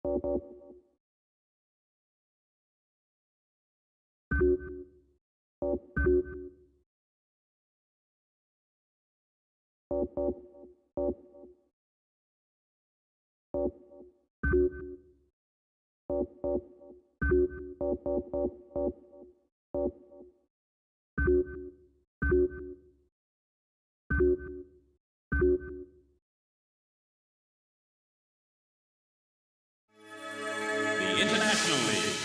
The International League.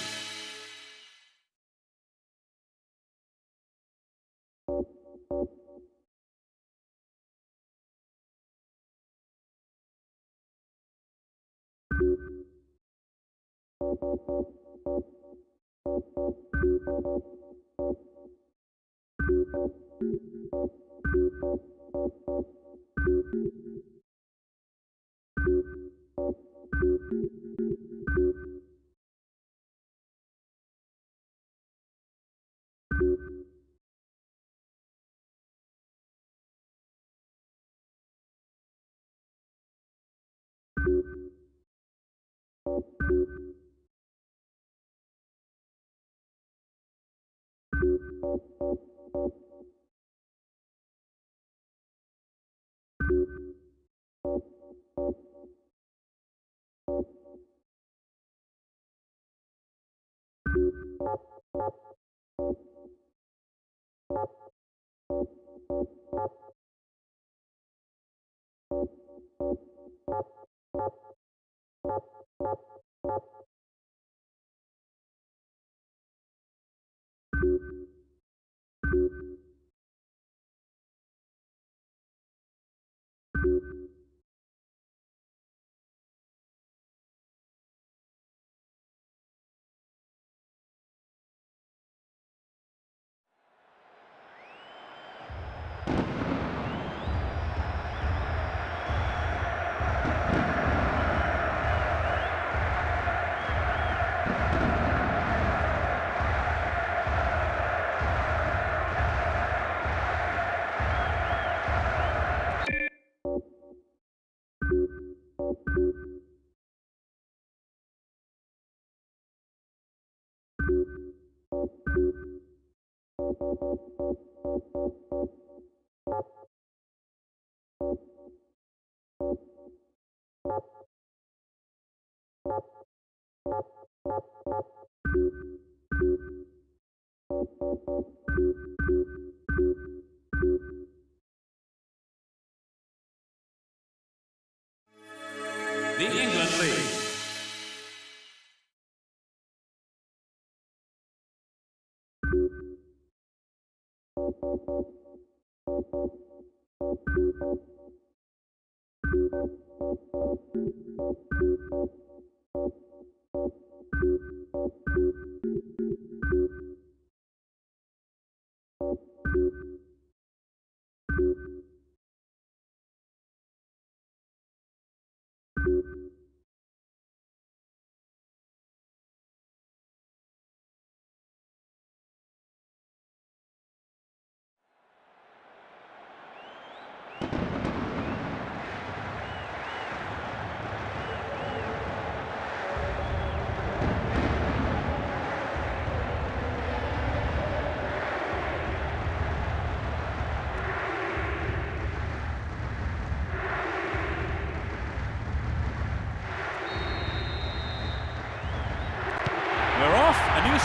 The England League.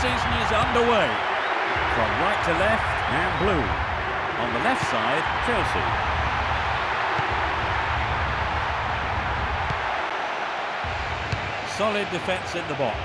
Season is underway. From right to left and blue. On the left side, Chelsea. Solid defence in the box.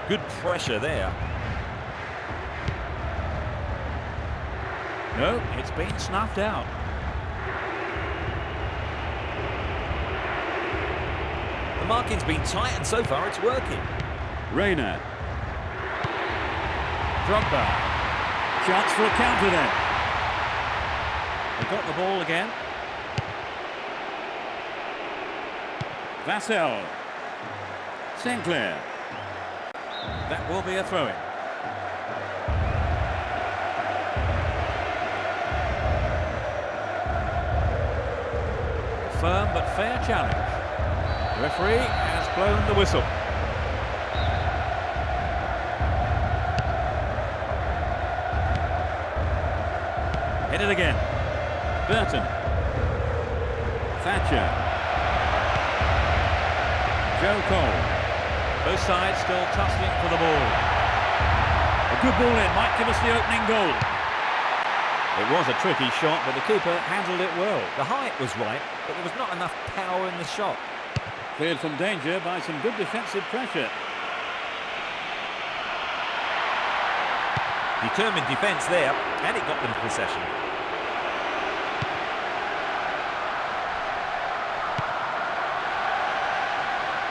Good pressure there. No, it's been snuffed out. The marking's been tight and so far it's working. Reina. Drogba. Chance for a counter then. They got the ball again. Vassell. Sinclair. That will be a throw-in. Firm but fair challenge. The referee has blown the whistle. Hit it again. Burton. Thatcher. Joe Cole. Both sides still tussling for the ball. A good ball in might give us the opening goal. It was a tricky shot, but the keeper handled it well. The height was right, but there was not enough power in the shot. Cleared from danger by some good defensive pressure. Determined defence there, and it got them possession.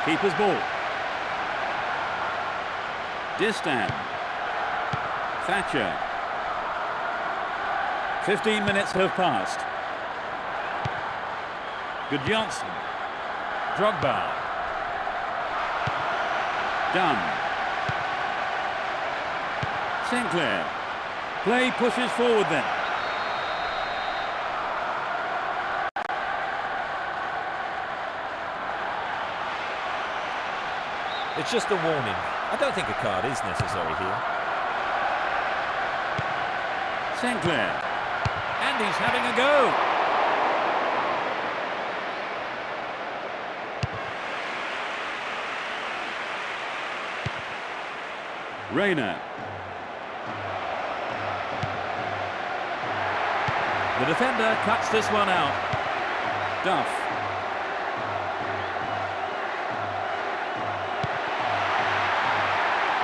Keeper's ball. Distan. Thatcher. 15 minutes have passed. Good Johnson. Drogba. Dunn. Sinclair. Play pushes forward then. It's just a warning. I don't think a card is necessary here. Sinclair. And he's having a go. Reina. The defender cuts this one out. Duff.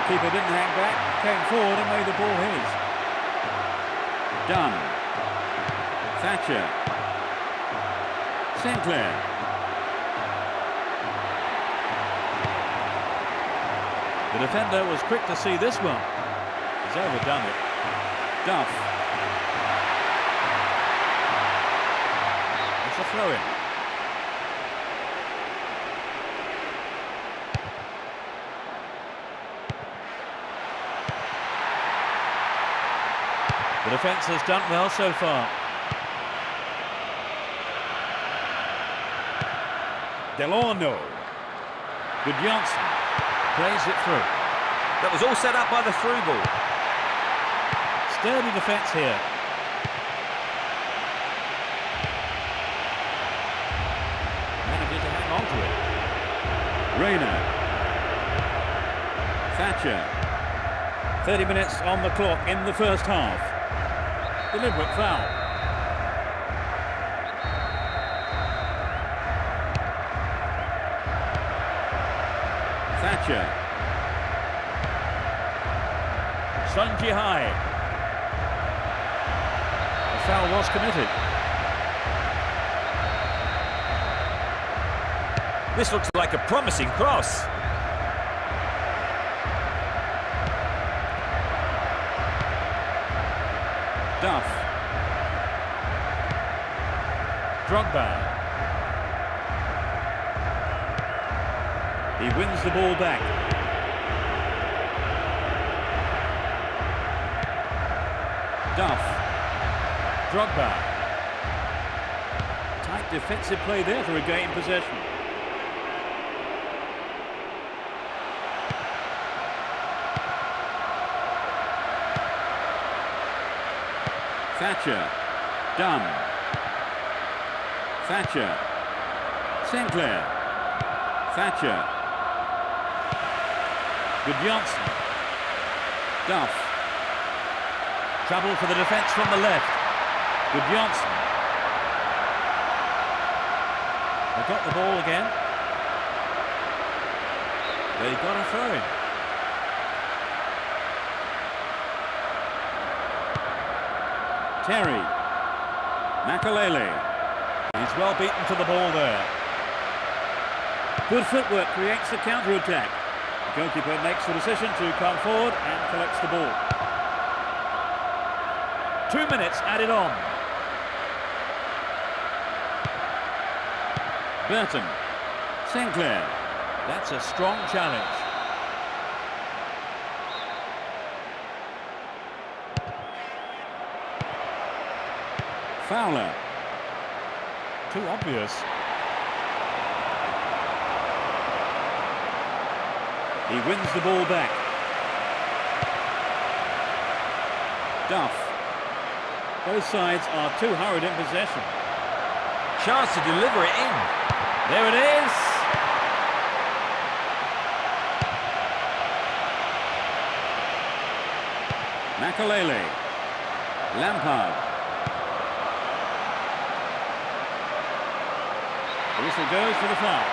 The keeper didn't hang back, came forward and made the ball his. Dunn. Thatcher. Sinclair. The defender was quick to see this one. He's overdone it. Duff. It's a throw-in. The defence has done well so far. Delorno. Good Johnson. Plays it through. That was all set up by the through ball. Sturdy defence here. Managing to hang on to it. Reina. Thatcher. 30 minutes on the clock in the first half. Deliberate foul. Thatcher. Sun Jihai. The foul was committed. This looks like a promising cross. Duff. Drogba. He wins the ball back. Duff. Drogba. Tight defensive play there to regain possession. Thatcher. Dunn. Thatcher. Sinclair. Thatcher. Good Johnson. Duff. Trouble for the defence from the left. Good Johnson. They got the ball again. They got a throw in. Terry. Makalele. He's well beaten to the ball there. Good footwork creates the counter-attack. The goalkeeper makes the decision to come forward and collects the ball. 2 minutes added on. Burton. Sinclair. That's a strong challenge. Fowler. Too obvious. He wins the ball back. Duff. Both sides are too hurried in possession. Chance to deliver it in. There it is. Makalele. Lampard. The whistle goes for the foul.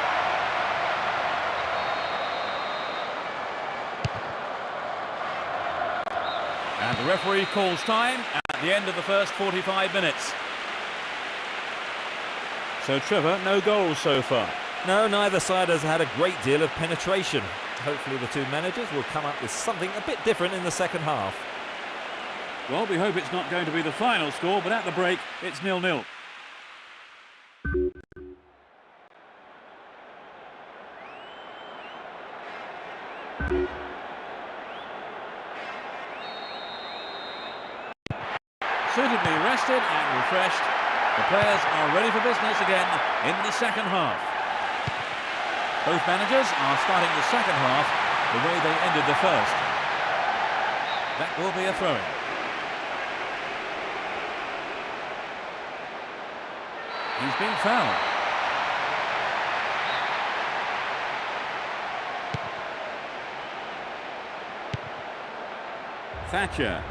And the referee calls time at the end of the first 45 minutes. So, Trevor, no goals so far. No, neither side has had a great deal of penetration. Hopefully the two managers will come up with something a bit different in the second half. Well, we hope it's not going to be the final score, but at the break, it's 0-0. Suitably rested and refreshed, the players are ready for business again in the second half. Both managers are starting the second half the way they ended the first. That will be a throw-in. He's been fouled. Thatcher.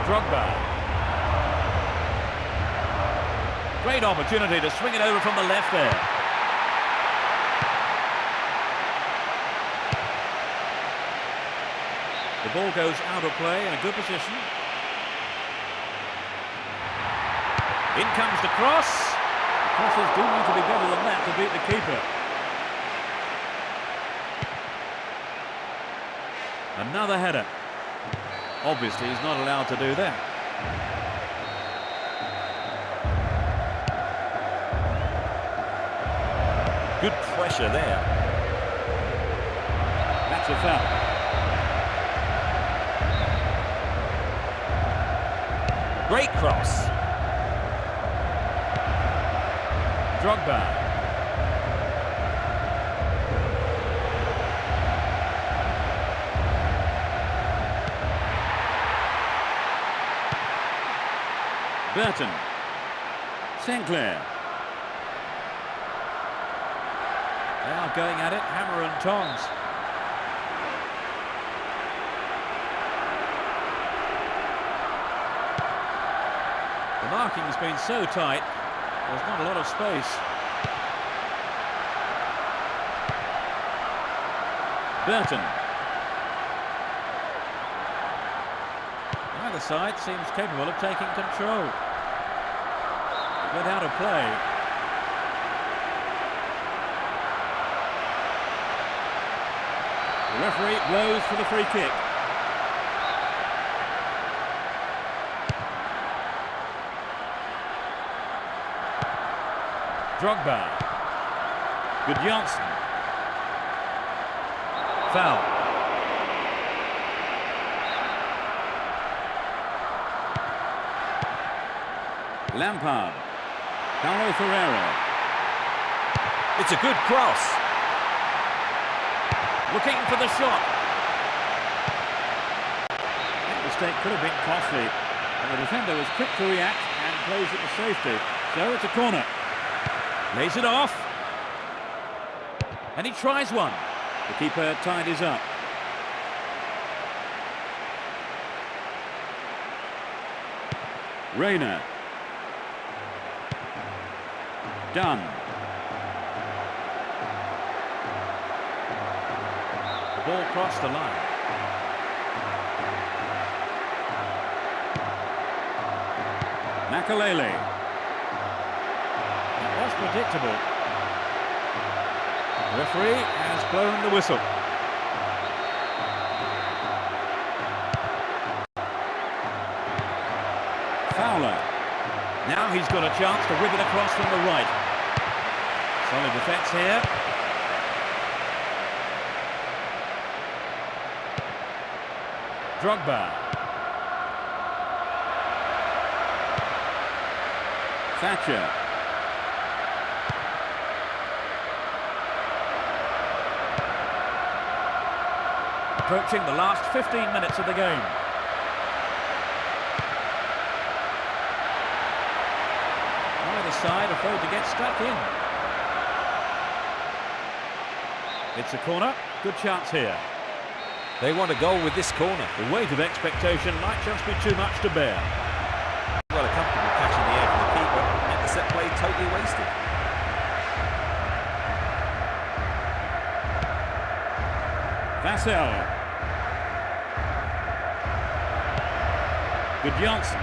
Drogba. Great opportunity to swing it over from the left there. The ball goes out of play in a good position. In comes the cross. The crosses do need to be better than that to beat the keeper. Another header. Obviously, he's not allowed to do that. Good pressure there. That's a foul. Great cross. Drogba. Burton. Sinclair. They are going at it, hammer and tongs. The marking's been so tight, there's not a lot of space. Burton. Either side seems capable of taking control. Went out of play. The referee blows for the free kick. Drogba. Good Johnson. Foul. Lampard. Paulo Ferreira. It's a good cross. Looking for the shot. That mistake could have been costly. And the defender was quick to react and plays it to safety. So it's a corner. Lays it off. And he tries one. The keeper tidies up. Rayner. Done. The ball crossed the line. Makalele. That was predictable. The referee has blown the whistle. Fowler. Now he's got a chance to whip it across from the right. Solid defence here. Drogba. Thatcher. Approaching the last 15 minutes of the game. Either side afraid to get stuck in. It's a corner. Good chance here. They want a goal with this corner. The weight of expectation might just be too much to bear. Well, a comfortable catch in the air for the keeper, and the set play totally wasted. Vassell. Good Johnson.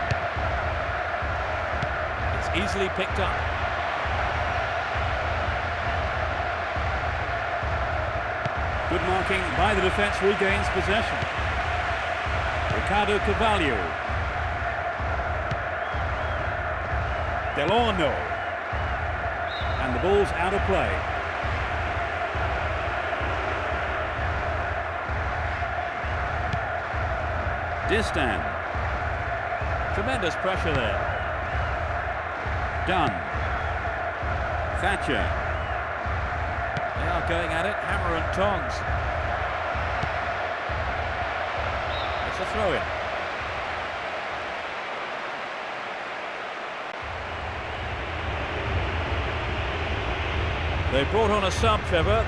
It's easily picked up. Good marking by the defence, regains possession. Ricardo Carvalho. Delorno. And the ball's out of play. Distan. Tremendous pressure there. Dunn. Thatcher. They are going at it, hammer and tongs. It's a throw-in. They brought on a sub, Trevor.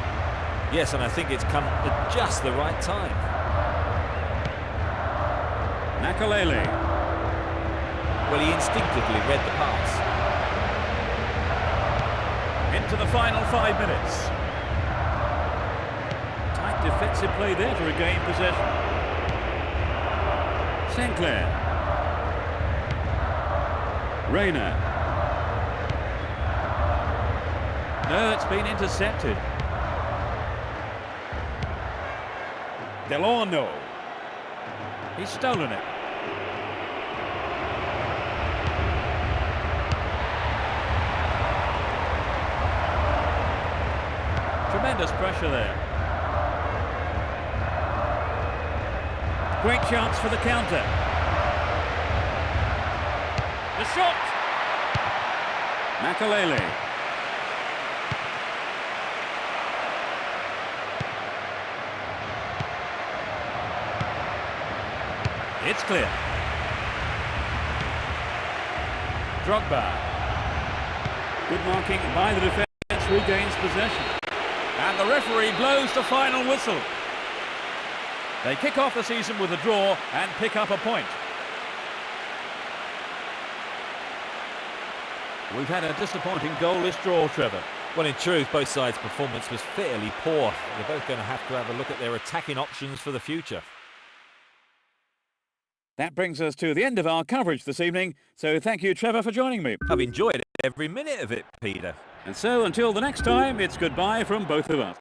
Yes, and I think it's come at just the right time. Makalele. Well, he instinctively read the pass. Into the final 5 minutes. Tight defensive play there to regain possession. Sinclair. Rayner. No, it's been intercepted. Delorno. He's stolen it. Tremendous pressure there. Great chance for the counter. The shot! Makalele. It's clear. Drogba. Good marking by the defence, regains possession. And the referee blows the final whistle. They kick off the season with a draw and pick up a point. We've had a disappointing goalless draw, Trevor. Well, in truth, both sides' performance was fairly poor. They're both going to have a look at their attacking options for the future. That brings us to the end of our coverage this evening, so thank you, Trevor, for joining me. I've enjoyed every minute of it, Peter. And so, until the next time, it's goodbye from both of us.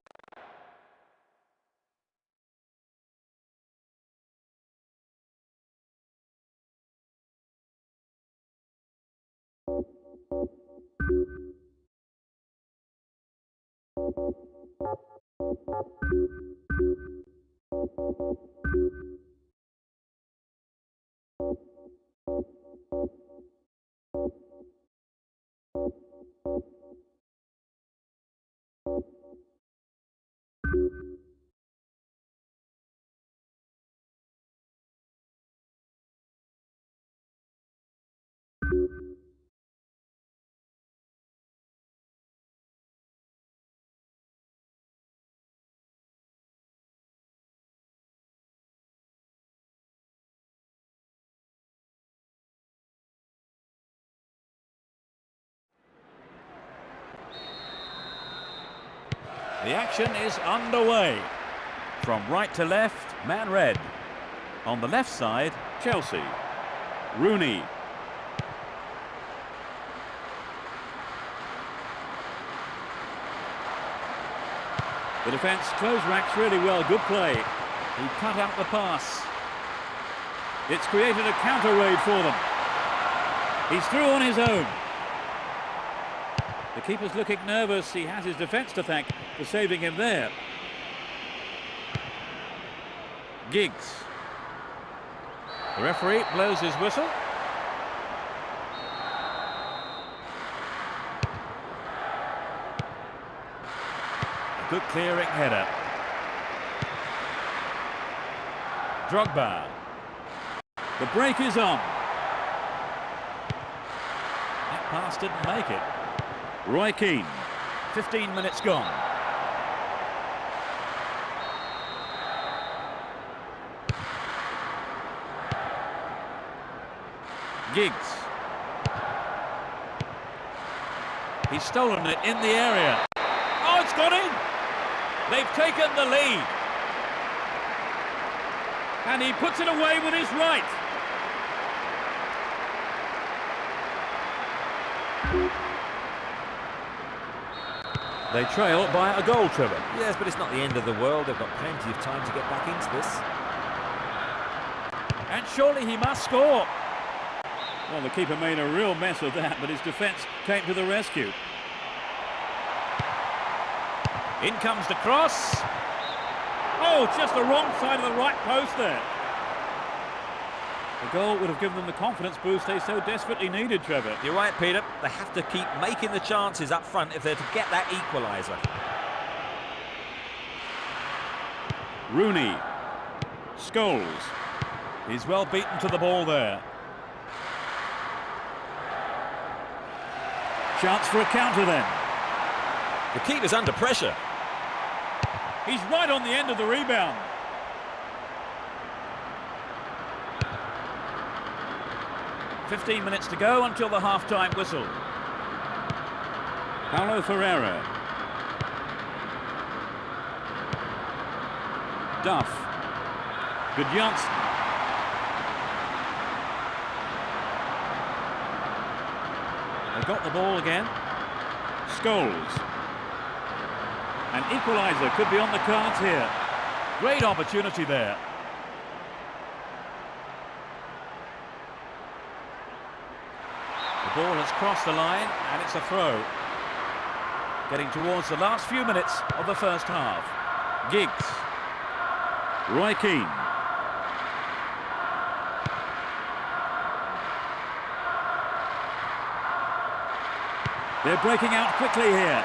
The action is underway. From right to left, man red. On the left side, Chelsea. Rooney. The defence closed ranks really well. Good play. He cut out the pass. It's created a counter raid for them. He's through on his own. The keeper's looking nervous. He has his defence to thank for saving him there. Giggs. The referee blows his whistle. A good clearing header. Drogba. The break is on. That pass didn't make it. Roy Keane. 15 minutes gone. Giggs. He's stolen it in the area. Oh, it's gone in! They've taken the lead. And he puts it away with his right. They trail by a goal, Trevor. Yes, but it's not the end of the world. They've got plenty of time to get back into this. And surely he must score. Well, the keeper made a real mess of that, but his defence came to the rescue. In comes the cross. Oh, just the wrong side of the right post there. The goal would have given them the confidence boost they so desperately needed, Trevor. You're right, Peter. They have to keep making the chances up front if they're to get that equaliser. Rooney. Scholes. He's well beaten to the ball there. Chance for a counter then. The keeper's under pressure. He's right on the end of the rebound. "15 minutes to go until the half-time whistle. Paulo Ferreira. Duff. Good Janssen. They got the ball again. Scholes. An equaliser could be on the cards here. Great opportunity there. The ball has crossed the line and it's a throw. Getting towards the last few minutes of the first half. Giggs. Roy Keane. They're breaking out quickly here.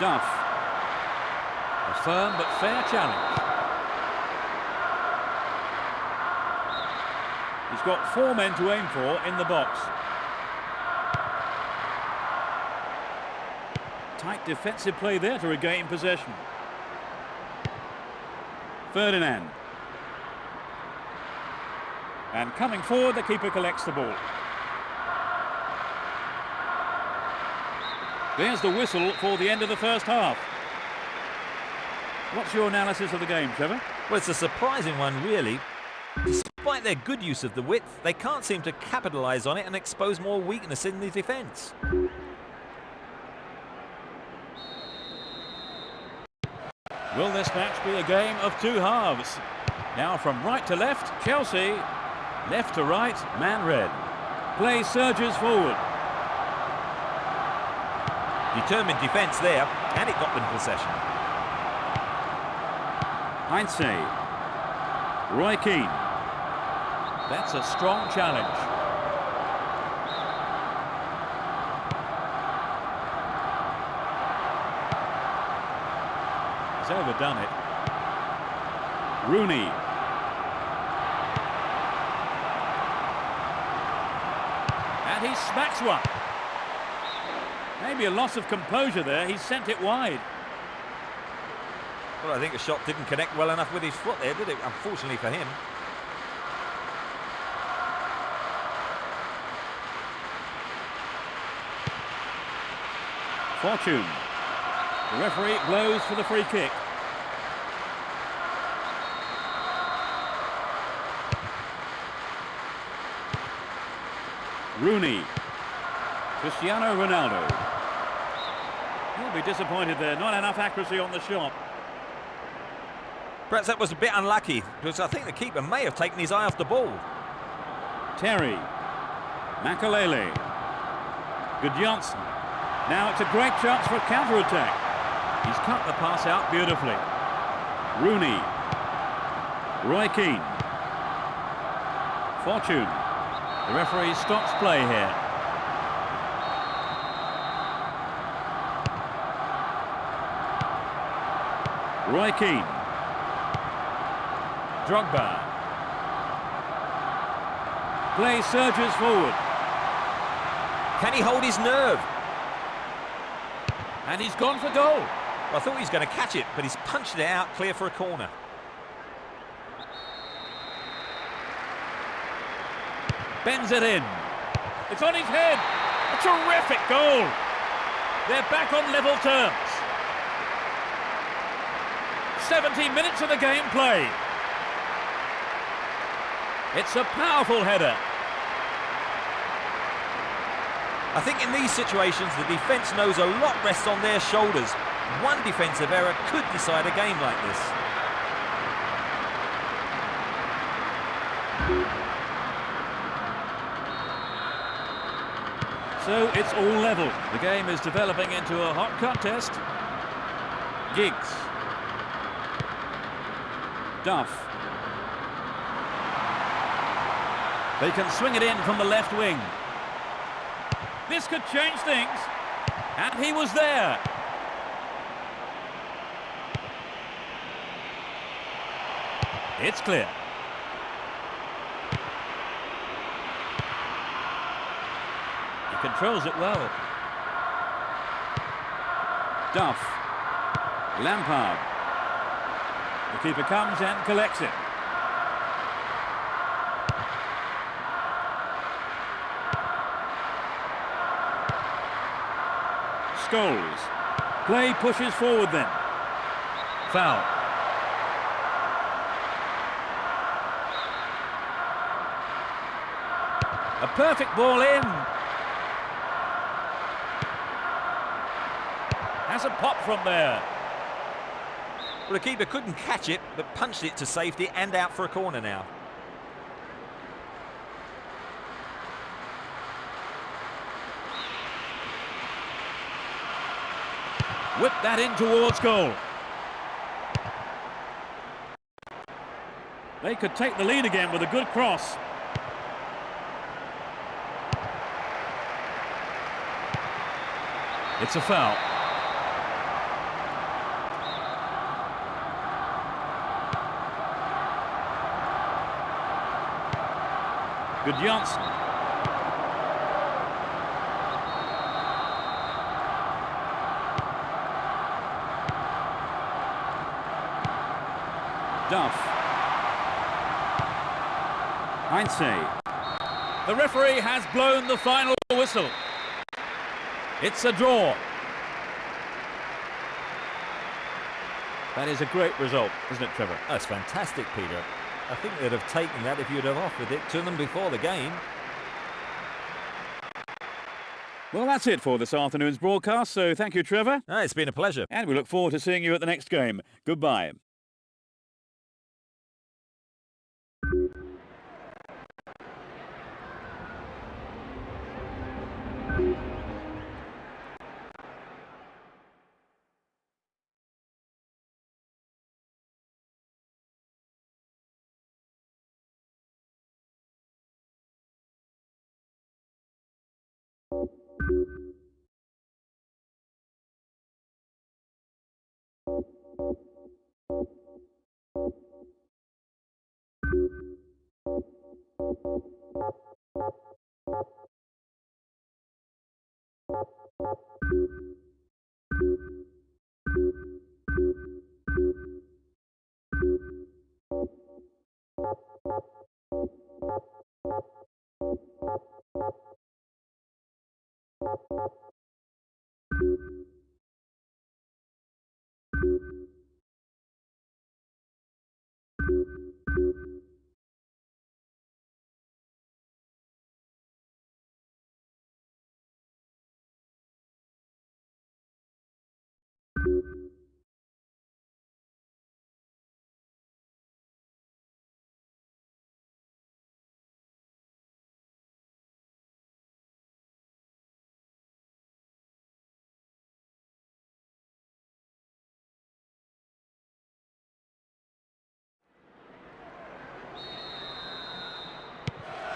Duff. A firm but fair challenge. He's got 4 men to aim for in the box. Tight defensive play there to regain possession. Ferdinand. And coming forward, the keeper collects the ball. There's the whistle for the end of the first half. What's your analysis of the game, Trevor? Well, it's a surprising one, really. Despite their good use of the width, they can't seem to capitalise on it and expose more weakness in the defence. Will this match be a game of two halves? Now from right to left, Chelsea. Left to right, man red. Play surges forward. Determined defence there, and it got them possession. Heinze. Roy Keane. That's a strong challenge. He's overdone it. Rooney. And he smacks one. Maybe a loss of composure there. He sent it wide. Well, I think the shot didn't connect well enough with his foot there, did it? Unfortunately for him. Fortune. The referee blows for the free kick. Rooney. Cristiano Ronaldo. He'll be disappointed there. Not enough accuracy on the shot. Perhaps that was a bit unlucky, because I think the keeper may have taken his eye off the ball. Terry. Makalele. Gudjonsson. Now it's a great chance for a counter-attack. He's cut the pass out beautifully. Rooney. Roy Keane. Fortune. The referee stops play here. Roy Keane. Drogba. Play surges forward. Can he hold his nerve? And he's gone for goal. I thought he was going to catch it, but he's punched it out clear for a corner. Bends it in. It's on his head. A terrific goal. They're back on level terms. 17 minutes of the game played. It's a powerful header. I think in these situations the defence knows a lot rests on their shoulders. One defensive error could decide a game like this. So it's all level. The game is developing into a hot contest. Giggs. Duff. They can swing it in from the left wing. This could change things. And he was there. It's clear. He controls it well. Duff. Lampard. The keeper comes and collects it. Scholes. Play pushes forward then. Foul. A perfect ball in. Hasn't popped from there. Well, the keeper couldn't catch it, but punched it to safety and out for a corner now. Whip that in towards goal. They could take the lead again with a good cross. It's a foul. Gudjonsson. Duff. Heinze. The referee has blown the final whistle. It's a draw. That is a great result, isn't it, Trevor? That's fantastic, Peter. I think they'd have taken that if you'd have offered it to them before the game. Well, that's it for this afternoon's broadcast, so thank you, Trevor. It's been a pleasure. And we look forward to seeing you at the next game. Goodbye.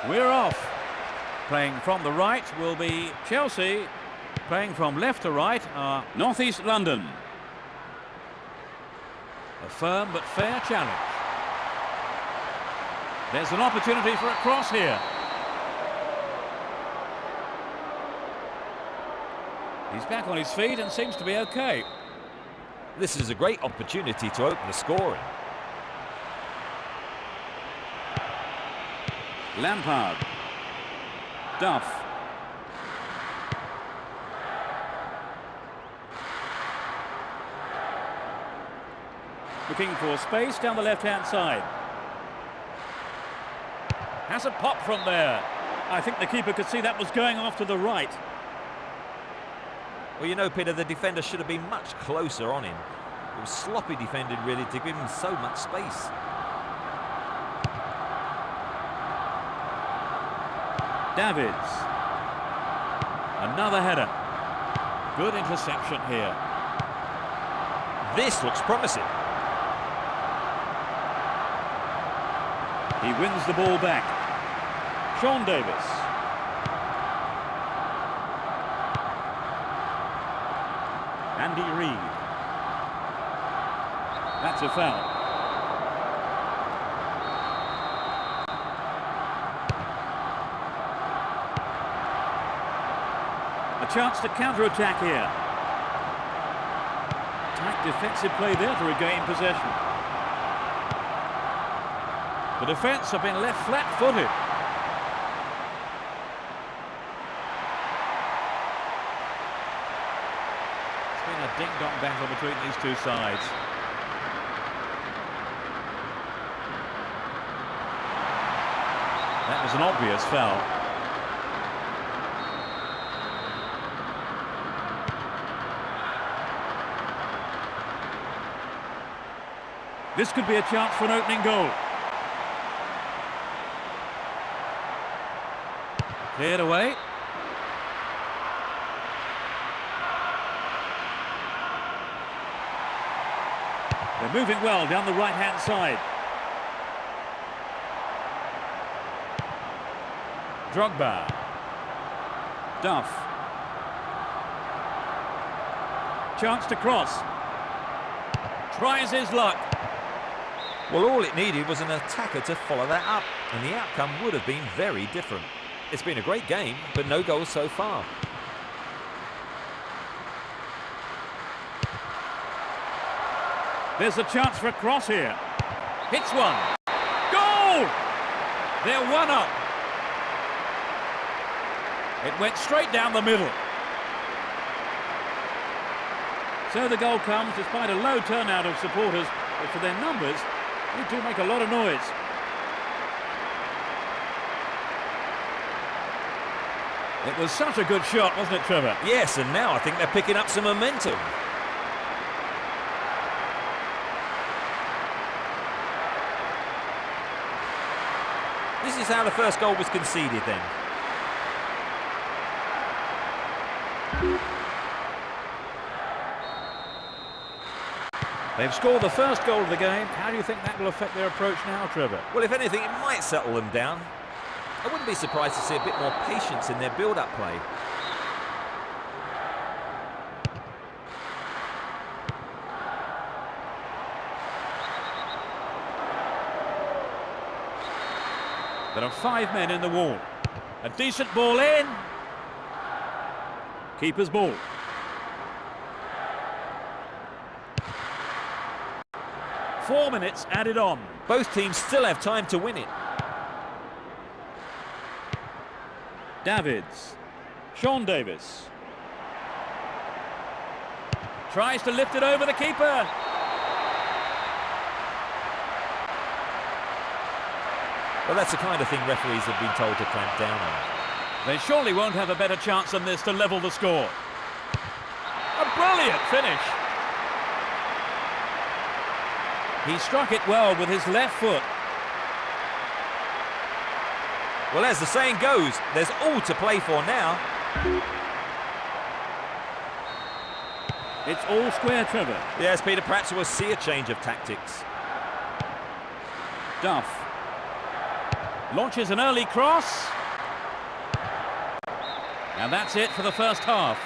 We're off. Playing from the right will be Chelsea. Playing from left to right are North East London. A firm but fair challenge. There's an opportunity for a cross here. He's back on his feet and seems to be okay. This is a great opportunity to open the scoring. Lampard. Duff. Looking for space down the left-hand side. Has a pop from there. I think the keeper could see that was going off to the right. Well, you know, Peter, the defender should have been much closer on him. It was sloppy defending, really, to give him so much space. Davids. Another header. Good interception here. This looks promising. He wins the ball back. Sean Davis. Andy Reid. That's a foul. A chance to counter-attack here. Tight defensive play there to regain possession. The defence have been left flat-footed. It's been a ding-dong battle between these two sides. That was an obvious foul. This could be a chance for an opening goal. Cleared away. They're moving well down the right-hand side. Drogba. Duff. Chance to cross. Tries his luck. Well, all it needed was an attacker to follow that up, and the outcome would have been very different. It's been a great game, but no goals so far. There's a chance for a cross here. Hits one. Goal! They're one up. It went straight down the middle. So the goal comes despite a low turnout of supporters, but for their numbers, they do make a lot of noise. It was such a good shot, wasn't it, Trevor? Yes, and now I think they're picking up some momentum. This is how the first goal was conceded then. They've scored the first goal of the game. How do you think that will affect their approach now, Trevor? Well, if anything, it might settle them down. I wouldn't be surprised to see a bit more patience in their build-up play. There are 5 men in the wall. A decent ball in. Keeper's ball. Four minutes added on. Both teams still have time to win it. Davids. Sean Davis. Tries to lift it over the keeper. Well, that's the kind of thing referees have been told to clamp down on. They surely won't have a better chance than this to level the score. A brilliant finish. He struck it well with his left foot. Well, as the saying goes, there's all to play for now. It's all square, Trevor. Yes, Peter, perhaps we'll see a change of tactics. Duff. Launches an early cross. And that's it for the first half.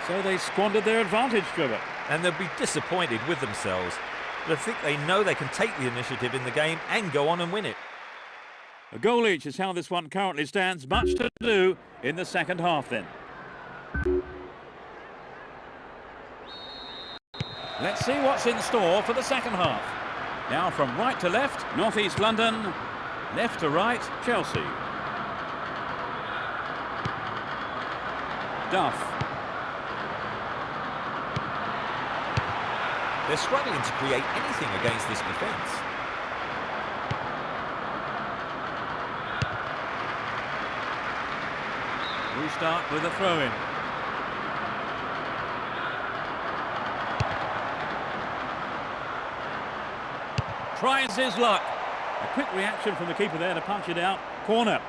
So they squandered their advantage, Trevor. And they'll be disappointed with themselves. But I think they know they can take the initiative in the game and go on and win it. A goal each is how this one currently stands. Much to do in the second half then. Let's see what's in store for the second half. Now from right to left, North East London. Left to right, Chelsea. Duff. They're struggling to create anything against this defence. Restart with a throw-in. Tries his luck. A quick reaction from the keeper there to punch it out. Corner.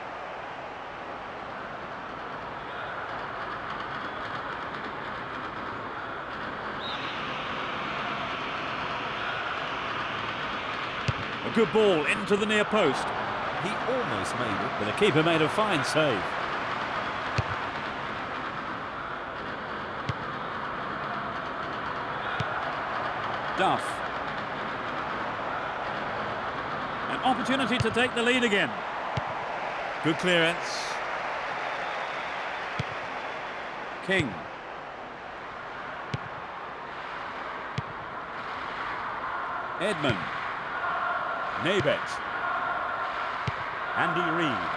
A good ball into the near post. He almost made it, But the keeper made a fine save. Duff. An opportunity to take the lead again. Good clearance. King. Edmund. Nabet. Andy Reid.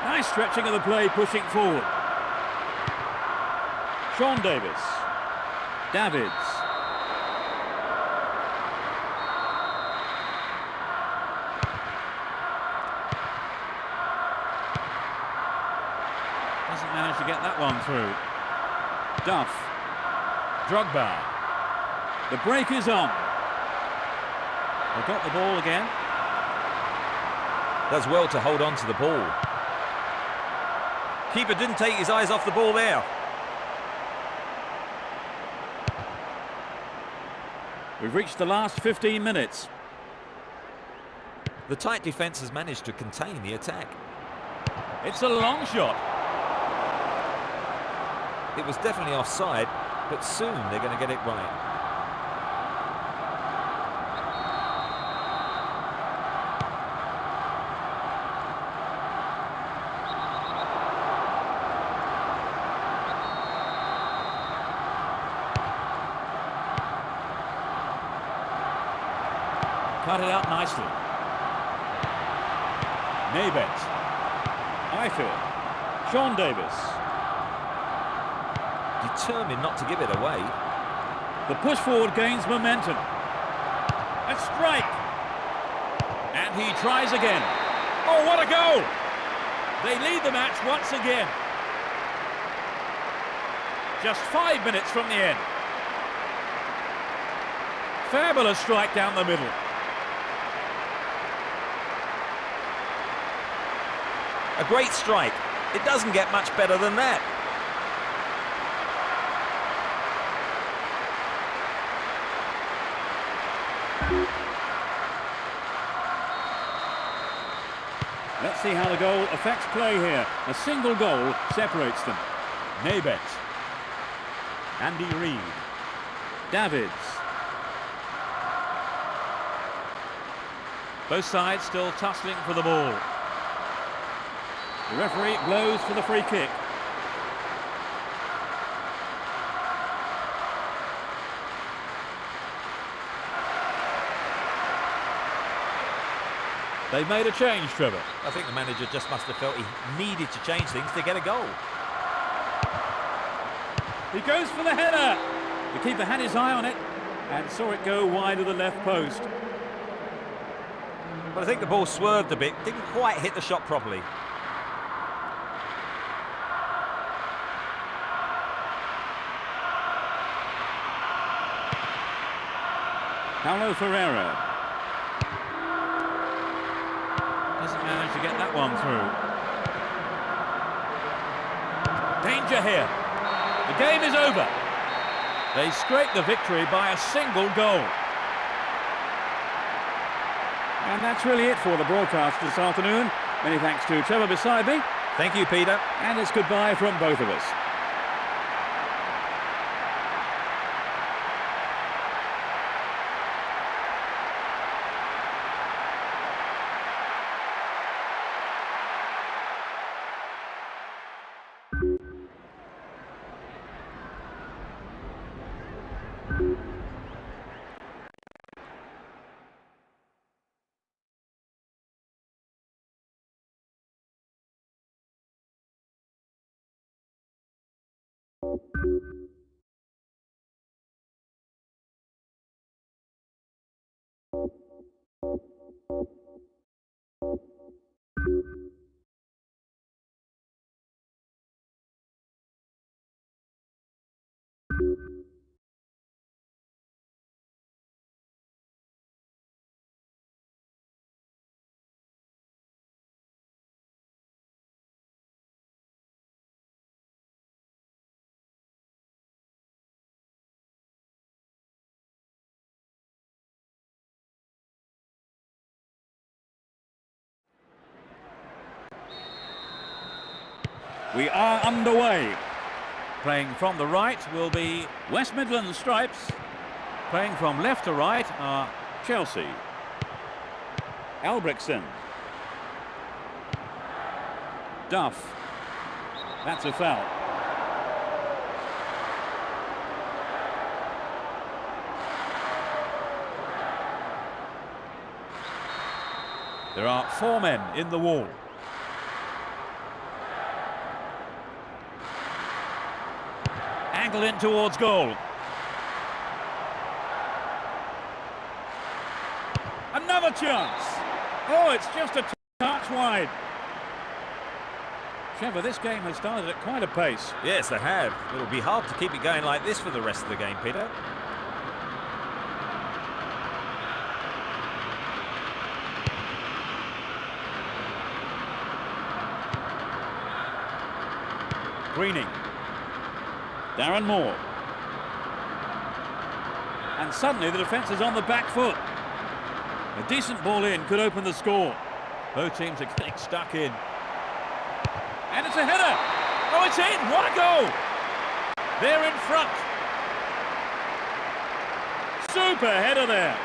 Nice stretching of the play, pushing forward. Sean Davis. Davids. Doesn't manage to get that one through. Duff. Drogba. The break is on. They've got the ball again. does well to hold on to the ball. Keeper didn't take his eyes off the ball there. We've reached the last 15 minutes. The tight defence has managed to contain the attack. It's a long shot. It was definitely offside, but soon they're going to get it right. Cut it out nicely. Nabet. Eiffel. Sean Davis. Determined not to give it away. The push forward gains momentum. A strike. And he tries again. Oh, what a goal! They lead the match once again. Just 5 minutes from the end. Fabulous strike down the middle. A great strike. It doesn't get much better than that. Let's see how the goal affects play here. A single goal separates them. Nabet. Andy Reid. Davids. Both sides still tussling for the ball. The referee blows for the free kick. They've made a change, Trevor. I think the manager just must have felt he needed to change things to get a goal. He goes for the header. The keeper had his eye on it and saw it go wide of the left post. But I think the ball swerved a bit, didn't quite hit the shot properly. Paulo Ferreira. Doesn't manage to get that one through. Danger here. The game is over. They scrape the victory by a single goal. And that's really it for the broadcast this afternoon. Many thanks to Trevor beside me. Thank you, Peter. And it's goodbye from both of us. We are underway. Playing from the right will be West Midlands Stripes. Playing from left to right are Chelsea. Albrechtsen. Duff. That's a foul. There are 4 men in the wall. Angle in towards goal. Another chance. Oh, it's just a touch wide. Trevor, this game has started at quite a pace. Yes, they have. It'll be hard to keep it going like this for the rest of the game, Peter. Greening. Darren Moore. And suddenly the defence is on the back foot. A decent ball in could open the score. Both teams are getting stuck in. And it's a header. Oh, it's in. What a goal. They're in front. Super header there.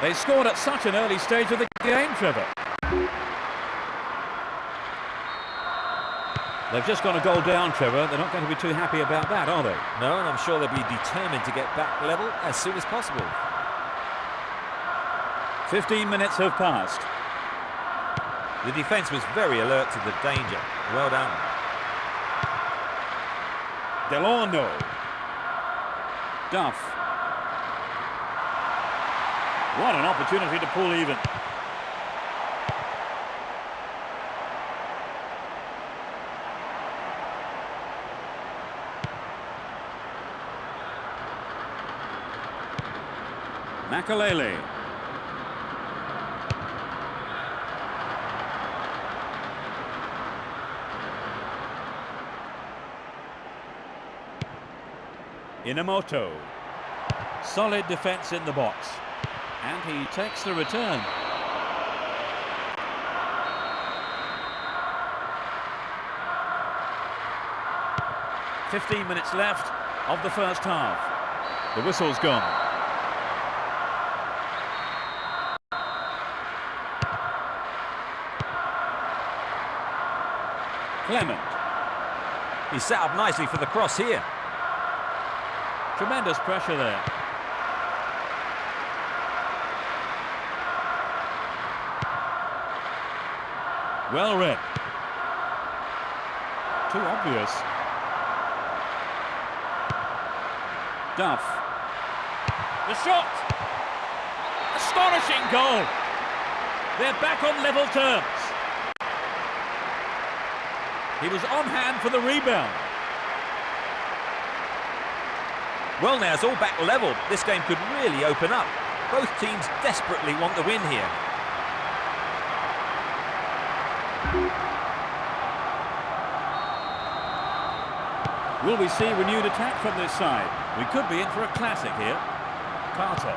They scored at such an early stage of the game, Trevor. They've just gone a goal down, Trevor. They're not going to be too happy about that, are they? No, and I'm sure they'll be determined to get back level as soon as possible. 15 minutes have passed. The defence was very alert to the danger. Well done. Delorno. Duff. What an opportunity to pull even. Makalele. Inamoto. Solid defence in the box. And he takes the return. "15 minutes left of the first half. The whistle's gone. Clement. He's set up nicely for the cross here. Tremendous pressure there. Well read. Too obvious. Duff. The shot. Astonishing goal. They're back on level terms. He was on hand for the rebound. Well, now it's all back level. This game could really open up. Both teams desperately want the win here. Will we see renewed attack from this side? We could be in for a classic here. Carter.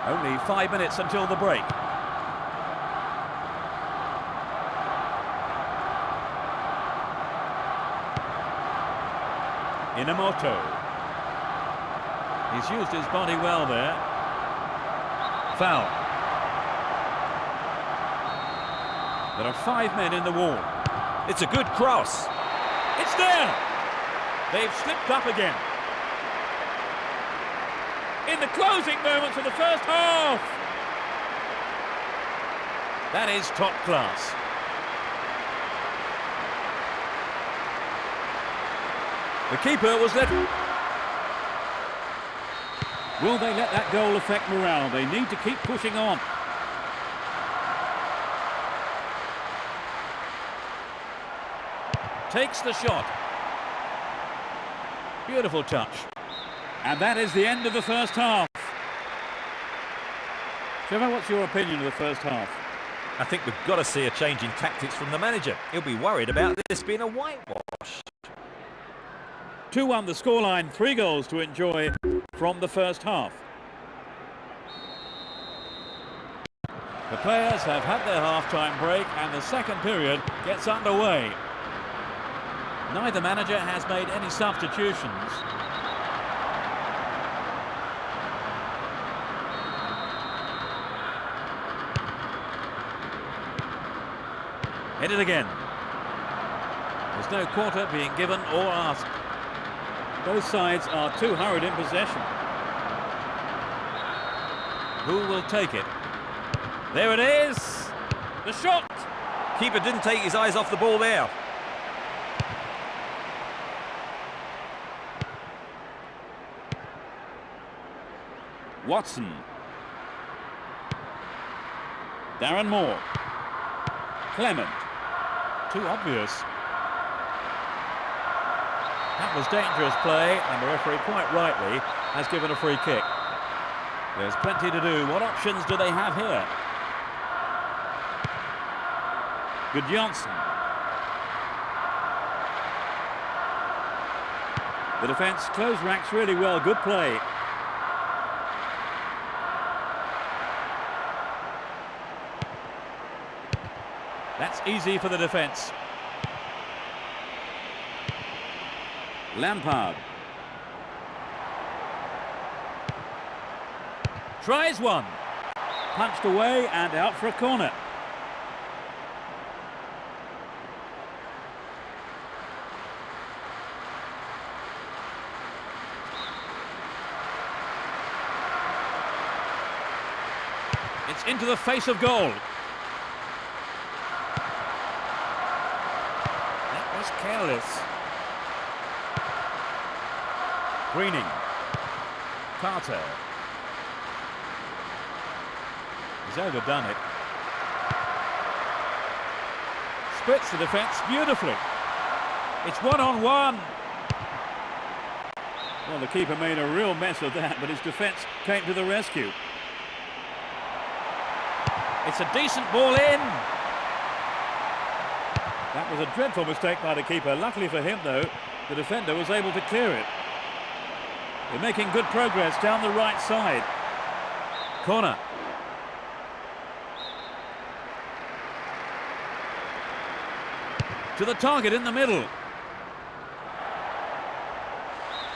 Only 5 minutes until the break. Inamoto. He's used his body well there. Foul. There are 5 men in the wall. It's a good cross. It's there! They've slipped up again. In the closing moments of the first half. That is top class. The keeper was let... Will they let that goal affect morale? They need to keep pushing on. Takes the shot. Beautiful touch. And that is the end of the first half. Trevor, what's your opinion of the first half? I think we've got to see a change in tactics from the manager. He'll be worried about this being a whitewash. 2-1 the scoreline, 3 goals to enjoy from the first half. The players have had their half-time break and the second period gets underway. Neither manager has made any substitutions. Hit it again. There's no quarter being given or asked. Both sides are too hurried in possession. Who will take it? There it is! The shot! Keeper didn't take his eyes off the ball there. Watson. Darren Moore. Clement. Too obvious. That was dangerous play, and the referee quite rightly has given a free kick. There's plenty to do. What options do they have here? Good Johnson. The defence closed ranks really well. Good play. That's easy for the defence. Lampard. Tries one. Punched away and out for a corner. It's into the face of goal. That was careless. Greening. Carter. He's overdone it. Splits the defence beautifully. It's one-on-one. Well, the keeper made a real mess of that, but his defence came to the rescue. It's a decent ball in. That was a dreadful mistake by the keeper. Luckily for him, though, the defender was able to clear it. They're making good progress down the right side. Corner. To the target in the middle.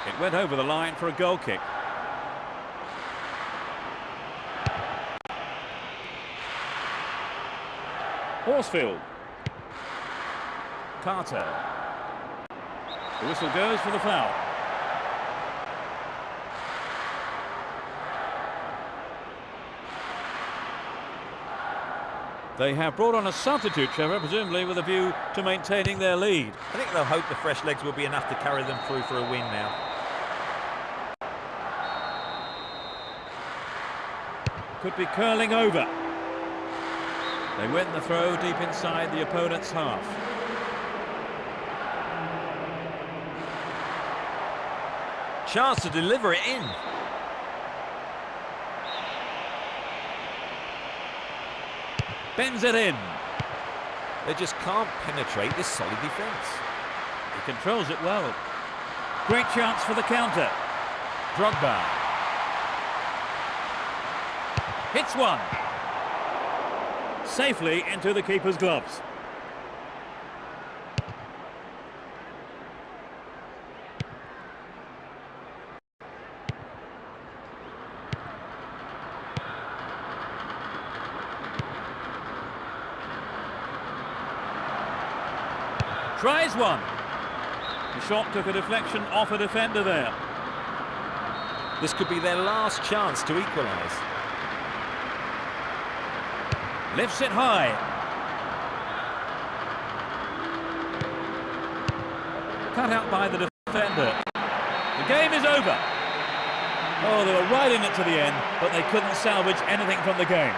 It went over the line for a goal kick. Horsfield. Carter. The whistle goes for the foul. They have brought on a substitute, Trevor, presumably with a view to maintaining their lead. I think they'll hope the fresh legs will be enough to carry them through for a win now. Could be curling over. They win the throw deep inside the opponent's half. Chance to deliver it in. Bends it in. They just can't penetrate this solid defence. He controls it well. Great chance for the counter. Drogba. Hits one. Safely into the keeper's gloves. Tries one. The shot took a deflection off a defender there. This could be their last chance to equalise. Lifts it high. Cut out by the defender. The game is over. Oh, they were right in it to the end, but they couldn't salvage anything from the game.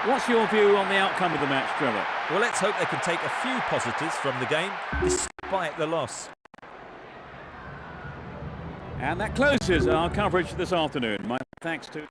What's your view on the outcome of the match, Trevor? Well, let's hope they can take a few positives from the game, despite the loss. And that closes our coverage this afternoon. My thanks to...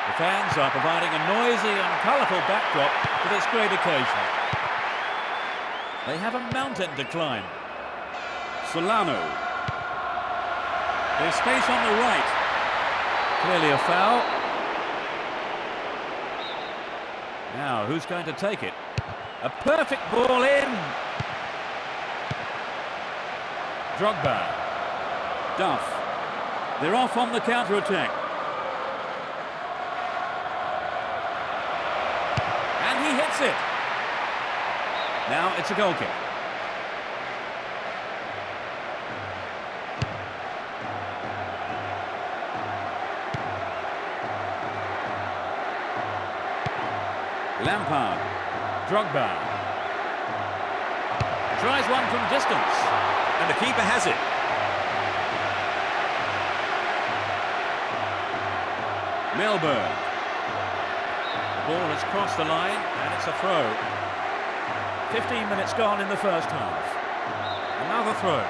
The fans are providing a noisy and colourful backdrop for this great occasion. They have a mountain to climb. Solano. There's space on the right. Clearly a foul. Now, who's going to take it? A perfect ball in. Drogba. Duff. They're off on the counter-attack. And he hits it. Now it's a goal kick. Lampard. Drogba. Tries one from distance. And the keeper has it. Melbourne. The ball has crossed the line and it's a throw. 15 minutes gone in the first half. Another throw.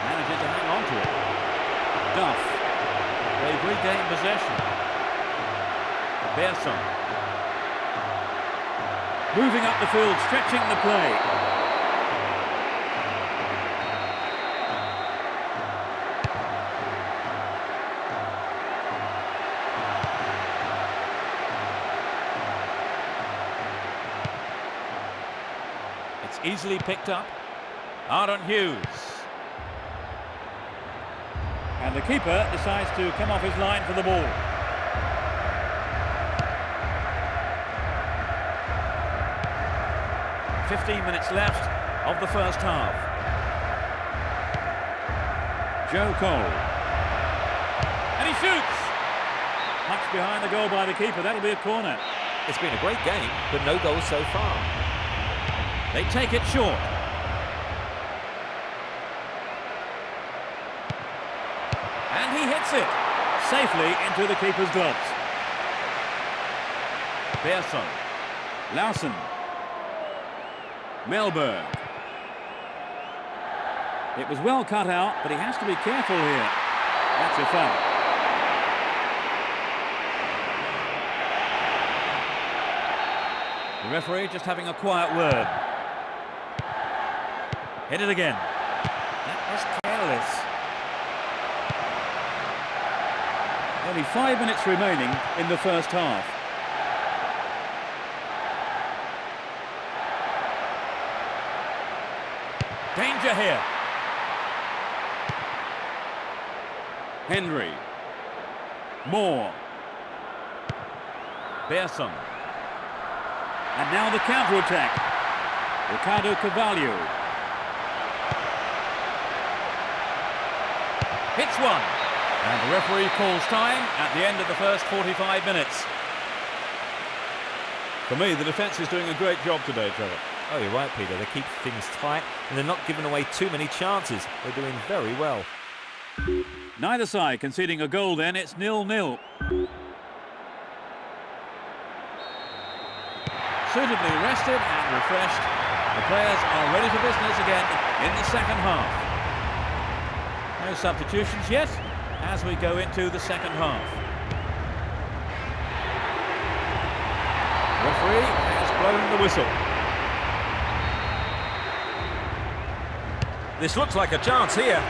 Manages to hang on to it. Duff. They've regained possession. Berson. Moving up the field, stretching the play. Easily picked up. Aaron Hughes. And the keeper decides to come off his line for the ball. "15 minutes left of the first half. Joe Cole. And he shoots! Much behind the goal by the keeper. That'll be a corner. It's been a great game, but no goals so far. They take it short. And he hits it safely into the keeper's gloves. Berson. Lawson. Melbourne. It was well cut out, but he has to be careful here. That's a foul. The referee just having a quiet word. Hit it again. That was careless. Only 5 minutes remaining in the first half. Danger here. Henry. Moore. Bearson. And now the counter-attack. Ricardo Carvalho. Hits one. And the referee calls time at the end of the first 45 minutes. For me, the defence is doing a great job today, Trevor. Oh, you're right, Peter. They keep things tight and they're not giving away too many chances. They're doing very well. Neither side conceding a goal then. It's 0-0. Suitably rested and refreshed, the players are ready for business again in the second half. No substitutions yet as we go into the second half. Referee has blown the whistle. This looks like a chance here.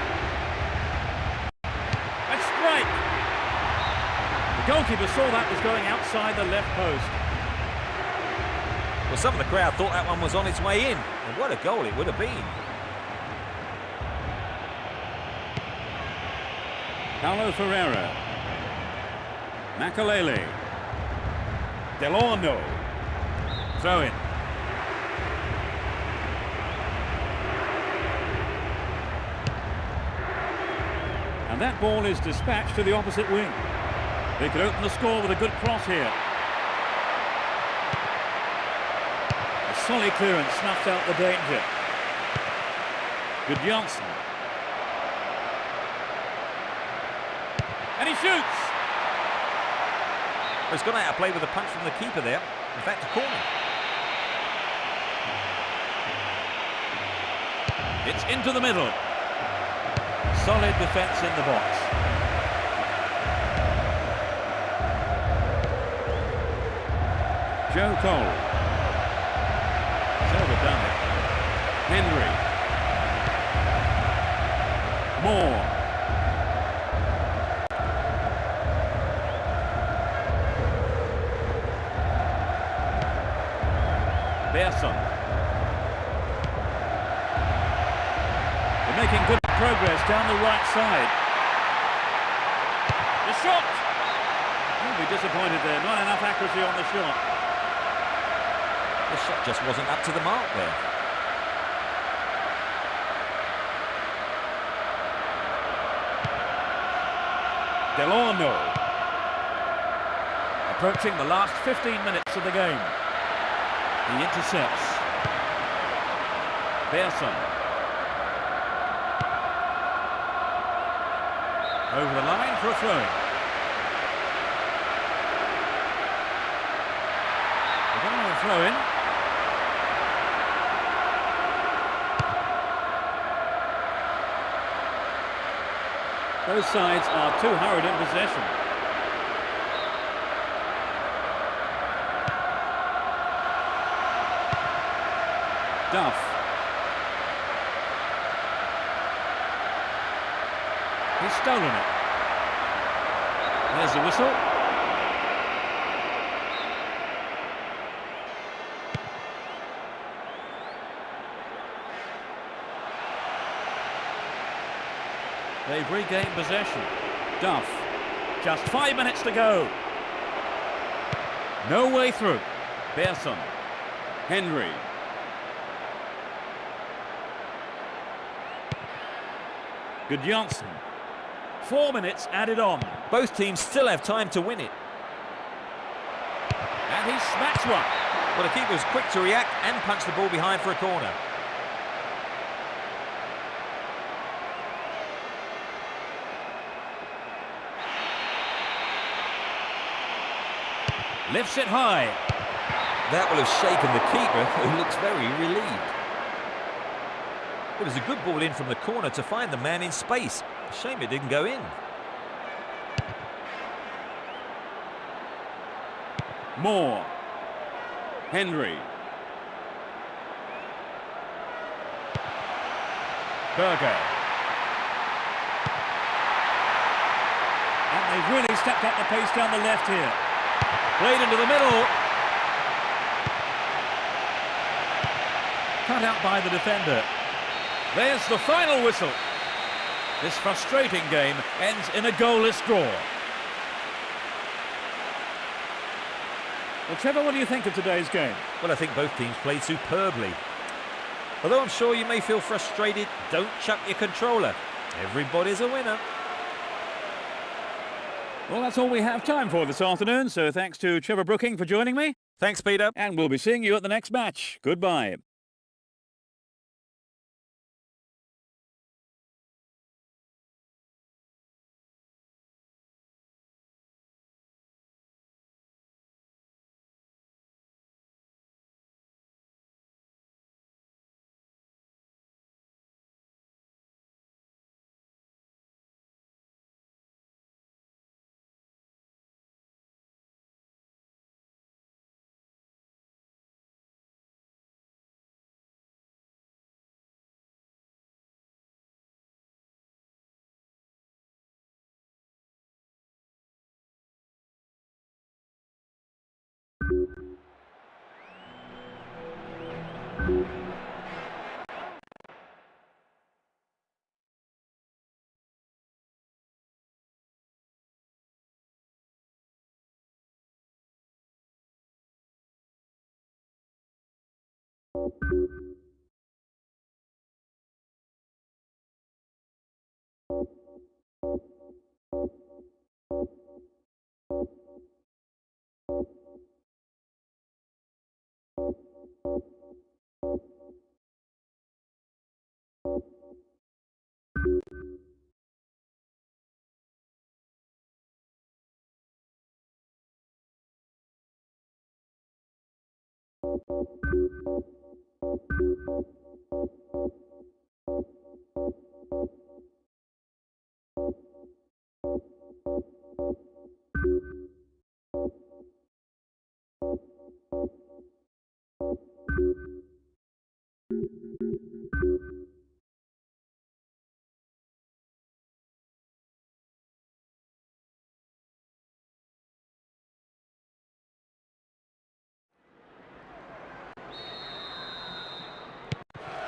A strike! The goalkeeper saw that was going outside the left post. Well, some of the crowd thought that one was on its way in. And what a goal it would have been. Paulo Ferreira. Makalele. Delorno. Throw in. And that ball is dispatched to the opposite wing. They could open the score with a good cross here. A solid clearance snuffs out the danger. Good Janssen. And he shoots! He's gone out of play with a punch from the keeper there. In fact, a corner. It's into the middle. Solid defence in the box. Joe Cole. He's overdone it. Henry. Moore. Bearson. They're making good progress down the right side. The shot! He'll be disappointed there. Not enough accuracy on the shot. The shot just wasn't up to the mark there. Delorno. Approaching the last 15 minutes of the game. He intercepts. Bearson. Over the line for a throw-in. We're going to have a throw-in. Both sides are too hurried in possession. Duff. He's stolen it. There's the whistle. They've regained possession. Duff. Just 5 minutes to go. No way through. Bearson. Henry. Good Janssen. 4 minutes added on. Both teams still have time to win it. And he smacks one. Well, the keeper was quick to react and punch the ball behind for a corner. Lifts it high. That will have shaken the keeper, who looks very relieved. It was a good ball in from the corner to find the man in space. Shame it didn't go in. Moore. Henry. Berger. And they've really stepped up the pace down the left here. Played into the middle. Cut out by the defender. There's the final whistle. This frustrating game ends in a goalless draw. Well, Trevor, what do you think of today's game? Well, I think both teams played superbly. Although I'm sure you may feel frustrated, don't chuck your controller. Everybody's a winner. Well, that's all we have time for this afternoon, so thanks to Trevor Brooking for joining me. Thanks, Peter. And we'll be seeing you at the next match. Goodbye.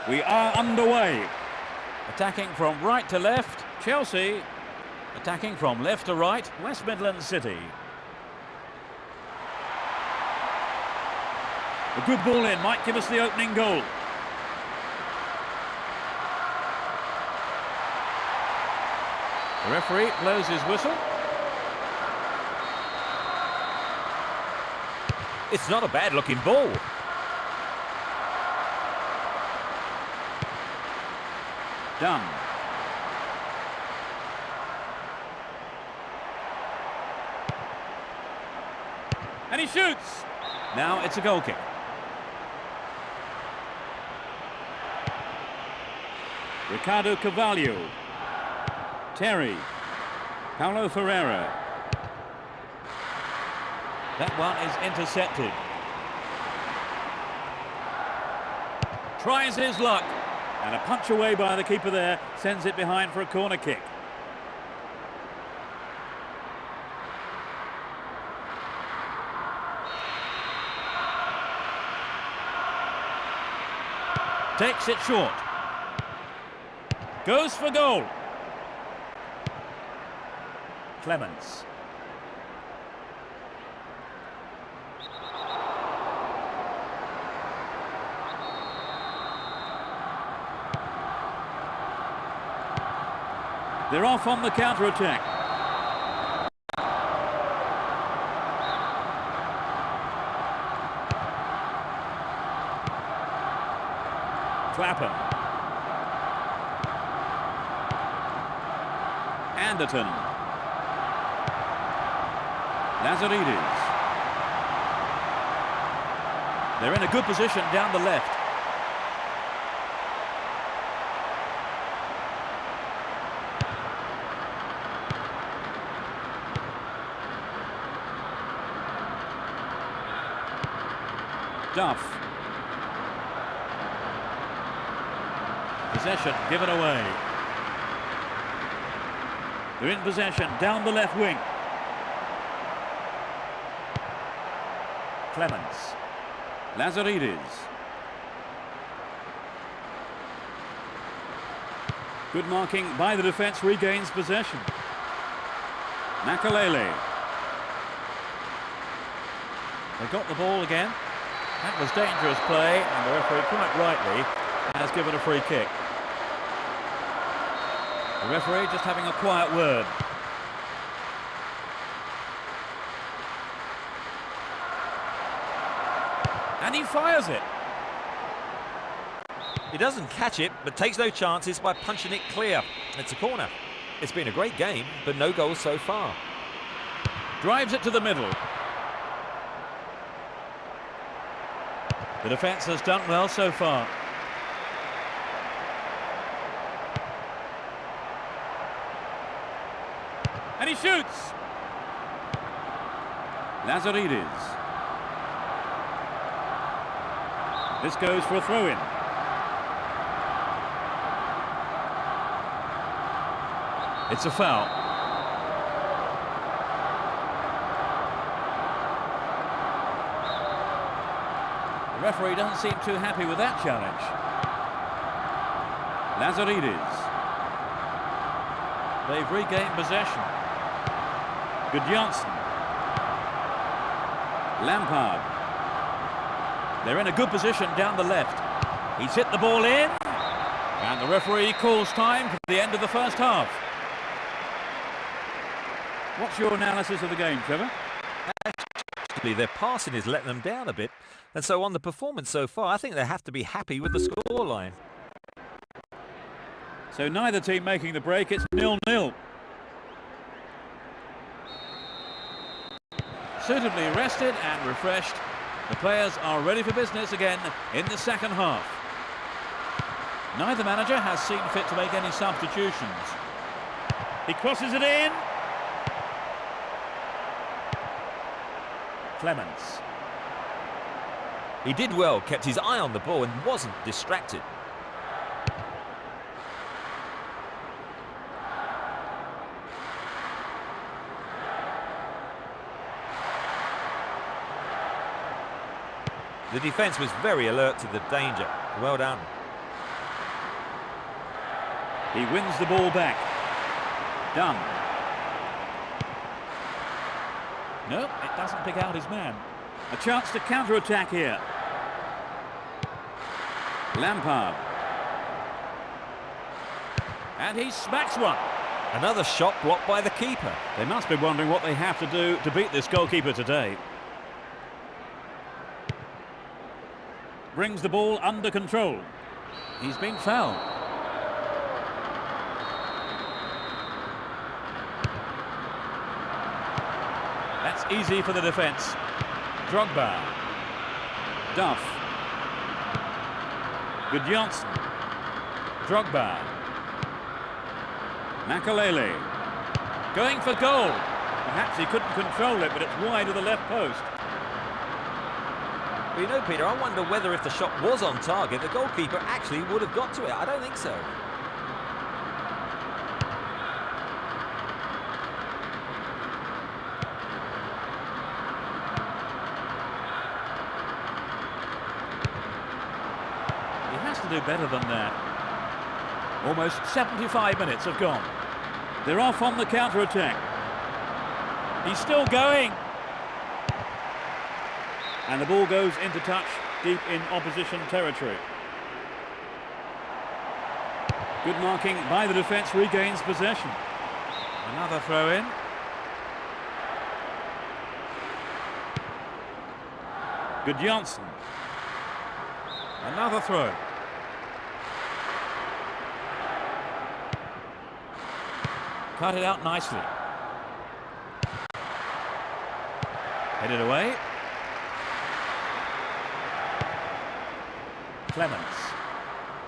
We are underway. Attacking from right to left, Chelsea. Attacking from left to right, West Midlands City. A good ball in might give us the opening goal. The referee blows his whistle. It's not a bad-looking ball. Done. And he shoots. Now it's a goal kick. Ricardo Carvalho. Terry. Paulo Ferreira. That one is intercepted. Tries his luck. And a punch away by the keeper there sends it behind for a corner kick. Takes it short. Goes for goal. Clements. They're off on the counter-attack. Clapham. Anderton. Lazaridis. They're in a good position down the left. Duff. Possession given away. They're in possession down the left wing. Clements. Lazaridis. Good marking by the defence, regains possession. Makalele. They got the ball again. That was dangerous play, and the referee quite rightly has given a free kick. The referee just having a quiet word. And he fires it. He doesn't catch it, but takes no chances by punching it clear. It's a corner. It's been a great game, but no goals so far. Drives it to the middle. The defence has done well so far. And he shoots. Lazaridis. This goes for a throw-in. It's a foul. The referee doesn't seem too happy with that challenge. Lazaridis. They've regained possession. Gudjonsson. Lampard. They're in a good position down the left. He's hit the ball in. And the referee calls time for the end of the first half. What's your analysis of the game, Trevor? Actually, their passing is letting them down a bit. And so on the performance so far, I think they have to be happy with the scoreline. So neither team making the break. It's 0-0. Suitably rested and refreshed, the players are ready for business again in the second half. Neither manager has seen fit to make any substitutions. He crosses it in. Clements. He did well, kept his eye on the ball and wasn't distracted. The defence was very alert to the danger. Well done. He wins the ball back. Done. No, it doesn't pick out his man. A chance to counter-attack here. Lampard. And he smacks one. Another shot blocked by the keeper. They must be wondering what they have to do to beat this goalkeeper today. Brings the ball under control. He's been fouled. That's easy for the defence. Drogba. Duff. Gudjonsson. Drogba. Makalele. Going for goal. Perhaps he couldn't control it, but it's wide of the left post. Well, you know, Peter, I wonder whether if the shot was on target, the goalkeeper actually would have got to it. I don't think so. He has to do better than that. Almost 75 minutes have gone. They're off on the counter-attack. He's still going. And the ball goes into touch deep in opposition territory. Good marking by the defence, regains possession. Another throw-in. Gudjonsson. Another throw. Cut it out nicely. Headed away. Clements.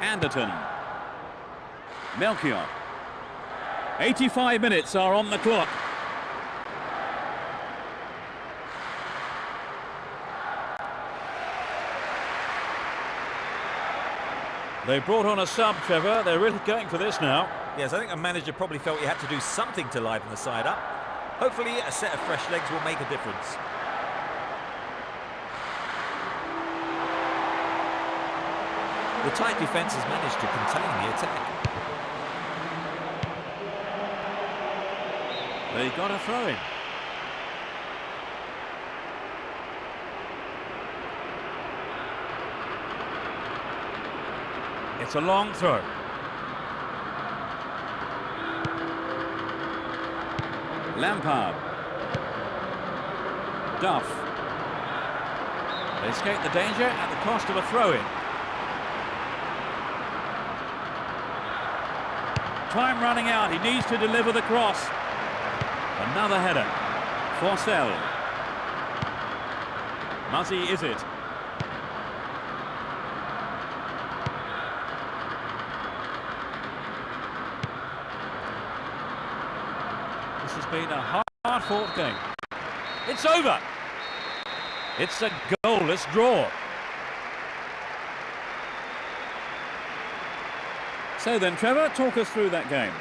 Anderton. Melchior. 85 minutes are on the clock. They brought on a sub, Trevor. They're really going for this now. Yes, I think a manager probably felt he had to do something to liven the side up. Hopefully a set of fresh legs will make a difference. The tight defence has managed to contain the attack. They got a throw in. It's a long throw. Lampard. Duff. They escape the danger at the cost of a throw-in. Time running out. He needs to deliver the cross. Another header. Forcell. Muzzy is it. This has been a hard-fought game. It's over. It's a goalless draw. So then, Trevor, talk us through that game.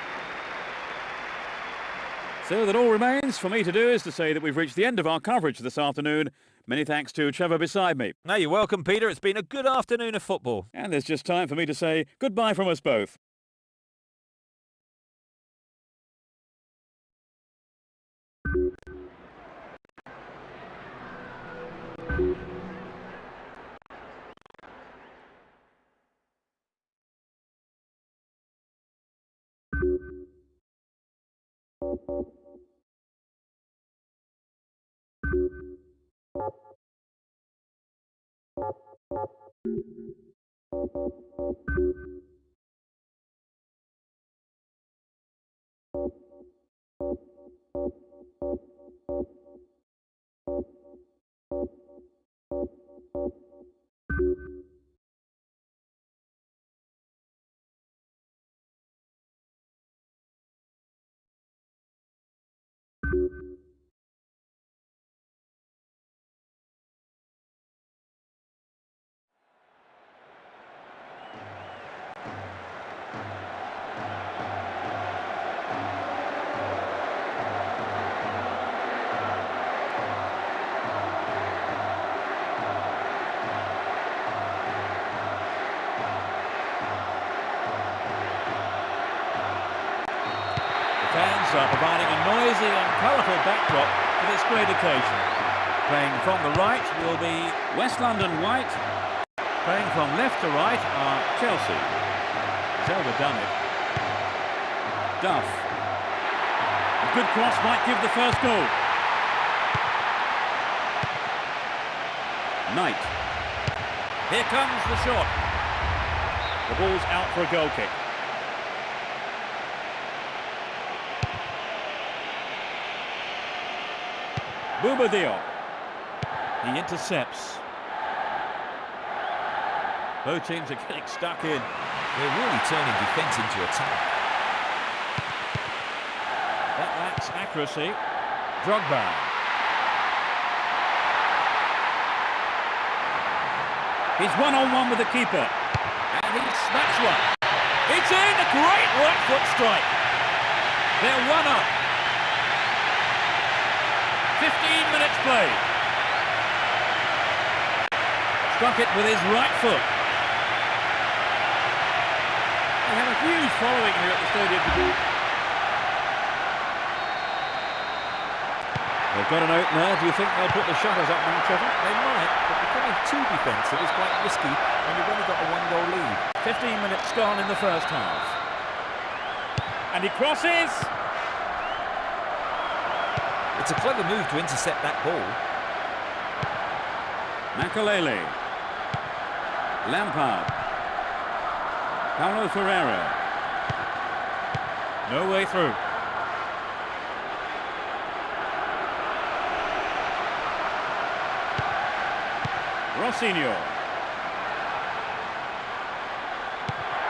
So that all remains for me to do is to say that we've reached the end of our coverage this afternoon. Many thanks to Trevor beside me. No, you're welcome, Peter. It's been a good afternoon of football. And there's just time for me to say goodbye from us both. Fans are providing a noisy and colourful backdrop for this great occasion. Playing from the right will be West London White. Playing from left to right are Chelsea. He's overdone it. Duff. A good cross might give the first goal. Knight. Here comes the shot. The ball's out for a goal kick. Bouba Diop. He intercepts. Both teams are getting stuck in. They're really turning defence into attack. That lacks accuracy. Drogba. He's one-on-one with the keeper. And he smacks one. It's in! A great right foot strike. They're one up. 15 minutes played. Struck it with his right foot. They have a huge following here at the stadium. They've got an opener. Do you think they'll put the shutters up now, Trevor? They might, but becoming too defensive is quite risky when you've only got a one-goal lead. 15 minutes gone in the first half. And he crosses. It's a clever move to intercept that ball. Makalele. Lampard. Paulo Ferreira. No way through. Rossinho.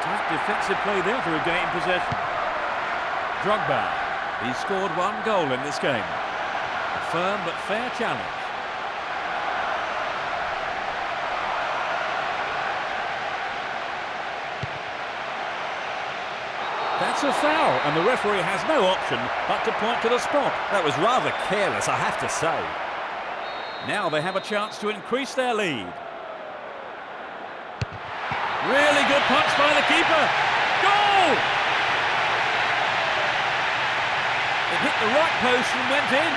Tough defensive play there to regain possession. Drogba. He's scored one goal in this game. A firm but fair challenge. That's a foul, and the referee has no option but to point to the spot. That was rather careless, I have to say. Now they have a chance to increase their lead. Really good punch by the keeper. Goal! It hit the right post and went in.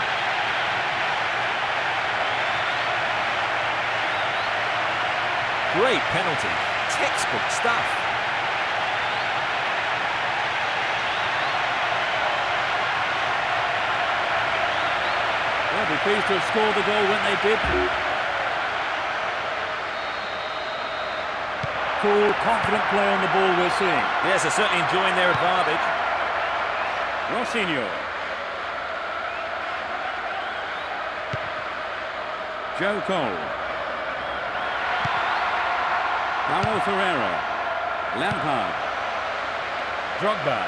Great penalty. Textbook stuff. They'll be pleased to have scored the goal when they did. Cool, confident play on the ball we're seeing. Yes, they're certainly enjoying their advantage. Rossinior. Joe Cole. Paulo Ferreira. Lampard. Drogba.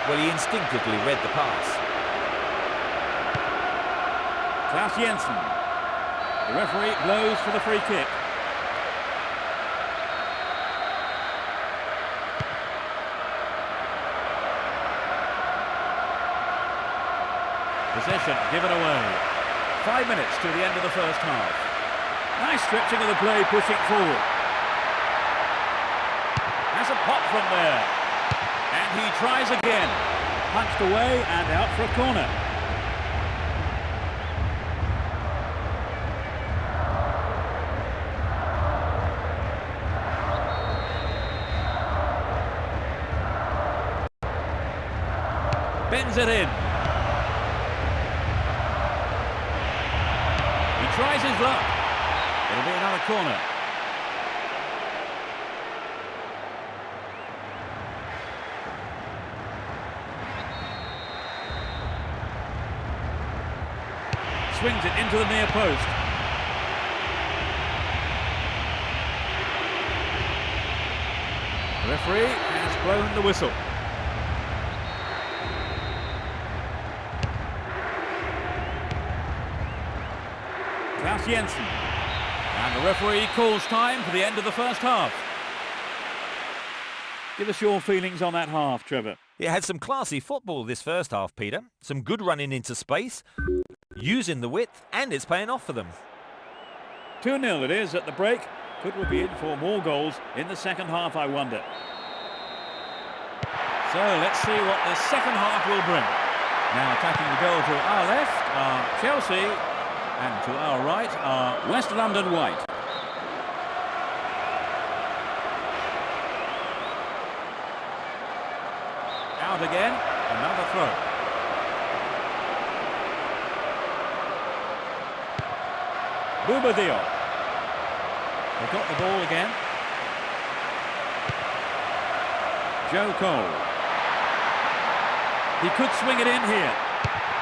Well, he instinctively read the pass. Klaus Jensen. The referee blows for the free kick. Possession given away. 5 minutes to the end of the first half. Nice stretching of the play, pushing forward. Has a pop from there. And he tries again. Punched away and out for a corner. Bends it in. Tries his luck. It'll be another corner. Swings it into the near post. The referee has blown the whistle. Klaus Jensen. And the referee calls time for the end of the first half. Give us your feelings on that half, Trevor. It had some classy football this first half, Peter. Some good running into space, using the width, and it's paying off for them. 2-0 it is at the break. Could we be in for more goals in the second half, I wonder? So let's see what the second half will bring. Now attacking the goal to our left are Chelsea. And to our right are West London White. Out again, another throw. Bouba Diop. They got the ball again. Joe Cole. He could swing it in here.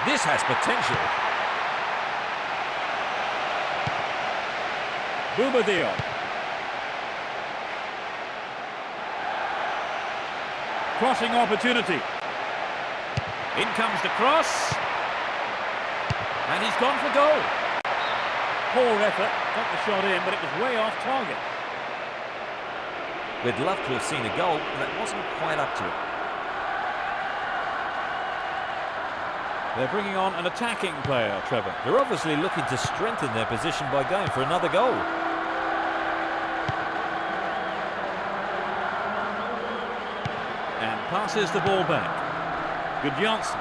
This has potential. Bouba Diop. Crossing opportunity. In comes the cross. And he's gone for goal. Poor effort, got the shot in, but it was way off target. We'd love to have seen a goal, but that wasn't quite up to it. They're bringing on an attacking player, Trevor. They're obviously looking to strengthen their position by going for another goal. And passes the ball back. Good Johnson.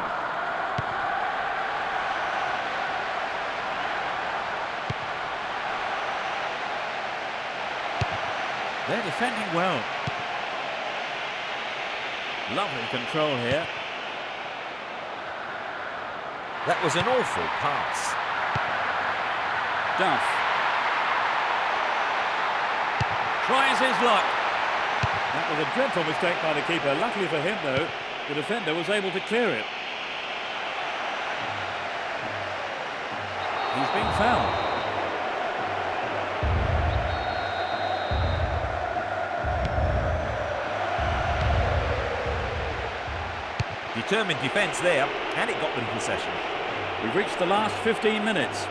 They're defending well. Lovely control here. That was an awful pass. Duff. Tries his luck. That was a dreadful mistake by the keeper. Luckily for him, though, the defender was able to clear it. He's been fouled. Determined defence there, and it got them possession. We've reached the last 15 minutes.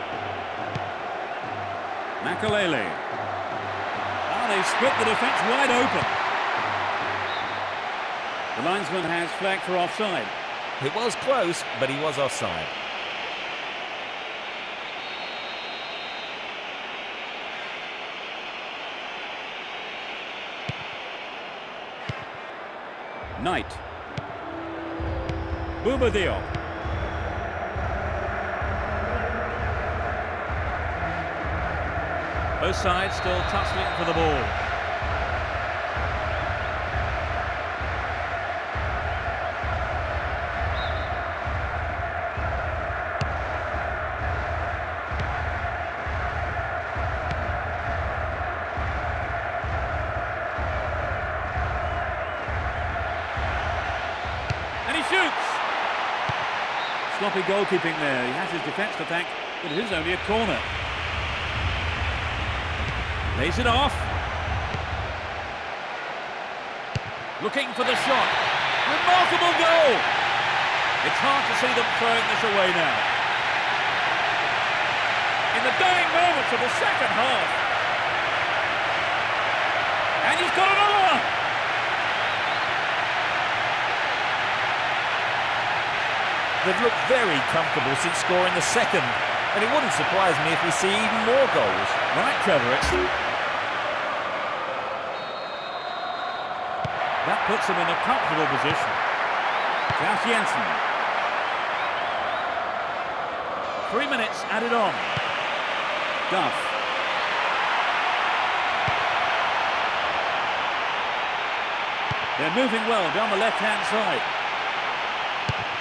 Makalele. Ah, they've split the defence wide open. The linesman has flagged for offside. It was close, but he was offside. Knight. Boubadil. Both sides still tussling for the ball. And he shoots! Sloppy goalkeeping there. He has his defence to thank, but it is only a corner. Lays it off. Looking for the shot. Remarkable goal! It's hard to see them throwing this away now. In the dying moments of the second half. And he's got another one! They've looked very comfortable since scoring the second, and it wouldn't surprise me if we see even more goals. Right, Trevor, that puts them in a comfortable position. Klaus Jensen. 3 minutes added on. Duff. They're moving well down the left-hand side.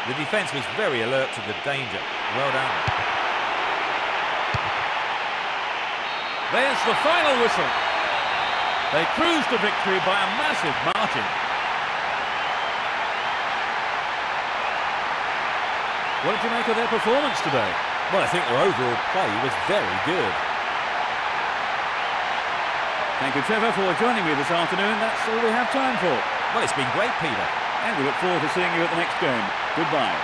The defence was very alert to the danger. Well done. There's the final whistle. They cruised to victory by a massive margin. What did you make of their performance today? Well, I think their overall play was very good. Thank you, Trevor, for joining me this afternoon. That's all we have time for. Well, it's been great, Peter. And we look forward to seeing you at the next game. Goodbye.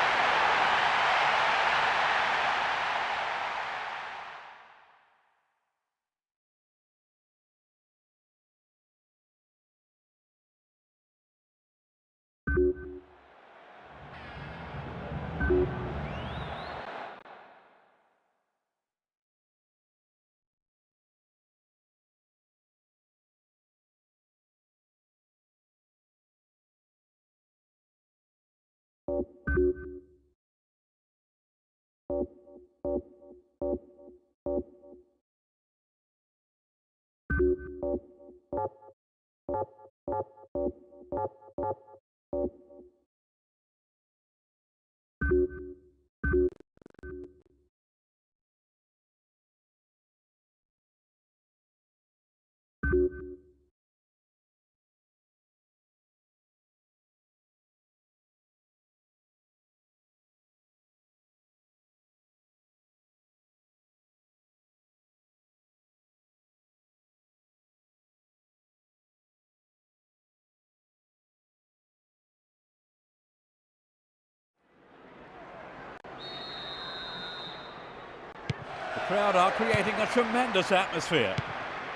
The crowd are creating a tremendous atmosphere.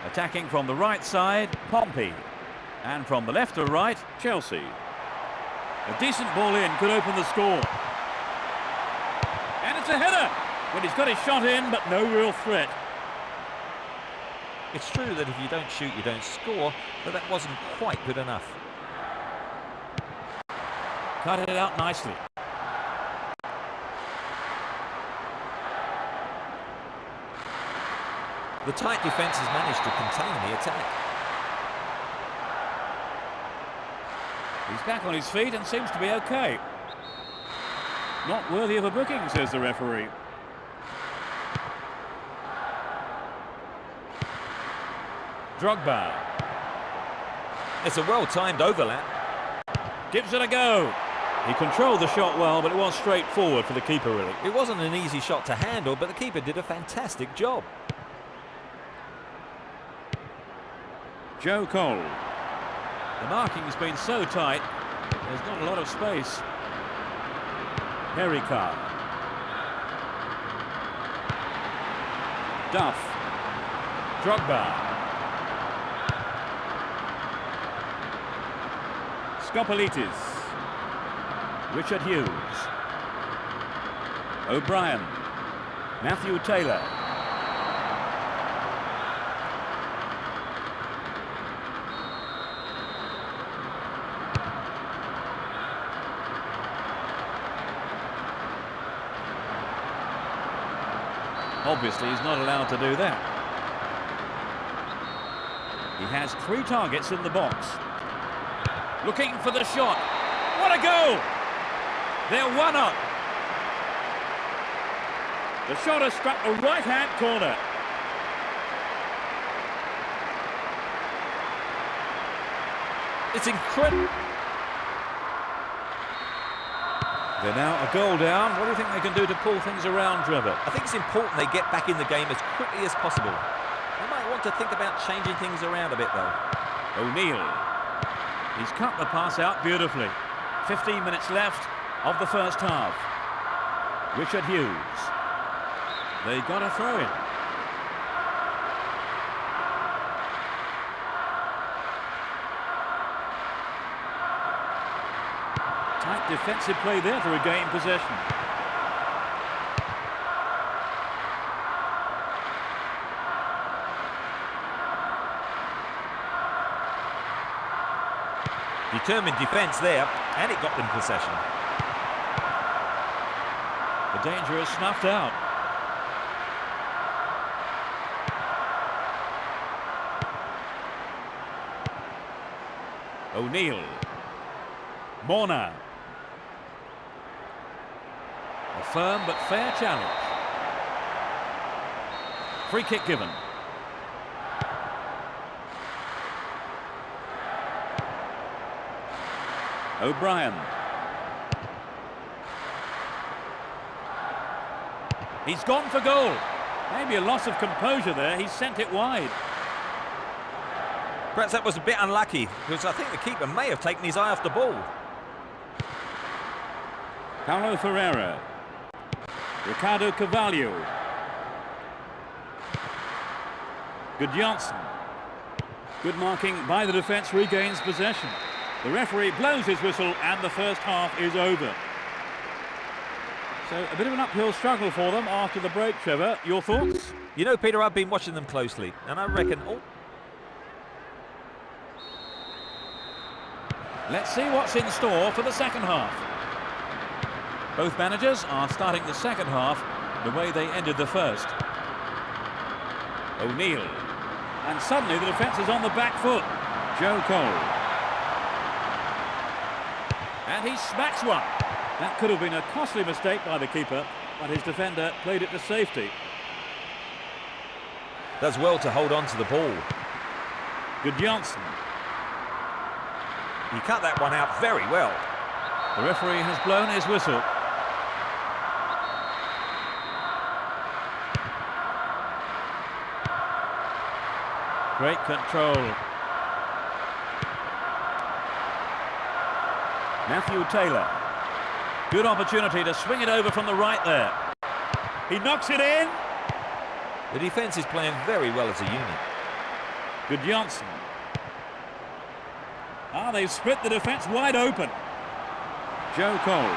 Attacking from the right side, Pompey. And from the left to right, Chelsea. A decent ball in could open the score. And it's a header! Well, he's got his shot in, but no real threat. It's true that if you don't shoot, you don't score, but that wasn't quite good enough. Cut it out nicely. The tight defence has managed to contain the attack. He's back on his feet and seems to be okay. Not worthy of a booking, says the referee. Drogba. It's a well-timed overlap. Gives it a go. He controlled the shot well, but it was straightforward for the keeper, really. It wasn't an easy shot to handle, but the keeper did a fantastic job. Joe Cole. The marking's been so tight, there's not a lot of space. Pericard. Duff. Drogba. Scopolitis. Richard Hughes. O'Brien. Matthew Taylor. Obviously, he's not allowed to do that. He has 3 targets in the box. Looking for the shot. What a goal! They're 1 up. The shot has struck the right-hand corner. It's incredible. They're now a goal down. What do you think they can do to pull things around, Trevor? I think it's important they get back in the game as quickly as possible. They might want to think about changing things around a bit, though. O'Neill. He's cut the pass out beautifully. 15 minutes left of the first half. Richard Hughes. They got a throw in. Tight defensive play there to regain possession. Determined defence there, and it got them possession. The danger is snuffed out. O'Neill. Morna. A firm but fair challenge. Free kick given. O'Brien. He's gone for goal. Maybe a loss of composure there. He sent it wide. Perhaps that was a bit unlucky, because I think the keeper may have taken his eye off the ball. Paulo Ferreira. Ricardo Carvalho. Good Janssen. Good marking by the defence, regains possession. The referee blows his whistle and the first half is over. So a bit of an uphill struggle for them after the break, Trevor. Your thoughts? You know, Peter, I've been watching them closely, and I reckon... Let's see what's in store for the second half. Both managers are starting the second half the way they ended the first. O'Neill. And suddenly the defence is on the back foot. Joe Cole. And he smacks one. That could have been a costly mistake by the keeper, but his defender played it to safety. Does well to hold on to the ball. Good Janssen. He cut that one out very well. The referee has blown his whistle. Great control. Matthew Taylor. Good opportunity to swing it over from the right there. He knocks it in. The defence is playing very well as a unit. Good Janssen. Ah, they've split the defence wide open. Joe Cole.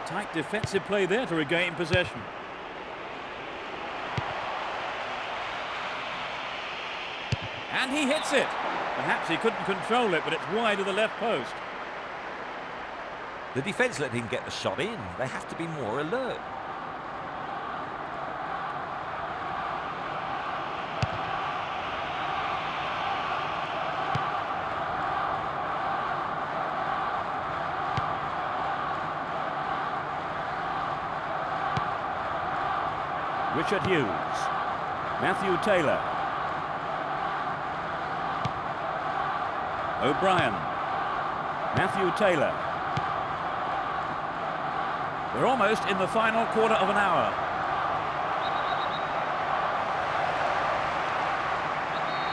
Tight defensive play there to regain possession. And he hits it. Perhaps he couldn't control it, but it's wide of the left post. The defence let him get the shot in. They have to be more alert. Richard Hughes. Matthew Taylor. O'Brien. Matthew Taylor. We're almost in the final quarter of an hour.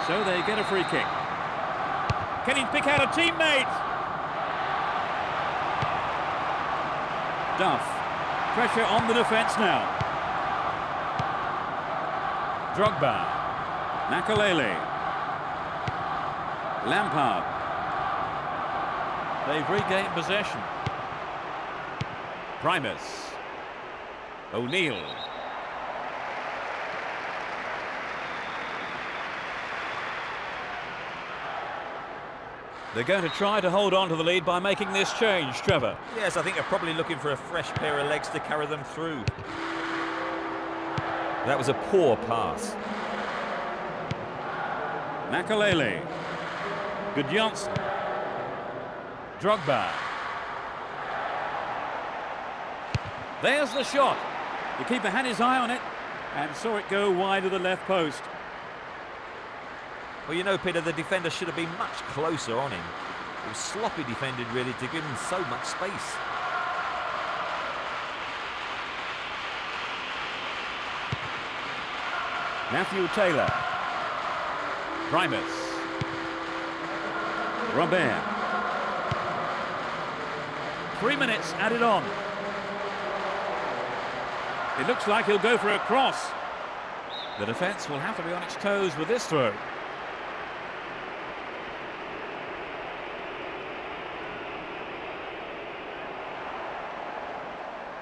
So they get a free kick. Can he pick out a teammate? Duff. Pressure on the defence now. Drogba. Makalele. Lampard. They've regained possession. Primus. O'Neill. They're going to try to hold on to the lead by making this change, Trevor. Yes, I think they're probably looking for a fresh pair of legs to carry them through. That was a poor pass. Makalele. Gudjonsson. Drogba. There's the shot. The keeper had his eye on it and saw it go wide of the left post. Well, you know, Peter, the defender should have been much closer on him. It was sloppy defended, really, to give him so much space. Matthew Taylor. Primus. Robert. 3 minutes added on. It looks like he'll go for a cross. The defence will have to be on its toes with this throw.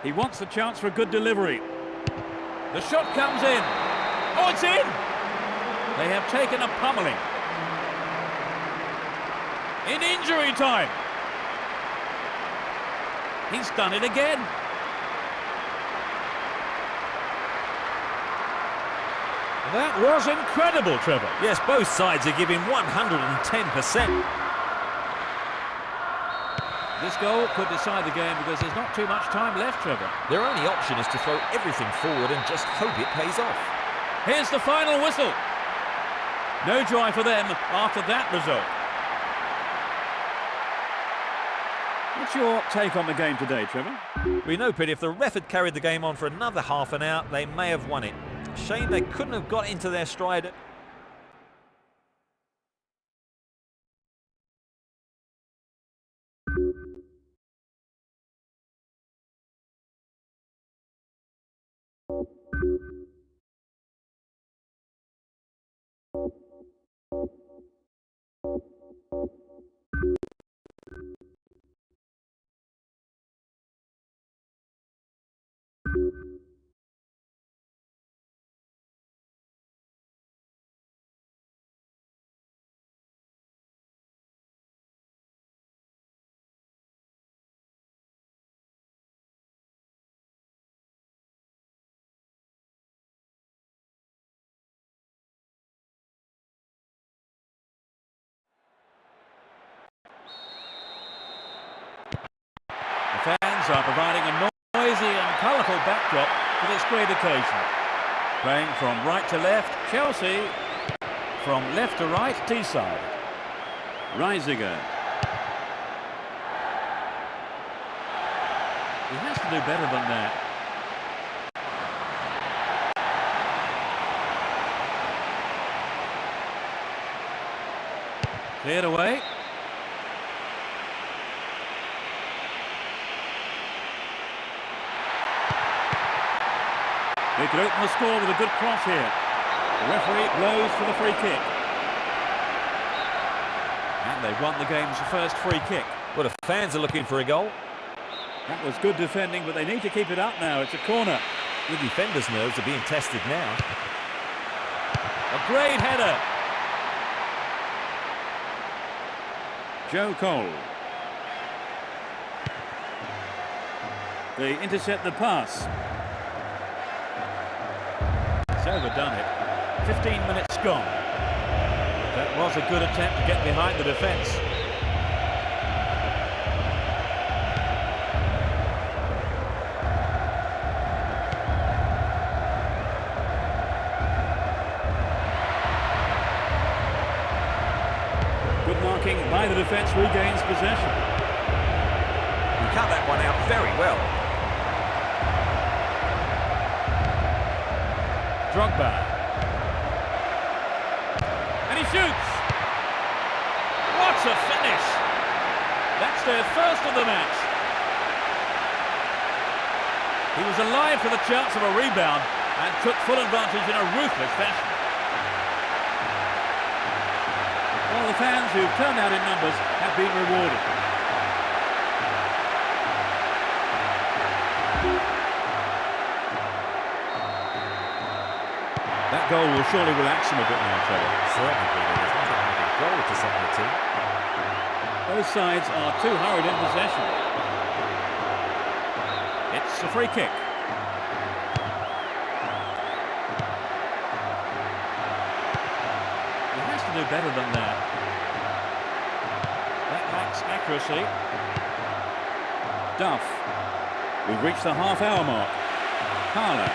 He wants the chance for a good delivery. The shot comes in. Oh, it's in! They have taken a pummeling. In injury time. He's done it again. That was incredible, Trevor. Yes, both sides are giving 110%. This goal could decide the game because there's not too much time left, Trevor. Their only option is to throw everything forward and just hope it pays off. Here's the final whistle. No joy for them after that result. What's your take on the game today, Trevor? We know, Peter, if the ref had carried the game on for another half an hour, they may have won it. Shame they couldn't have got into their stride. The fans are providing a noisy and colourful backdrop for this great occasion. Playing from right to left, Chelsea. From left to right, Teesside. Reisiger. He has to do better than that. Cleared away. They could open the score with a good cross here. The referee blows for the free kick. And they've won the game's first free kick. Well, the fans are looking for a goal. That was good defending, but they need to keep it up now. It's a corner. The defenders' nerves are being tested now. A great header. Joe Cole. They intercept the pass. It's overdone it. 15 minutes gone. That was a good attempt to get behind the defence. Good marking by the defence, regains possession. He cut that one out very well. Drogba. And he shoots. What a finish. That's their first of the match. He was alive for the chance of a rebound and took full advantage in a ruthless fashion. Well, the fans who've turned out in numbers have been rewarded. That goal will surely relax them a bit now, Trevor. Certainly, Peter. There's nothing like a goal to set the team. Both sides are too hurried in possession. It's a free kick. He has to do better than that. That lacks accuracy. Duff. We've reached the half-hour mark. Carla.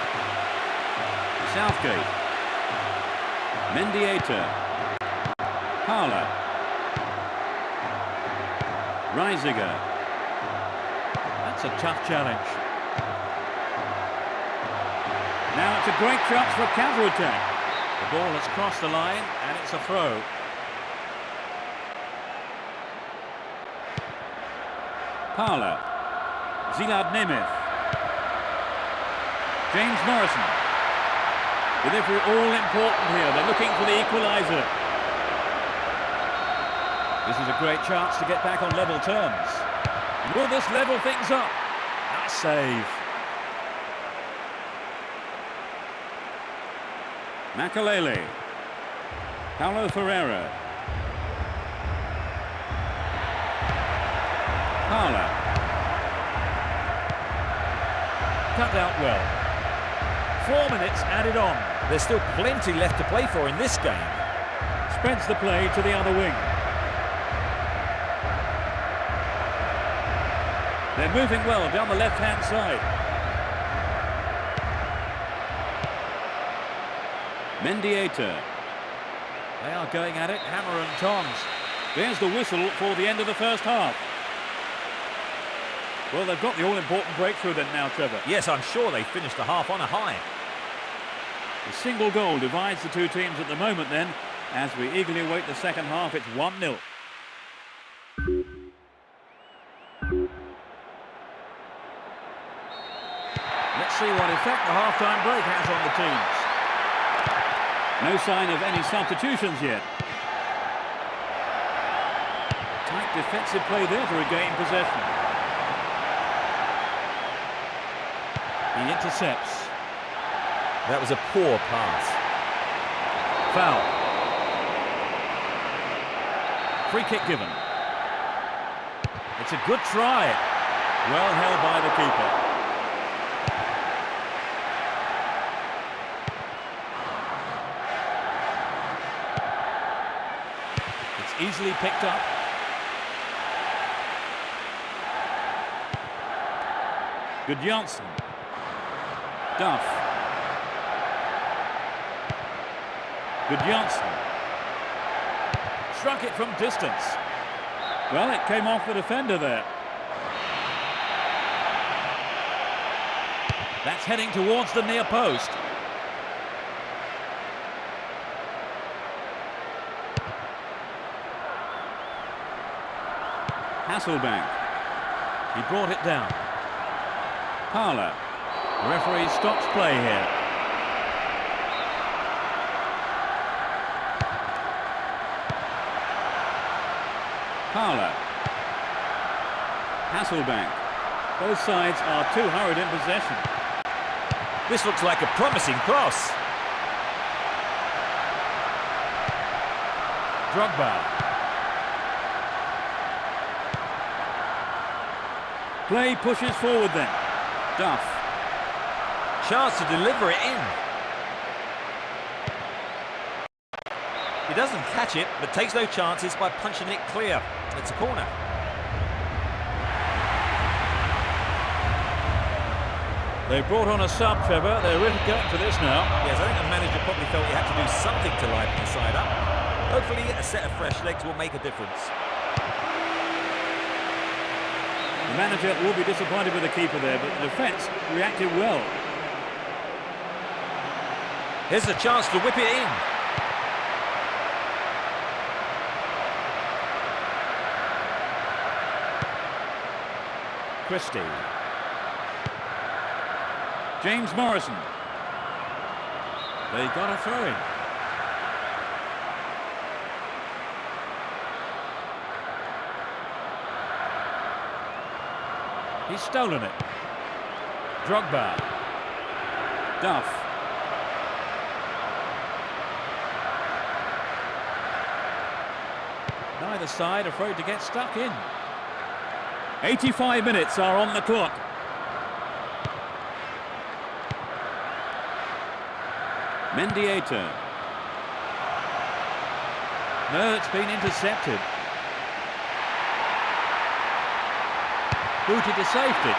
Southgate. Mendieta. Carla. Reisiger. That's a tough challenge. Now it's a great chance for a counter-attack. The ball has crossed the line and it's a throw. Parla. Zilad Nemeth. James Morrison. Delivery all important here. They're looking for the equaliser. This is a great chance to get back on level terms. Will this level things up? Nice save. Makalele. Paulo Ferreira. Parla. Cut out well. 4 minutes added on. There's still plenty left to play for in this game. Spreads the play to the other wing. They're moving well down the left-hand side. Mendieta. They are going at it, hammer and tongs. There's the whistle for the end of the first half. Well, they've got the all-important breakthrough then now, Trevor. Yes, I'm sure they finished the half on a high. A single goal divides the two teams at the moment then. As we eagerly await the second half, it's 1-0. Let's see what effect the half-time break has on the teams. No sign of any substitutions yet. Tight defensive play there to regain possession. He intercepts. That was a poor pass. Foul. Free kick given. It's a good try. Well held by the keeper. It's easily picked up. Good Janssen. Duff. Good Janssen. Struck it from distance. Well, it came off the defender there. That's heading towards the near post. Hasselbank. He brought it down. Parla. The referee stops play here. Parla. Hasselbank. Both sides are too hurried in possession. This looks like a promising cross. Drogba. Play pushes forward then. Duff. Chance to deliver it in. He doesn't catch it, but takes no chances by punching it clear. It's a corner. They brought on a sub, Trevor. They're really going for this now. Yes, I think the manager probably felt he had to do something to liven the side up. Hopefully a set of fresh legs will make a difference. The manager will be disappointed with the keeper there, but the defence reacted well. Here's a chance to whip it in. Christie. James Morrison. They got a throw in. He's stolen it. Drogba. Duff. Neither side afraid to get stuck in. 85 minutes are on the clock. Mendieta. No, it's been intercepted. Booted to safety.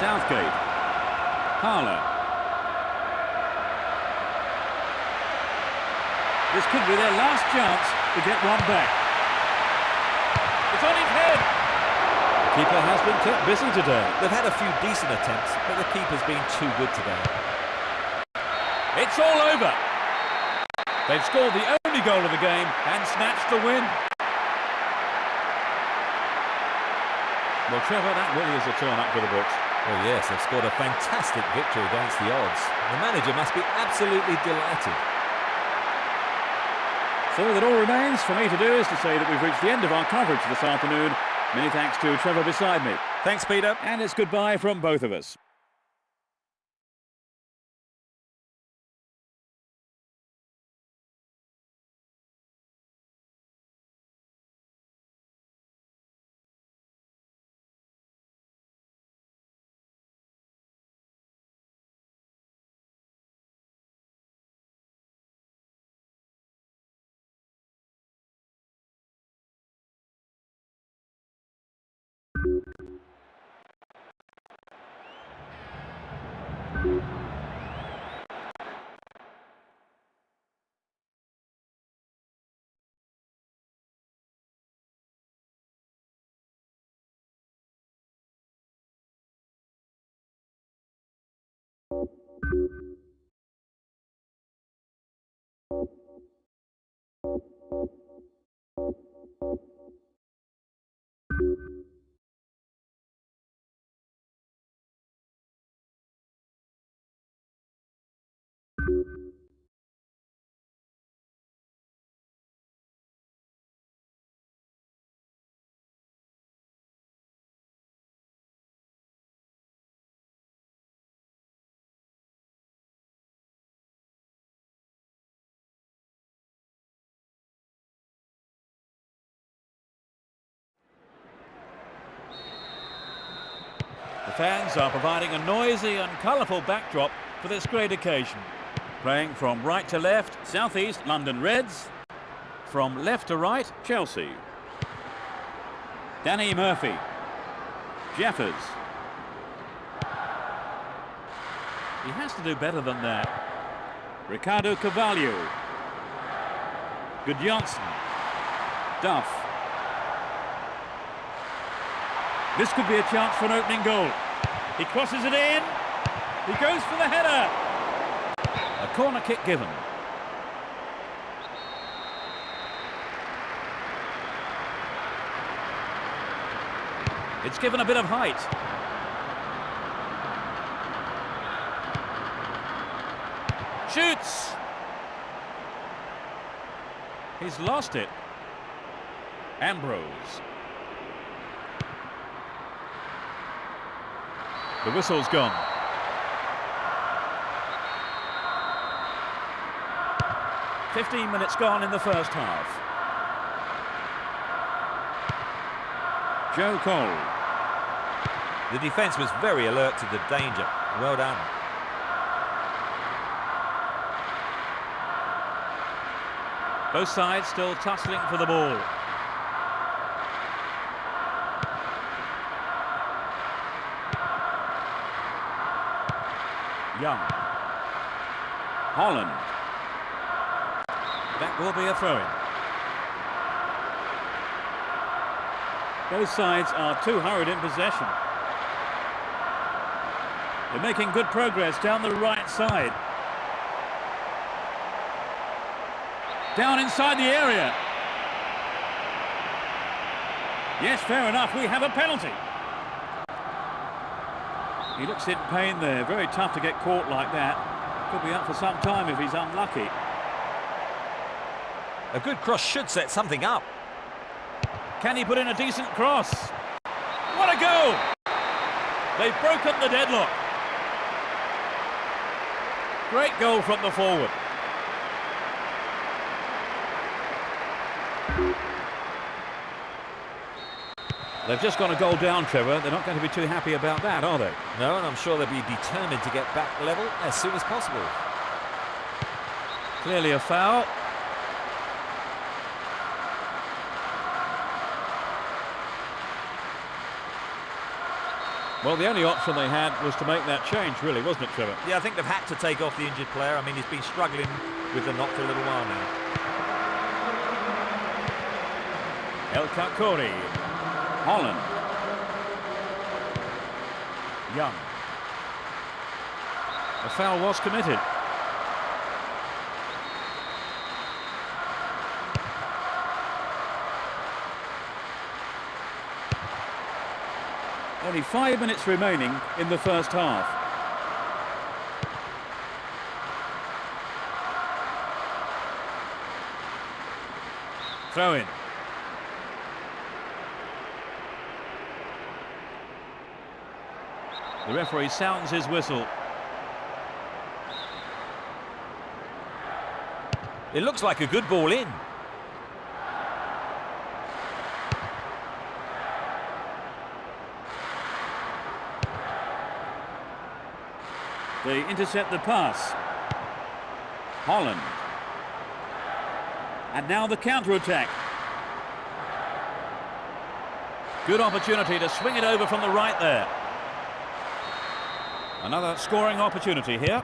Southgate. Parlour. This could be their last chance to get one back. It's on his head. Keeper has been kept busy today. They've had a few decent attempts, but the keeper's been too good today. It's all over. They've scored the only goal of the game and snatched the win. Well, Trevor, that really is a turn up for the books. Well, yes, they've scored a fantastic victory against the odds. The manager must be absolutely delighted. So that all remains for me to do is to say that we've reached the end of our coverage this afternoon. Many thanks to Trevor beside me. Thanks, Peter. And it's goodbye from both of us. The fans are providing a noisy and colourful backdrop for this great occasion. Playing from right to left, South East London Reds. From left to right, Chelsea. Danny Murphy. Jeffers. He has to do better than that. Ricardo Carvalho. Gudjonsson. Duff. This could be a chance for an opening goal. He crosses it in. He goes for the header. A corner kick given. It's given a bit of height. Shoots! He's lost it. Ambrose. The whistle's gone. "15 minutes gone in the first half. Joe Cole. The defence was very alert to the danger. Well done. Both sides still tussling for the ball. Young. Holland. That will be a throw-in. Both sides are too hurried in possession. They're making good progress down the right side. Down inside the area. Yes, fair enough, we have a penalty. He looks in pain there. Very tough to get caught like that. Could be up for some time if he's unlucky. A good cross should set something up. Can he put in a decent cross? What a goal! They've broken the deadlock. Great goal from the forward. They've just got a goal down, Trevor. They're not going to be too happy about that, are they? No, and I'm sure they'll be determined to get back level as soon as possible. Clearly a foul. Well, the only option they had was to make that change, really, wasn't it, Trevor? Yeah, I think they've had to take off the injured player. I mean, he's been struggling with the knock for a little while now. El Kakori. Holland. Young. A foul was committed. Only 5 minutes remaining in the first half. Throw in. The referee sounds his whistle. It looks like a good ball in. They intercept the pass. Holland. And now the counter-attack. Good opportunity to swing it over from the right there. Another scoring opportunity here.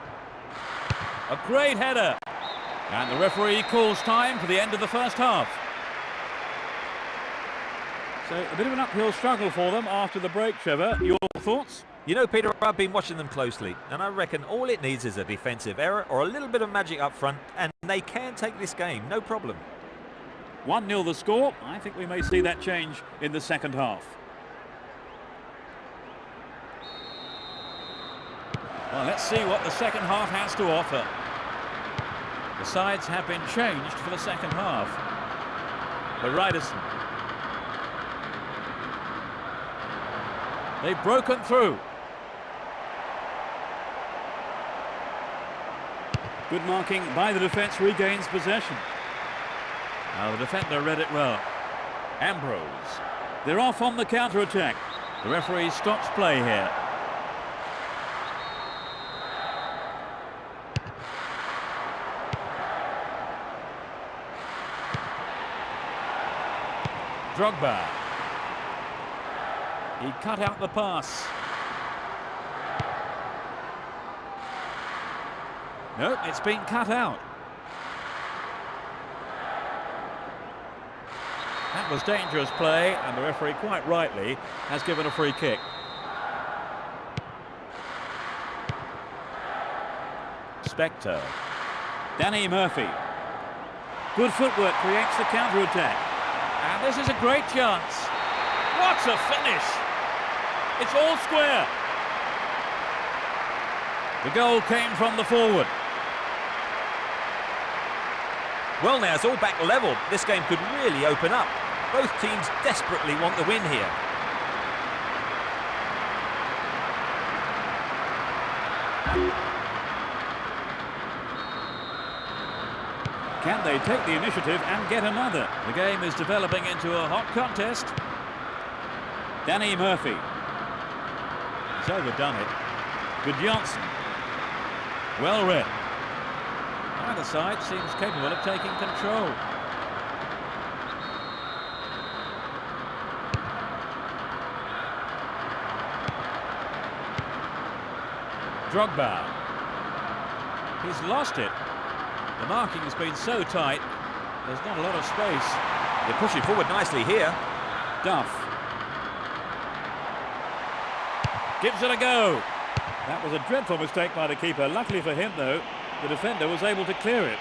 A great header. And the referee calls time for the end of the first half. So a bit of an uphill struggle for them after the break, Trevor. Your thoughts? You know, Peter, I've been watching them closely, and I reckon all it needs is a defensive error or a little bit of magic up front, and they can take this game, no problem. 1-0 the score. I think we may see that change in the second half. Well, let's see what the second half has to offer. The sides have been changed for the second half. Ryderson. They've broken through. Good marking by the defence, regains possession. Now the defender read it well. Ambrose. They're off on the counter-attack. The referee stops play here. Drogba. He cut out the pass. No, it's been cut out. That was dangerous play, and the referee, quite rightly, has given a free kick. Spectre. Danny Murphy. Good footwork creates the counter-attack. And this is a great chance. What a finish! It's all square. The goal came from the forward. Well, now it's all back level. This game could really open up. Both teams desperately want the win here. Can they take the initiative and get another? The game is developing into a hot contest. Danny Murphy. He's overdone it. Good Johnson. Well read. Either side seems capable of taking control. Drogba. He's lost it. The marking has been so tight, there's not a lot of space. They're pushing forward nicely here. Duff. Gives it a go. That was a dreadful mistake by the keeper. Luckily for him, though, the defender was able to clear it.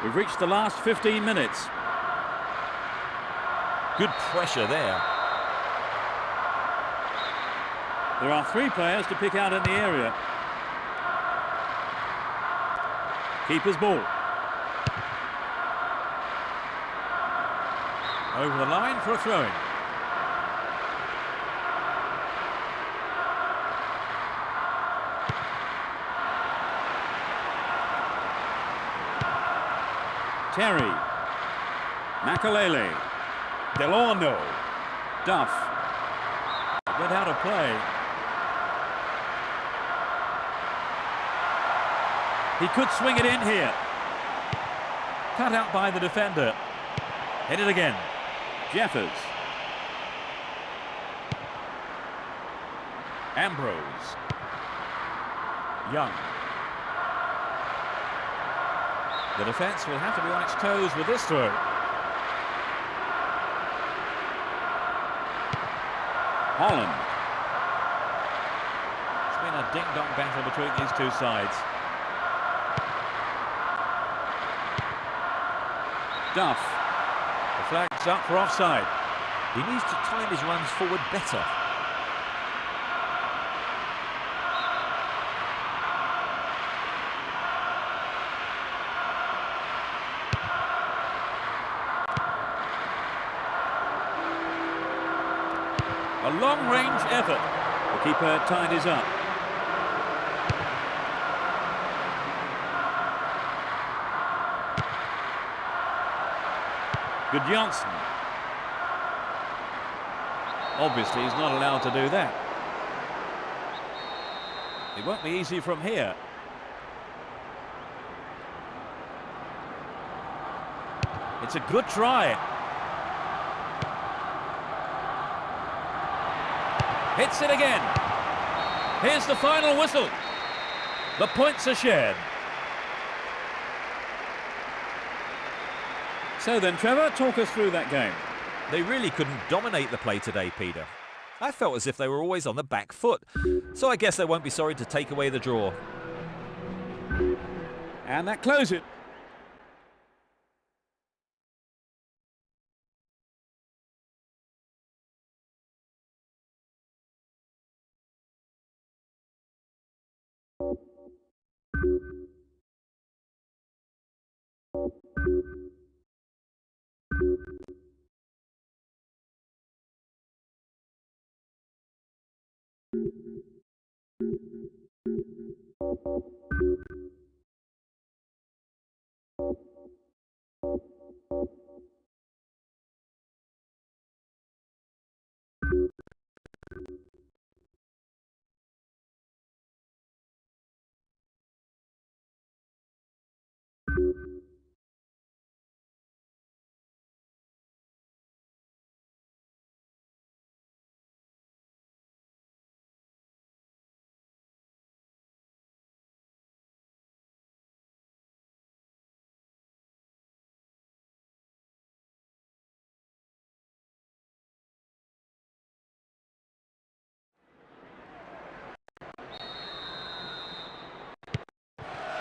We've reached the last 15 minutes. Good pressure there. There are 3 players to pick out in the area. Keeper's ball. Over the line for a throw-in. Terry. Makalele. Delorno. Duff. Went out of play. He could swing it in here. Cut out by the defender. Hit it again. Jeffers. Ambrose. Young. The defence will have to be on its toes with this throw. Holland. It's been a ding-dong battle between these two sides. Duff. The flag's up for offside. He needs to time his runs forward better. A long-range effort. The keeper tidies up. Good Johnson. Obviously, he's not allowed to do that. It won't be easy from here. It's a good try. Hits it again. Here's the final whistle. The points are shared. So then, Trevor, talk us through that game. They really couldn't dominate the play today, Peter. I felt as if they were always on the back foot. So I guess they won't be sorry to take away the draw. And that closes it.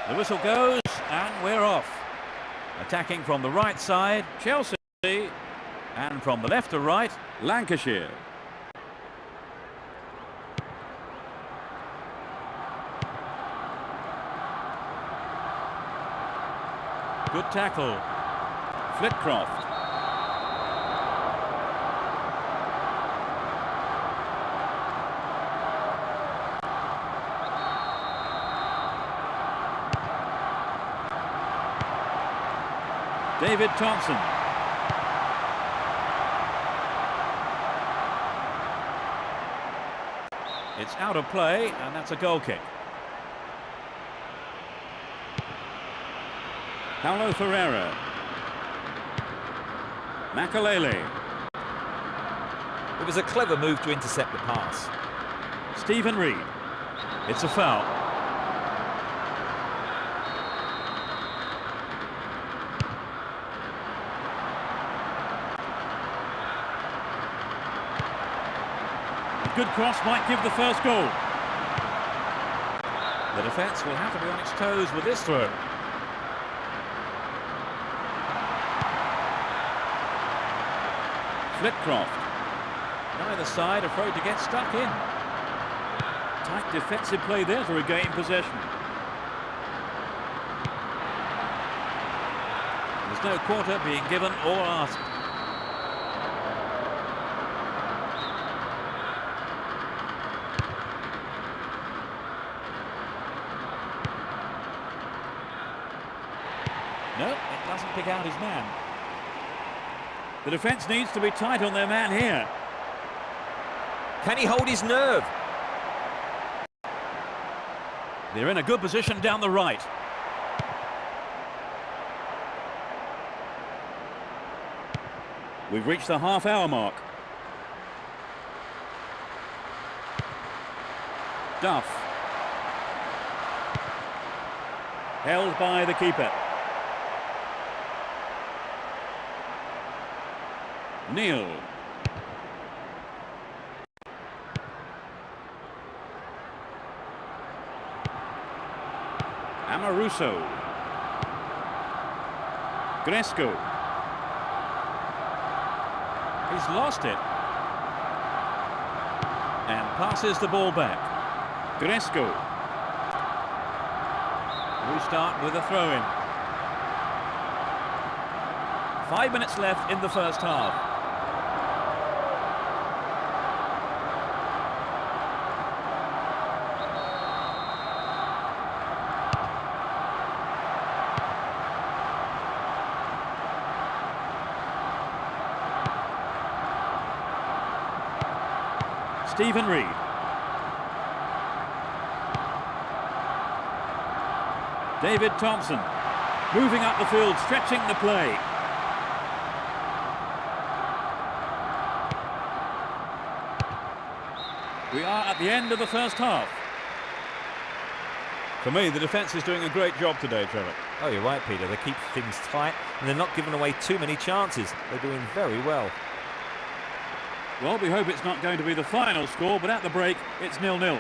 The whistle goes and we're off. Attacking from the right side, Chelsea, and from the left to right, Lancashire. Good tackle. Flitcroft. David Thompson. It's out of play, and that's a goal kick. Paulo Ferreira. Makalele. It was a clever move to intercept the pass. Stephen Reed. It's a foul. Good cross might give the first goal. The defence will have to be on its toes with this throw. Flitcroft. Neither side afraid to get stuck in. Tight defensive play there to regain possession. There's no quarter being given or asked. pick out his man. The defence needs to be tight on their man here. Can he hold his nerve? They're in a good position down the right. We've reached the half-hour mark. Duff. Held by the keeper. Neal. Amaruso. Gresco. He's lost it. And passes the ball back. Gresco. We start with a throw-in. 5 minutes left in the first half. Stephen Reed. David Thompson moving up the field, stretching the play. We are at the end of the first half. For me, the defence is doing a great job today, Trevor. Oh, you're right, Peter. They keep things tight and they're not giving away too many chances. They're doing very well. Well, we hope it's not going to be the final score, but at the break, it's 0-0.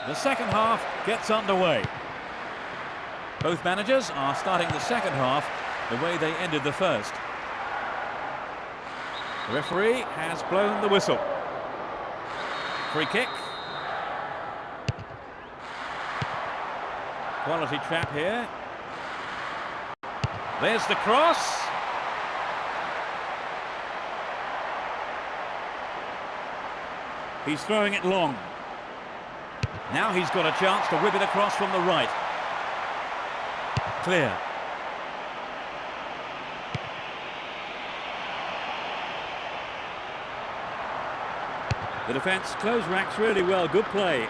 The second half gets underway. Both managers are starting the second half the way they ended the first. The referee has blown the whistle. Free kick. Quality trap here. There's the cross. He's throwing it long. Now he's got a chance to whip it across from the right. Clear. The defence close ranks really well. Good play. It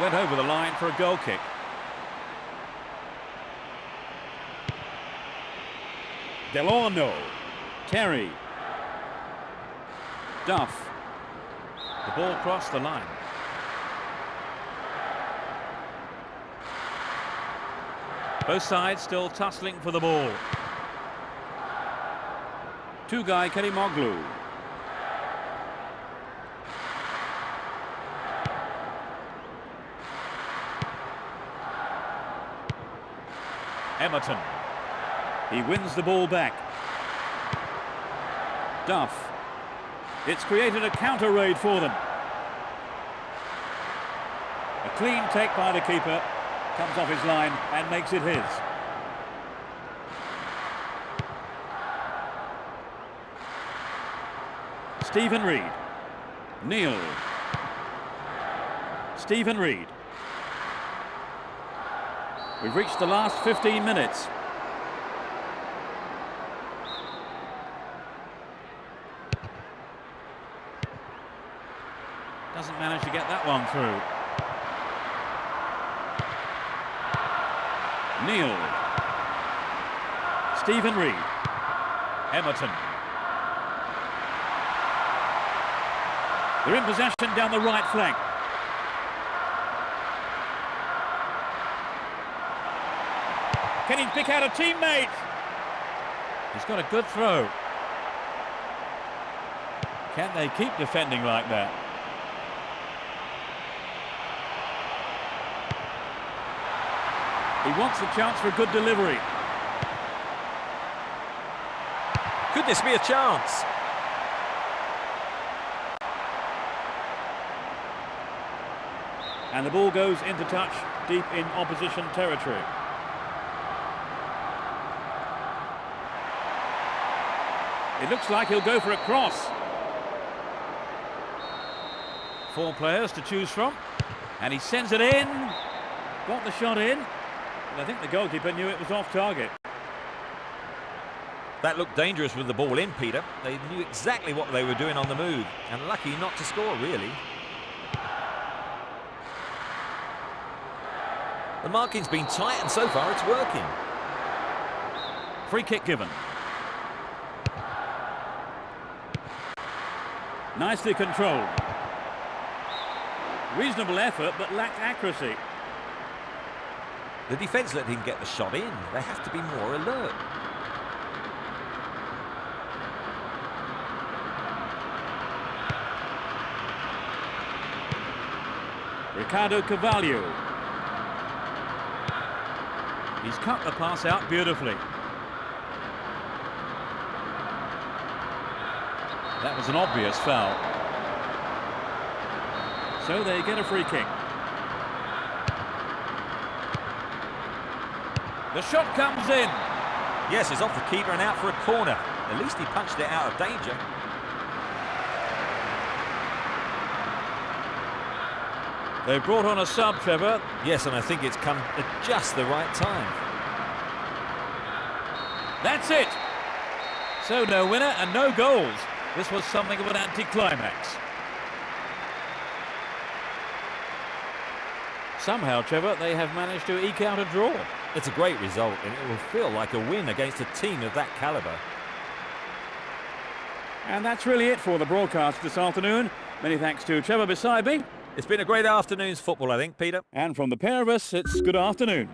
went over the line for a goal kick. Delorno. Terry. Duff. The ball crossed the line. Both sides still tussling for the ball. Tugay Kerimoglu. Emerton. He wins the ball back. Duff. It's created a counter raid for them. A clean take by the keeper. Comes off his line and makes it his. Stephen Reed. Neal. Stephen Reed. We've reached the last 15 minutes. Doesn't manage to get that one through. Neal. Stephen Reed. Emerton. They're in possession down the right flank. Can he pick out a teammate? He's got a good throw. Can they keep defending like that? He wants the chance for a good delivery. Could this be a chance? And the ball goes into touch deep in opposition territory. It looks like he'll go for a cross. 4 players to choose from. And he sends it in. Got the shot in. And I think the goalkeeper knew it was off target. That looked dangerous with the ball in, Peter. They knew exactly what they were doing on the move. And lucky not to score, really. The marking's been tight and so far it's working. Free kick given. Nicely controlled. Reasonable effort, but lacked accuracy. The defence let him get the shot in. They have to be more alert. Ricardo Carvalho. He's cut the pass out beautifully. That was an obvious foul. So they get a free kick. The shot comes in. Yes, it's off the keeper and out for a corner. At least he punched it out of danger. They brought on a sub, Trevor. Yes, and I think it's come at just the right time. That's it. So no winner and no goals. This was something of an anticlimax. Somehow, Trevor, they have managed to eke out a draw. It's a great result, and it will feel like a win against a team of that calibre. And that's really it for the broadcast this afternoon. Many thanks to Trevor beside me. It's been a great afternoon's football, I think, Peter. And from the pair of us, it's good afternoon.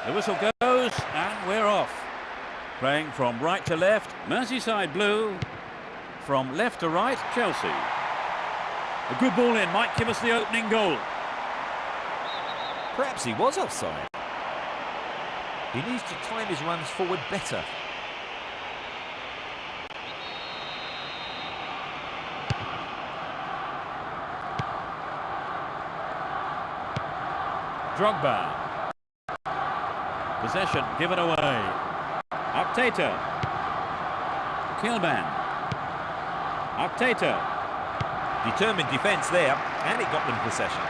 The whistle goes and we're off. Playing from right to left, Merseyside Blue. From left to right, Chelsea. A good ball in might give us the opening goal. Perhaps he was offside. He needs to time his runs forward better. Drogba. Possession given away. Arteta. Kilman. Arteta. Determined defence there, and it got them possession.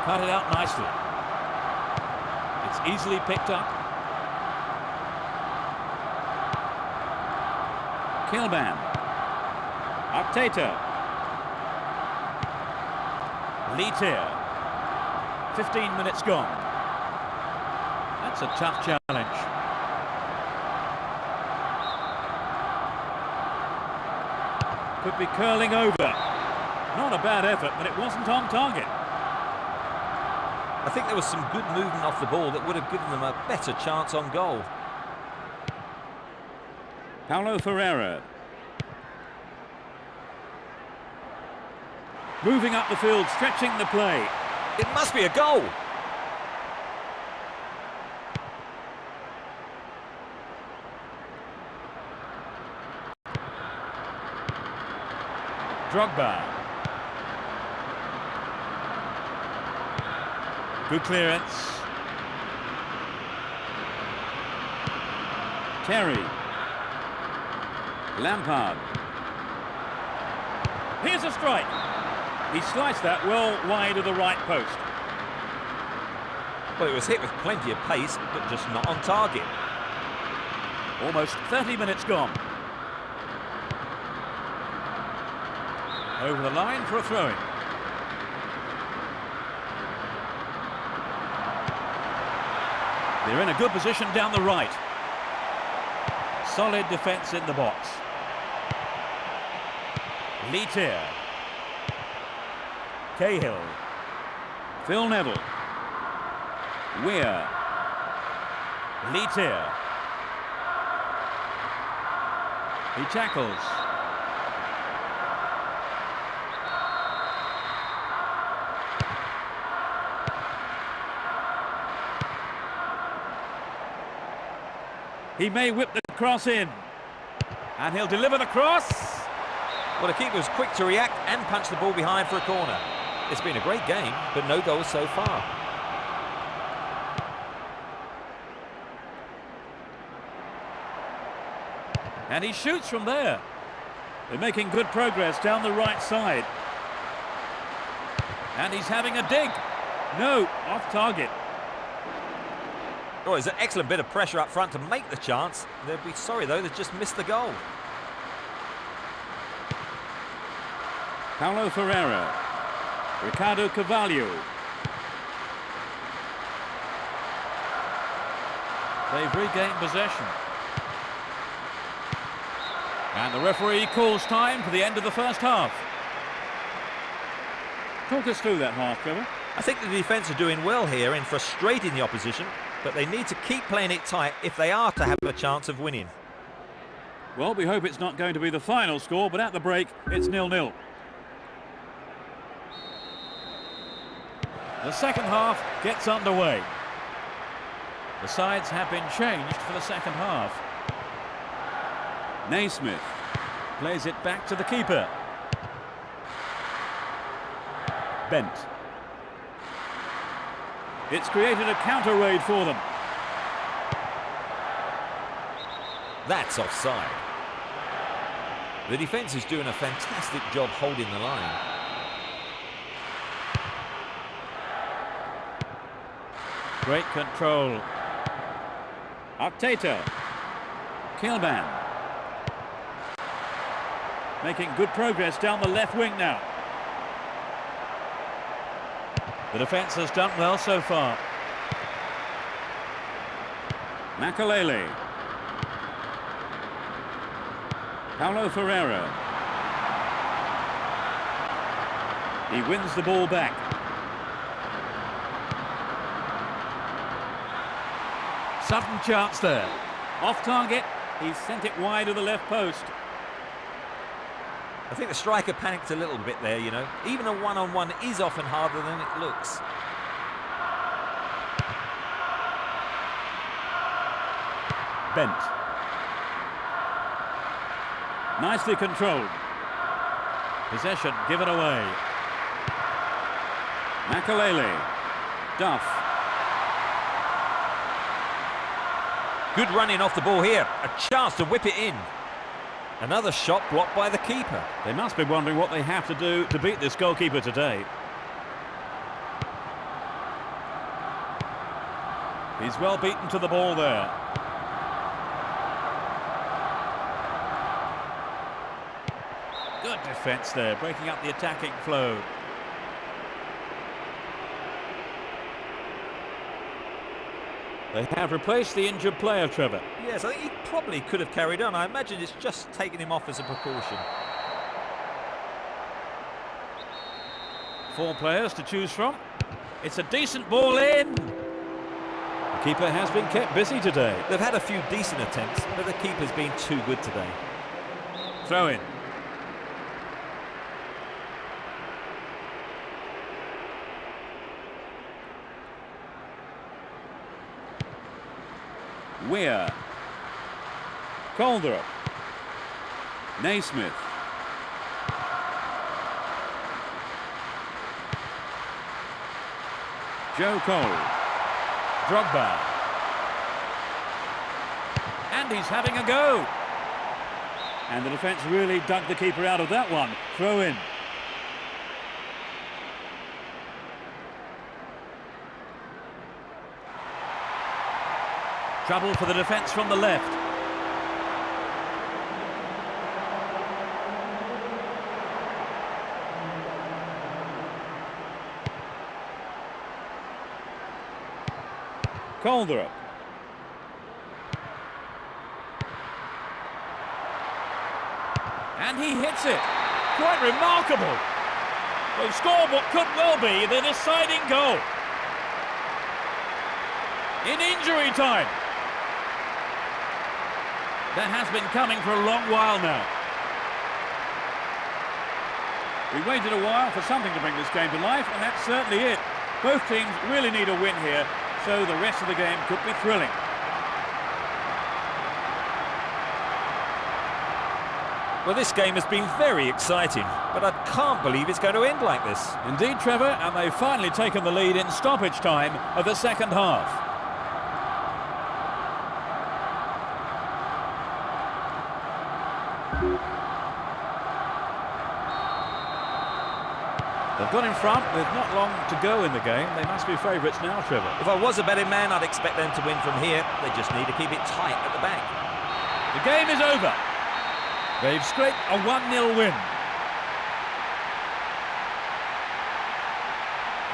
Cut it out nicely. It's easily picked up. Kilman. Arteta. Lead here. 15 minutes gone. That's a tough challenge. Could be curling over. Not a bad effort, but it wasn't on target. I think there was some good movement off the ball that would have given them a better chance on goal. Paulo Ferreira. Moving up the field, stretching the play. It must be a goal. Drogba. Good clearance. Terry. Lampard. Here's a strike. He sliced that well wide of the right post. Well, it was hit with plenty of pace, but just not on target. Almost 30 minutes gone. Over the line for a throw-in. They're in a good position down the right. Solid defence in the box. Leetier. Cahill. Phil Neville. Weir. Leetier. He tackles. He may whip the cross in. And he'll deliver the cross. Well, the keeper was quick to react and punch the ball behind for a corner. It's been a great game, but no goals so far. And he shoots from there. They're making good progress down the right side. And he's having a dig. No, off target. Oh, it's an excellent bit of pressure up front to make the chance. They'll be sorry, though, they've just missed the goal. Paulo Ferreira. Ricardo Carvalho. They've regained possession. And the referee calls time for the end of the first half. Talk us through that half, Trevor. I think the defence are doing well here in frustrating the opposition, but they need to keep playing it tight if they are to have a chance of winning. Well, we hope it's not going to be the final score, but at the break, it's 0-0. The second half gets underway. The sides have been changed for the second half. Naismith plays it back to the keeper. Bent. It's created a counter raid for them. That's offside. The defence is doing a fantastic job holding the line. Great control. Arteta. Kilman. Making good progress down the left wing now. The defence has done well so far. Makalele. Paulo Ferreira. He wins the ball back. Sudden chance there. Off target. He's sent it wide of the left post. I think the striker panicked a little bit there, you know. Even a one-on-one is often harder than it looks. Bent. Nicely controlled. Possession given away. Makalele. Duff. Good running off the ball here. A chance to whip it in. Another shot blocked by the keeper. They must be wondering what they have to do to beat this goalkeeper today. He's well beaten to the ball there. Good defence there, breaking up the attacking flow. They have replaced the injured player, Trevor. Yes, I think he probably could have carried on. I imagine it's just taken him off as a precaution. 4 players to choose from. It's a decent ball in. The keeper has been kept busy today. They've had a few decent attempts, but the keeper's been too good today. Throw in. Weir. Calderup. Naismith. Joe Cole. Drogba. And he's having a go. And the defence really dug the keeper out of that one. Throw in. Trouble for the defence from the left. Calderup. And he hits it. Quite remarkable. They've scored what could well be the deciding goal. In injury time. That has been coming for a long while now. We waited a while for something to bring this game to life, and that's certainly it. Both teams really need a win here, so the rest of the game could be thrilling. Well, this game has been very exciting, but I can't believe it's going to end like this. Indeed, Trevor, and they've finally taken the lead in stoppage time of the second half. They've got in front with not long to go in the game. They must be favourites now, Trevor. If I was a betting man, I'd expect them to win from here. They just need to keep it tight at the back. The game is over. They've scraped a 1-0 win.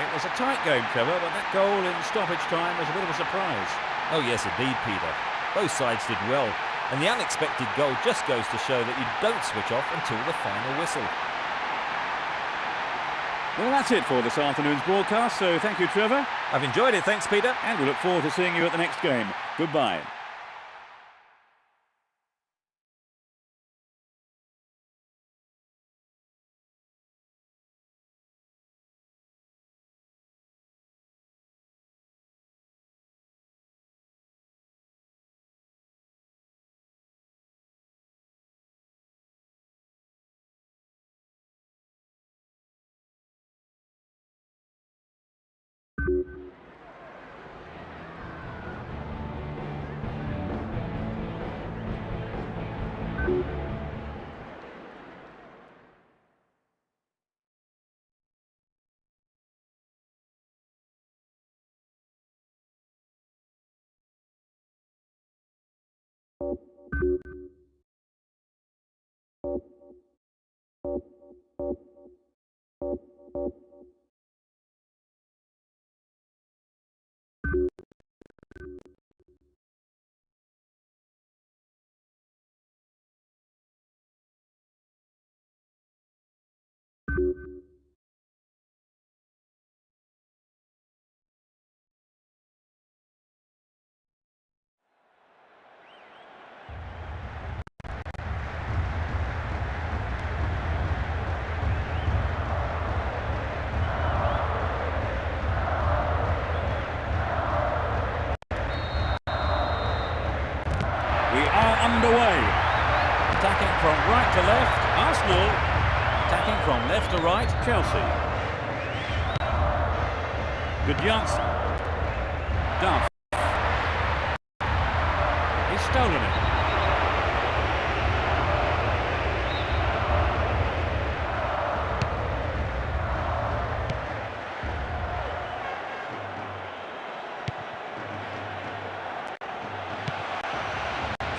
It was a tight game, Trevor, but that goal in stoppage time was a bit of a surprise. Oh yes, indeed, Peter. Both sides did well, and the unexpected goal just goes to show that you don't switch off until the final whistle. Well, that's it for this afternoon's broadcast, so thank you, Trevor. I've enjoyed it, thanks, Peter. And we look forward to seeing you at the next game. Goodbye. Underway. Attacking from right to left, Arsenal. Attacking from left to right, Chelsea. Good Janssen. Duff. He's stolen it.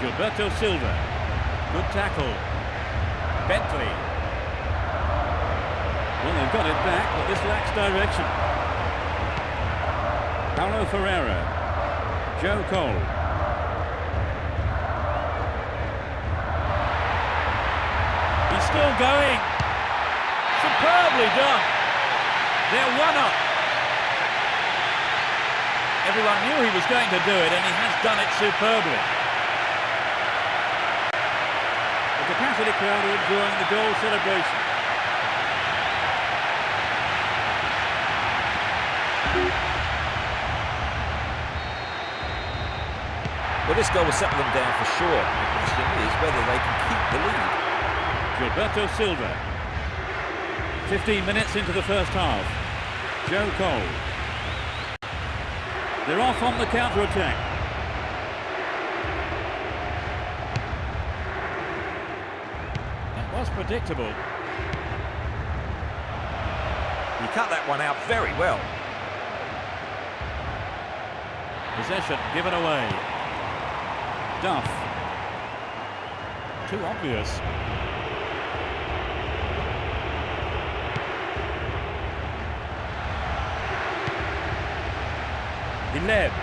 Gilberto Silva. Good tackle. Bentley. Well, they've got it back, but this lacks direction. Paulo Ferreira. Joe Cole. He's still going. Superbly done. They're 1-up. Everyone knew he was going to do it, and he has done it superbly. The capacity crowd are enjoying the goal celebration. Well, this goal will settle them down for sure. The question is whether they can keep the lead. Gilberto Silva. 15 minutes into the first half. Joe Cole. They're off on the counter-attack. That was predictable. He cut that one out very well. Possession given away. Duff. Too obvious. Eleventh.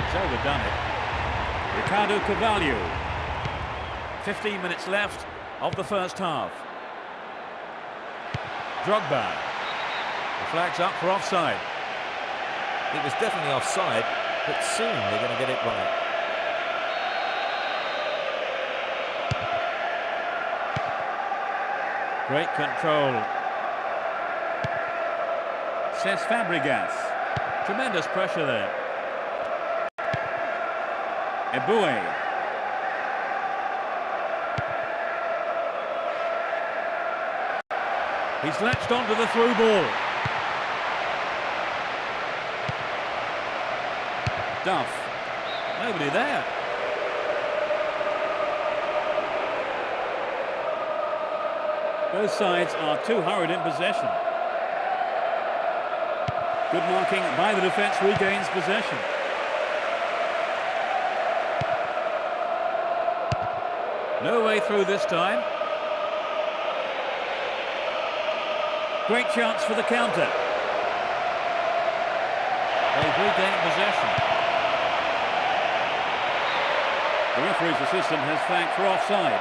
He's overdone it. Ricardo Carvalho. 15 minutes left of the first half. Drogba. The flag's up for offside. It was definitely offside, but soon they're going to get it right. Great control. Says Fabregas. Tremendous pressure there. Eboué. He's latched onto the through ball. Duff. Nobody there. Both sides are too hurried in possession. Good marking by the defence, regains possession. No way through this time. Great chance for the counter. They've regained possession. The referee's assistant has flagged for offside.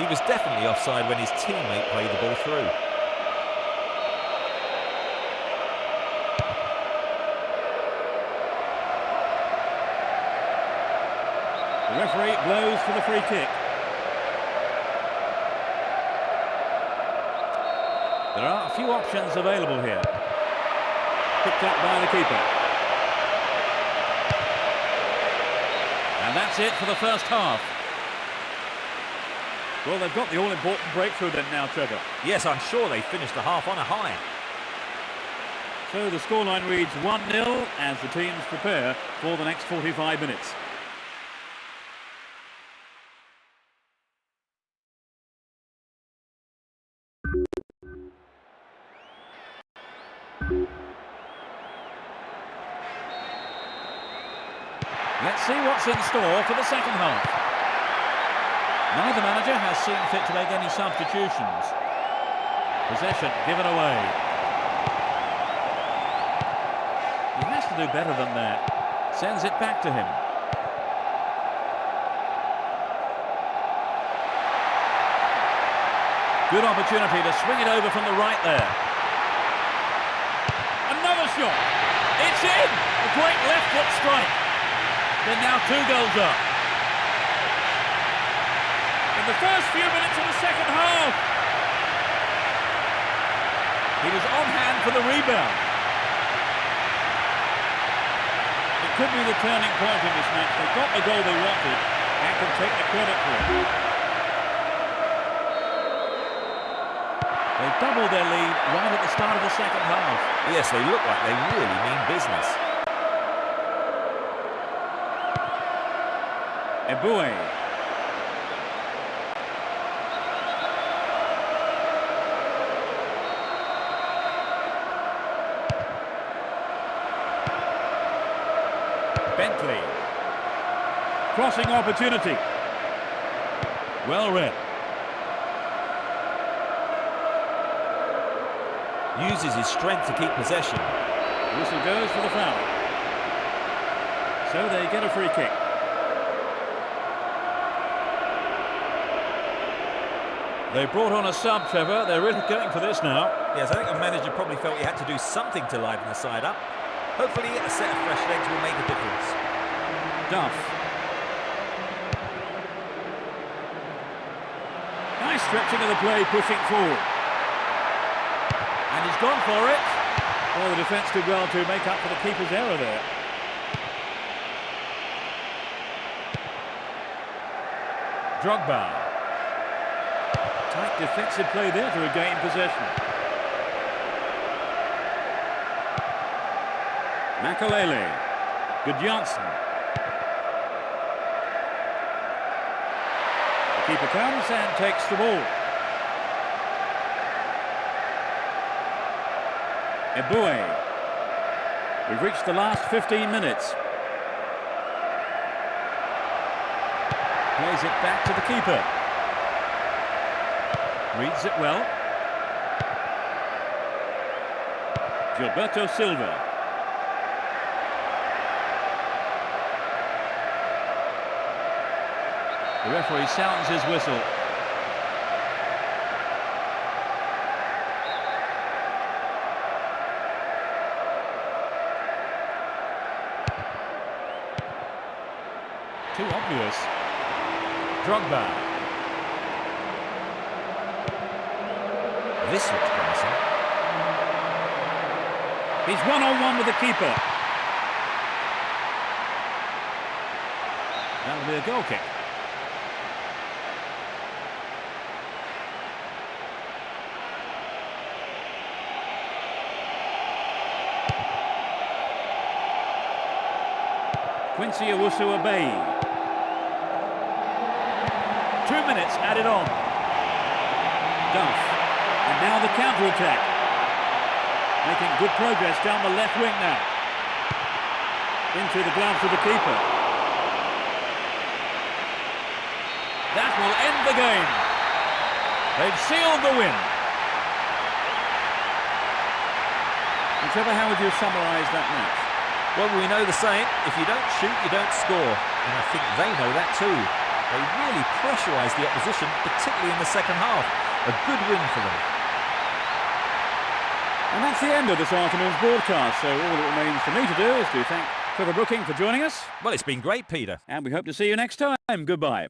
He was definitely offside when his teammate played the ball through. The referee blows for the free kick. There are a few options available here. Picked up by the keeper. And that's it for the first half. Well, they've got the all-important breakthrough then now, Trevor. Yes, I'm sure they finished the half on a high. So the scoreline reads 1-0 as the teams prepare for the next 45 minutes. Let's see what's in store for the second half. Neither manager has seen fit to make any substitutions. Possession given away. He has to do better than that. Sends it back to him. Good opportunity to swing it over from the right there. Another shot. It's in! A great left foot strike. They're now 2 goals up. In the first few minutes of the second half. He was on hand for the rebound. It could be the turning point in this match. They got the goal they wanted and can take the credit for it. They doubled their lead right at the start of the second half. Yes, they look like they really mean business. Eboué. Bentley. Crossing opportunity. Well read. Uses his strength to keep possession. Whistle goes for the foul. So they get a free kick. They brought on a sub, Trevor. They're really going for this now. Yes, I think the manager probably felt he had to do something to liven the side up. Hopefully a set of fresh legs will make a difference. Duff. Nice stretching of the play, pushing forward. And he's gone for it. Well, the defence did well to make up for the keeper's error there. Drogba. Tight defensive play there to regain possession. Makalele. Good Johnson. The keeper comes and takes the ball. Eboué. We've reached the last 15 minutes. Plays it back to the keeper. Reads it well. Gilberto Silva. The referee sounds his whistle. Too obvious. Drogba. This looks promising. He's one-on-one with the keeper. That'll be a goal kick. Quincy Owusu-Abeyi. 2 minutes added on. Duff. And now the counter-attack. Making good progress down the left wing now. Into the gloves of the keeper. That will end the game. They've sealed the win. Trevor, how would you summarise that match? Well, we know the saying, if you don't shoot, you don't score. And I think they know that too. They really pressurised the opposition, particularly in the second half. A good win for them. And that's the end of this afternoon's broadcast. So all that remains for me to do is to thank Trevor Brooking for joining us. Well, it's been great, Peter. And we hope to see you next time. Goodbye.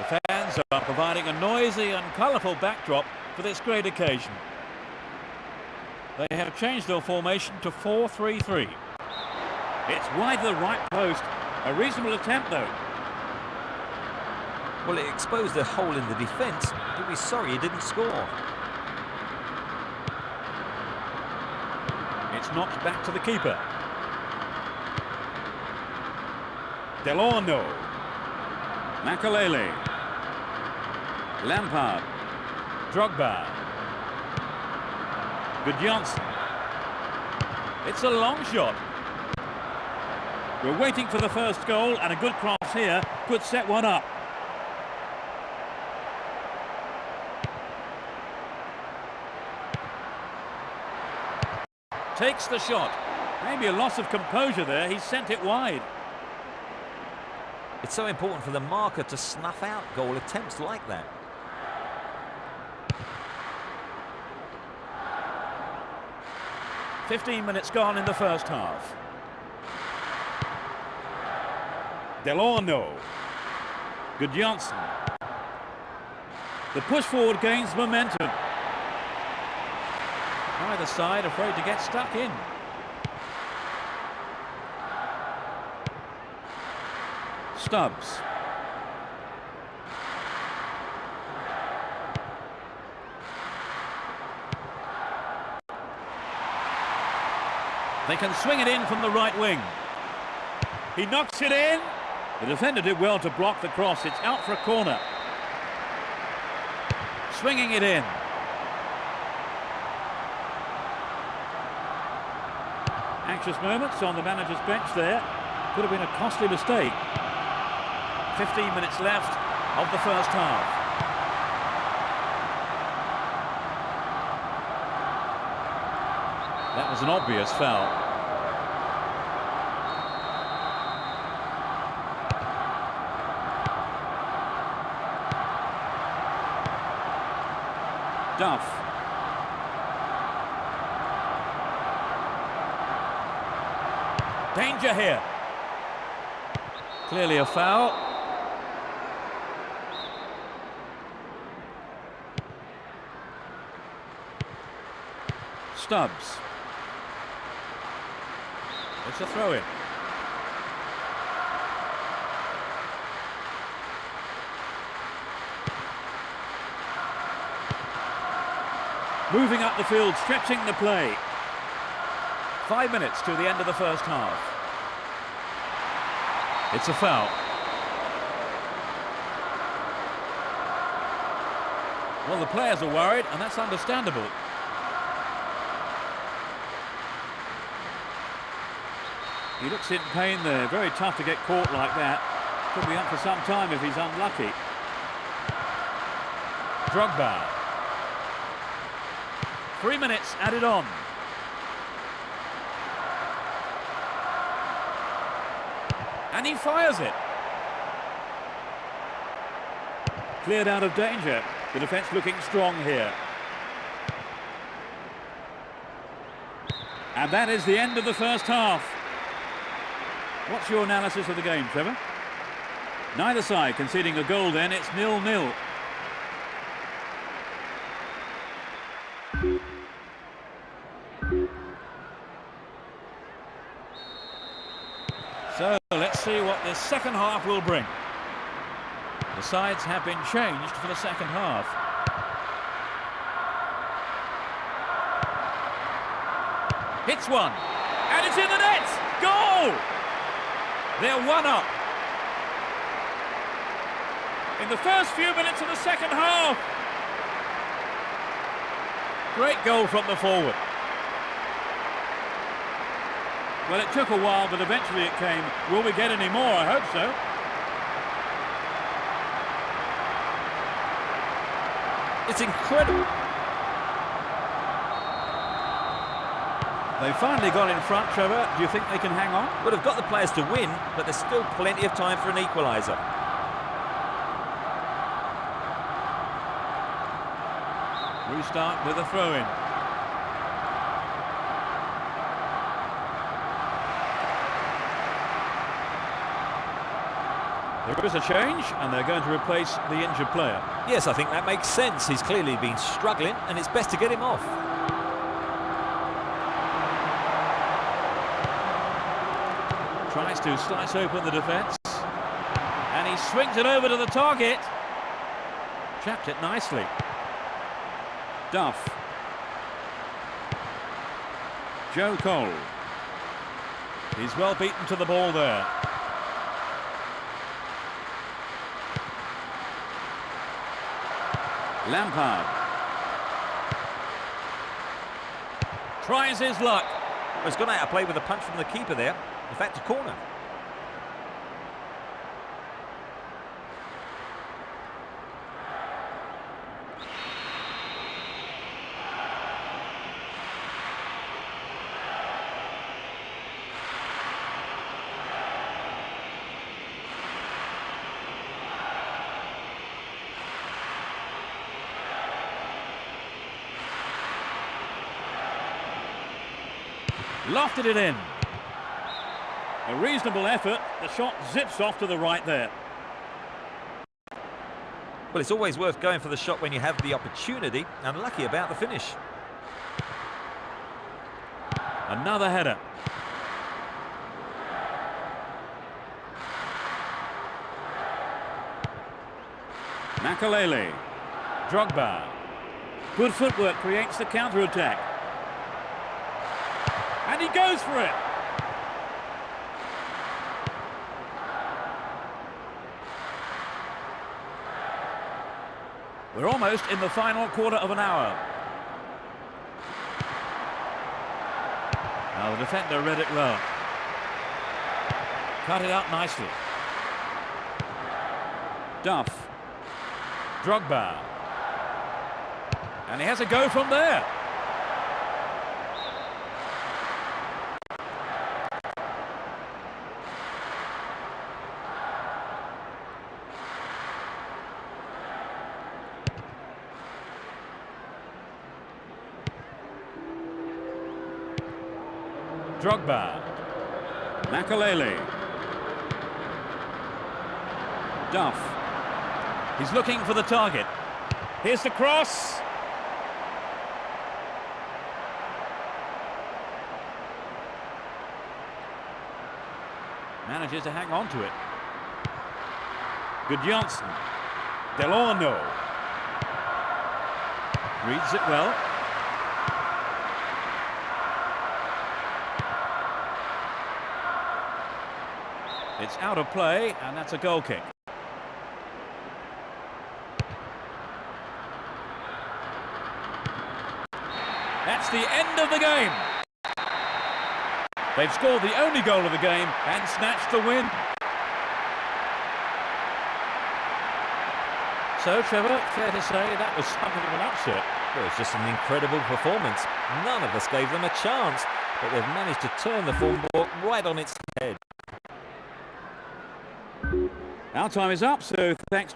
The fans are providing a noisy and colourful backdrop for this great occasion. They have changed their formation to 4-3-3. It's wide to the right post. A reasonable attempt, though. Well, it exposed a hole in the defence. He'll be sorry he didn't score. It's knocked back to the keeper. Delorno. Makalele. Lampard. Drogba. Gudjonsson. It's a long shot. We're waiting for the first goal, and a good cross here could set one up. Takes the shot. Maybe a loss of composure there. He sent it wide. It's so important for the marker to snuff out goal attempts like that. "15 minutes gone in the first half. Delorno. Gudjonsson. The push forward gains momentum. Either side afraid to get stuck in. Stubbs. They can swing it in from the right wing. He knocks it in. The defender did well to block the cross. It's out for a corner. Swinging it in. Anxious moments on the manager's bench there. Could have been a costly mistake. 15 minutes left of the first half. That was an obvious foul. Duff. Danger here. Clearly a foul. Stubbs. It's a throw-in. Moving up the field, stretching the play. 5 minutes to the end of the first half. It's a foul. Well, the players are worried, and that's understandable. He looks in pain there. Very tough to get caught like that. Could be up for some time if he's unlucky. Drogba. 3 minutes added on. And he fires it. Cleared out of danger. The defence looking strong here. And that is the end of the first half. What's your analysis of the game, Trevor? Neither side conceding a goal then. It's 0-0. see what this second half will bring. The sides have been changed for the second half. Hits one, and it's in the net! Goal! They're 1-up. In the first few minutes of the second half. Great goal from the forward. Well, it took a while, but eventually it came. Will we get any more? I hope so. It's incredible. They finally got in front, Trevor. Do you think they can hang on? Well, they've got the players to win, but there's still plenty of time for an equaliser. Restart with a throw-in. There is a change, and they're going to replace the injured player. Yes, I think that makes sense. He's clearly been struggling, and it's best to get him off. Tries to slice open the defence. And he swings it over to the target. Chapped it nicely. Duff. Joe Cole. He's well beaten to the ball there. Lampard. Tries his luck. Well, he's gone out of play with a punch from the keeper there. In fact, a corner. Lofted it in. A reasonable effort. The shot zips off to the right there. Well, it's always worth going for the shot when you have the opportunity. Unlucky about the finish. Another header. Makalele. Drogba. Good footwork creates the counter-attack. And he goes for it. We're almost in the final quarter of an hour. Now the defender read it well. Cut it out nicely. Duff. Drogba. And he has a go from there. Drogba. Makalele. Duff. He's looking for the target. Here's the cross. Manages to hang on to it. Good Johnson. Delorno. Reads it well. It's out of play, and that's a goal kick. That's the end of the game. They've scored the only goal of the game and snatched the win. So, Trevor, fair to say that was something of an upset. Well, it's just an incredible performance. None of us gave them a chance, but they've managed to turn the form book right on its head. Our time is up, so thanks.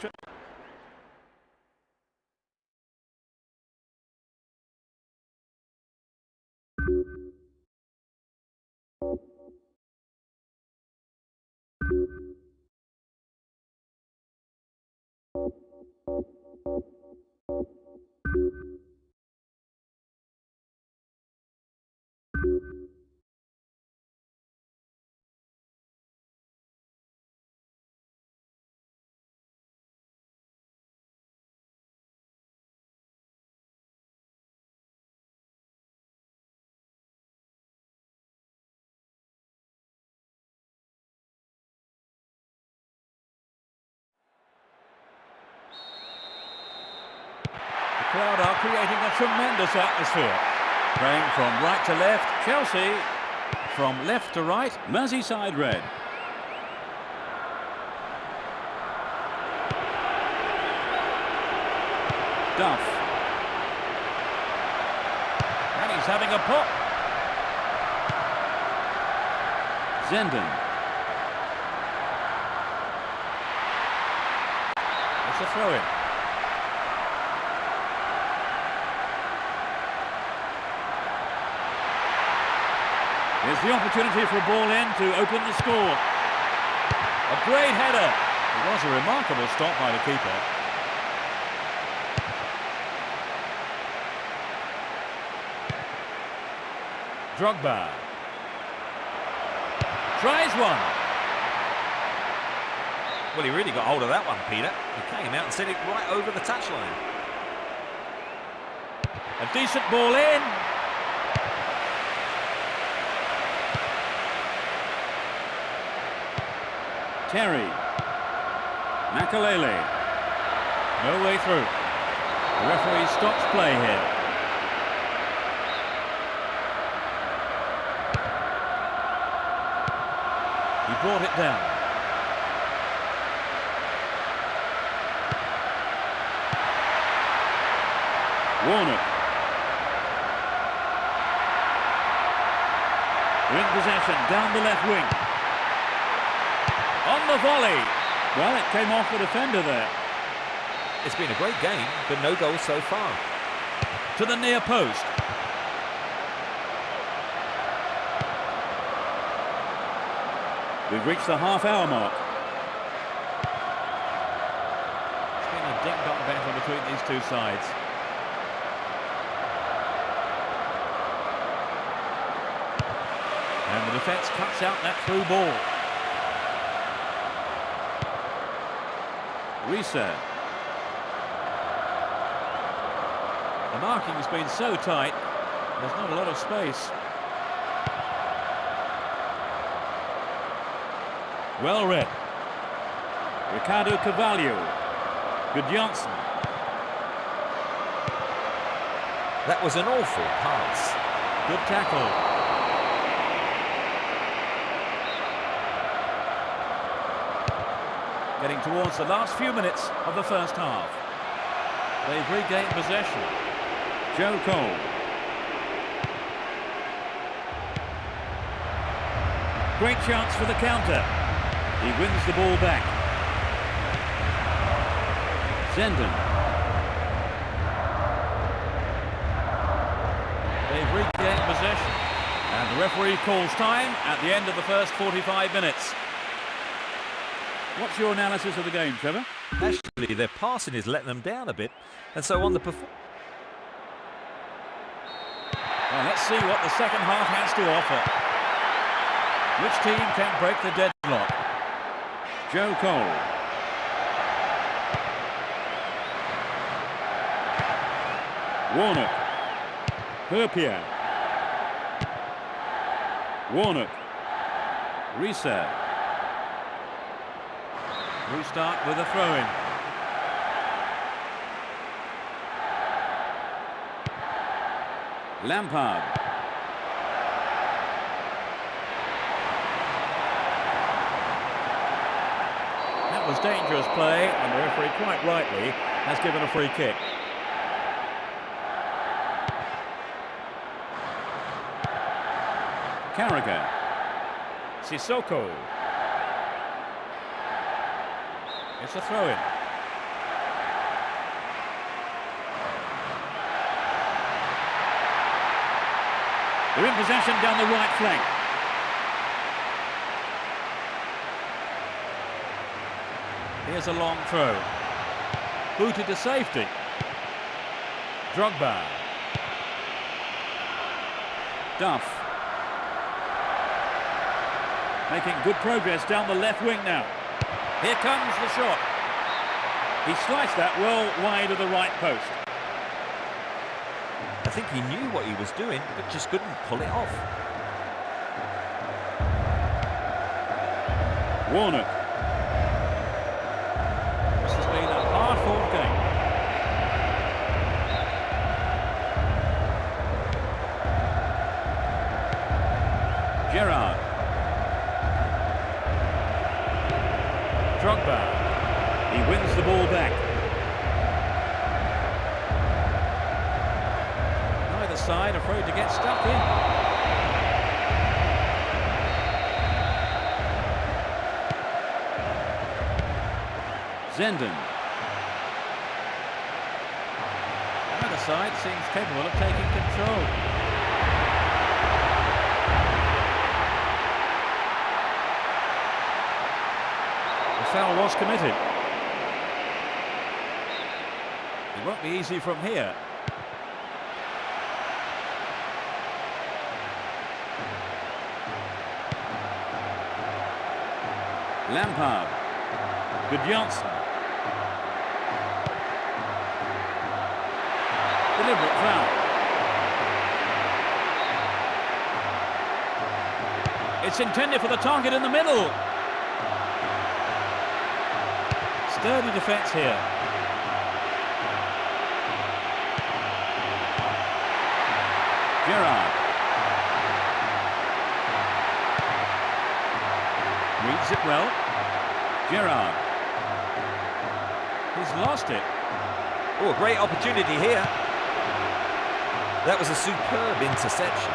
crowd are creating a tremendous atmosphere. Playing from right to left, Chelsea. From left to right, Merseyside Red. Duff. And he's having a pop. Zenden. It's a throw-in. Here's the opportunity for a ball in to open the score. A great header. It was a remarkable stop by the keeper. Drogba. Tries one. Well, he really got hold of that one, Peter. He came out and sent it right over the touchline. A decent ball in. Terry. Makalele. No way through. The referee stops play here. He brought it down. Warnock. They're in possession, down the left wing. On the volley. Well, it came off the defender there. It's been a great game, but no goals so far. To the near post. We've reached the half-hour mark. It's been a ding-dong battle between these two sides. And the defence cuts out that through ball. Risa. The marking's been so tight, there's not a lot of space. Well read. Ricardo Carvalho. Good Johnson. That was an awful pass. Good tackle. Getting towards the last few minutes of the first half. They've regained possession. Joe Cole. Great chance for the counter. He wins the ball back. Zenden. They've regained possession. And the referee calls time at the end of the first 45 minutes. What's your analysis of the game, Trevor? Actually, their passing is letting them down a bit. And so on the performance. Well, let's see what the second half has to offer. Which team can break the deadlock? Joe Cole. Warnock. Herpia. Warnock. Risa. Restart with a throw-in. Lampard. That was dangerous play, and the referee, quite rightly, has given a free kick. Carragher. Sissoko. It's a throw-in. They're in possession down the right flank. Here's a long throw. Booted to safety. Drogba. Duff. Making good progress down the left wing now. Here comes the shot. He sliced that well wide of the right post. I think he knew what he was doing, but just couldn't pull it off. Warnock. This has been a hard-fought game. Gerrard. Drogba. He wins the ball back. Neither side afraid to get stuck in. Zenden. Neither side seems capable of taking control. The foul was committed. It won't be easy from here. Lampard. Good Janssen. Deliberate foul. It's intended for the target in the middle. Sturdy defence here. Gerrard. Reads it well. Gerrard. He's lost it. Oh, a great opportunity here. That was a superb interception.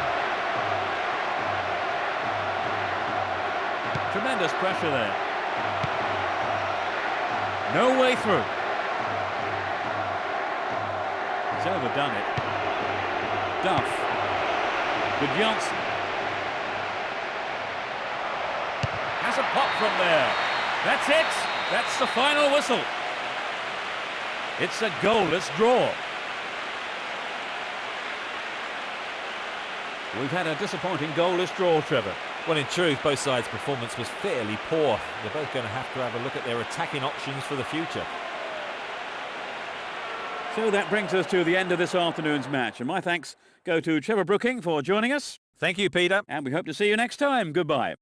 Tremendous pressure there. No way through. He's overdone it. Duff. Good Janssen. Has a pop from there. That's it. That's the final whistle. It's a goalless draw. We've had a disappointing goalless draw, Trevor. Well, in truth, both sides' performance was fairly poor. They're both going to have a look at their attacking options for the future. So that brings us to the end of this afternoon's match. And my thanks go to Trevor Brooking for joining us. Thank you, Peter. And we hope to see you next time. Goodbye.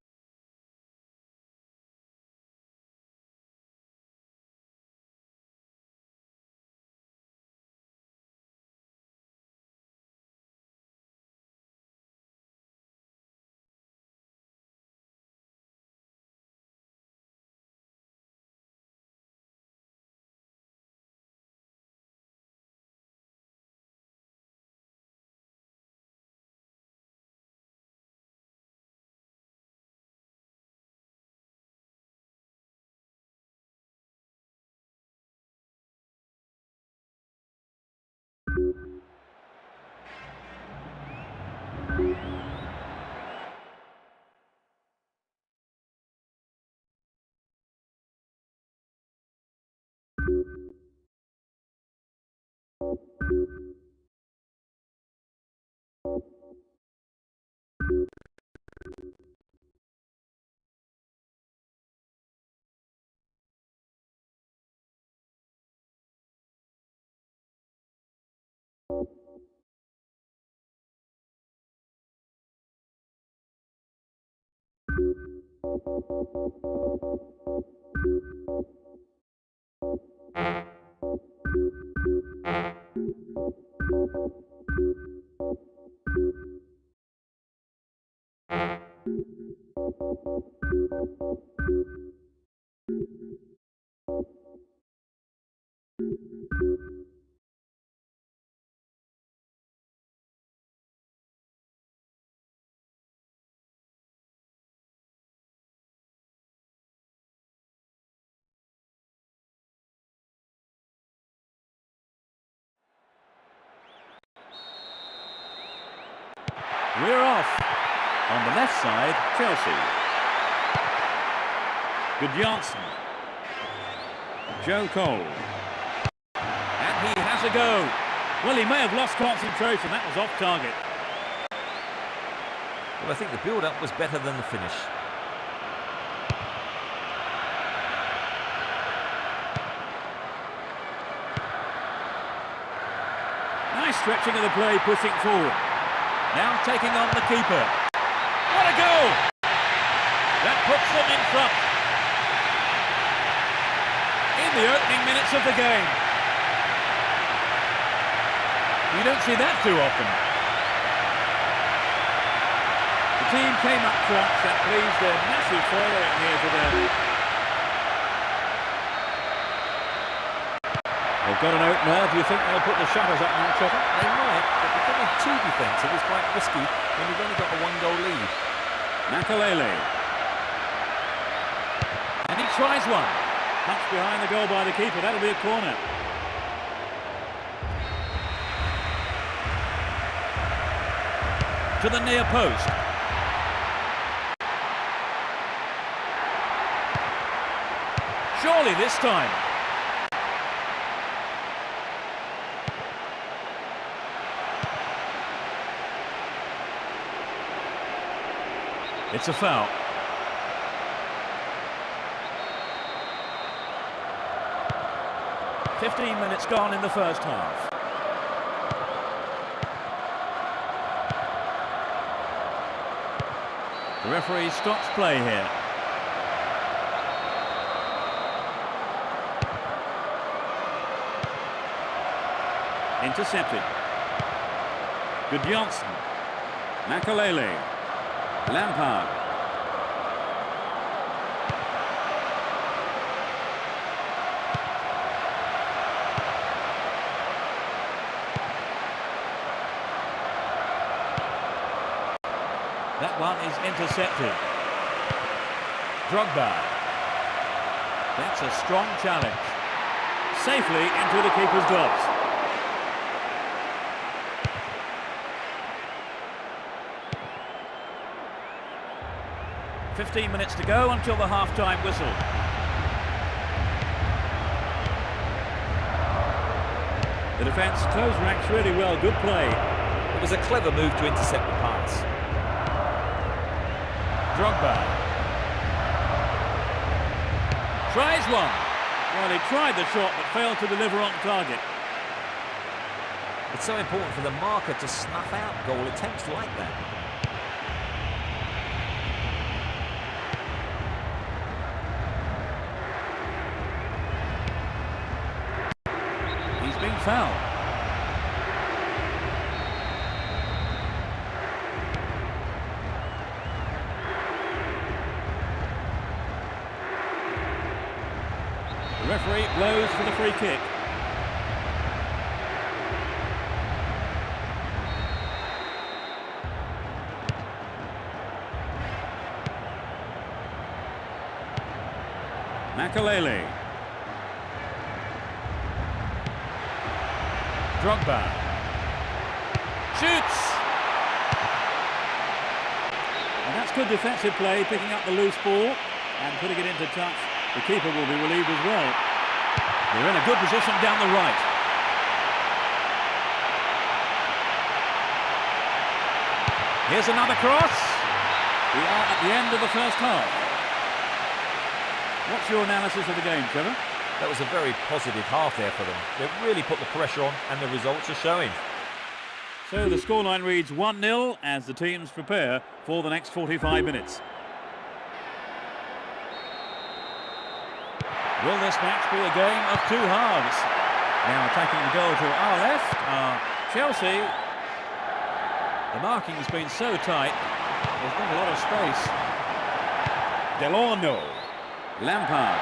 We're off. On the left side, Chelsea. Good Janssen. Joe Cole. And he has a go. Well, he may have lost concentration. That was off target. Well, I think the build-up was better than the finish. Nice stretching of the play, pushing forward. Now taking on the keeper. What a goal! That puts them in front. In the opening minutes of the game. You don't see that too often. The team came up trumps. That pleased their massive following here today. They've got an opener. Do you think they'll put the shutters up now, Trevor? They might, but becoming too defensive is quite risky when you've only got a one-goal lead. Makalele. And he tries one. Punch behind the goal by the keeper. That'll be a corner. To the near post. Surely this time. It's a foul. "15 minutes gone in the first half. The referee stops play here. Intercepted. Good Johnson. Makalele. Lampard. That one is intercepted. Drogba. That's a strong challenge. Safely into the keeper's gloves. "15 minutes to go until the half-time whistle. The defence close ranks really well. Good play. It was a clever move to intercept the pass. Drogba. Tries one. Well, he tried the shot but failed to deliver on target. It's so important for the marker to snuff out goal attempts like that. He's been fouled. The referee blows for the free kick. Makalele. Drogba. Shoots! And that's good defensive play, picking up the loose ball and putting it into touch. The keeper will be relieved as well. They're in a good position down the right. Here's another cross. We are at the end of the first half. What's your analysis of the game, Trevor? That was a very positive half there for them. They've really put the pressure on and the results are showing. So the scoreline reads 1-0 as the teams prepare for the next 45 minutes. Will this match be a game of two halves? Now attacking the goal to our left are Chelsea. The marking's been so tight, there's not a lot of space. Delorno. Lampard.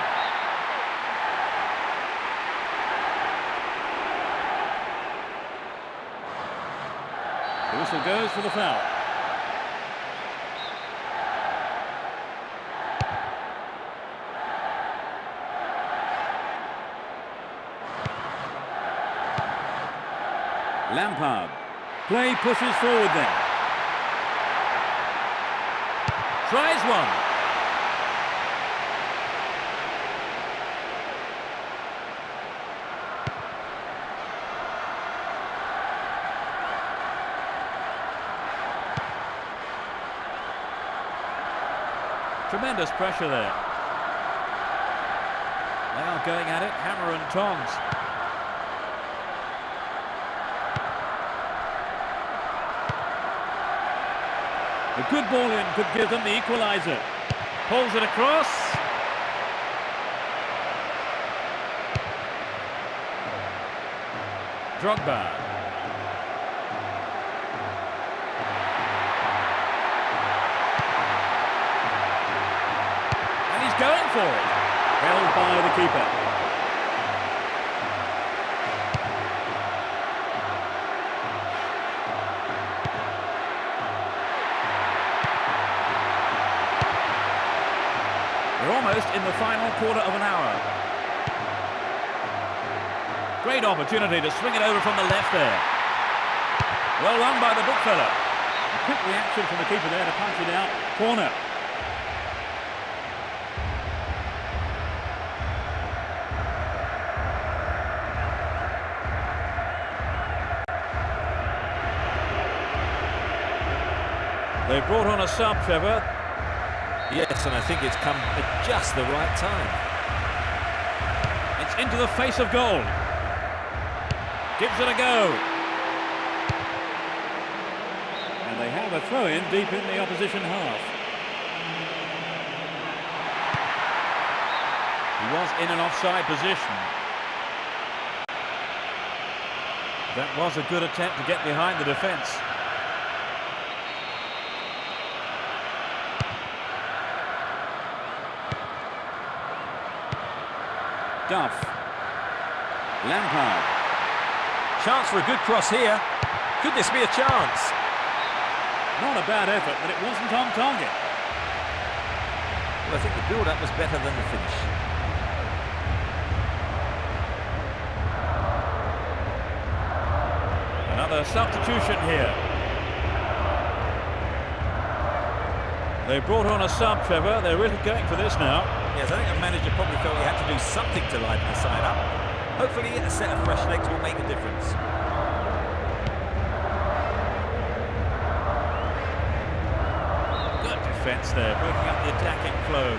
The whistle goes for the foul. Lampard. Play pushes forward then. Tries one. Tremendous pressure there. They are going at it, hammer and tongs. A good ball in could give them the equaliser. Pulls it across. Drogba. for it. Held by the keeper. We're almost in the final quarter of an hour. Great opportunity to swing it over from the left there. Well run by the big fella. A quick reaction from the keeper there to punch it out. Corner. They brought on a sub, Trevor. Yes, and I think it's come at just the right time. It's into the face of goal. Gives it a go. And they have a throw-in deep in the opposition half. He was in an offside position. That was a good attempt to get behind the defence. Duff. Lampard. Chance for a good cross here. Could this be a chance? Not a bad effort, but it wasn't on target. Well, I think the build-up was better than the finish. Another substitution here. They brought on a sub, Trevor. They're really going for this now. Yes, I think the manager probably felt he had to do something to liven the side up. Hopefully a set of fresh legs will make a difference. Good defence there, breaking up the attacking flow.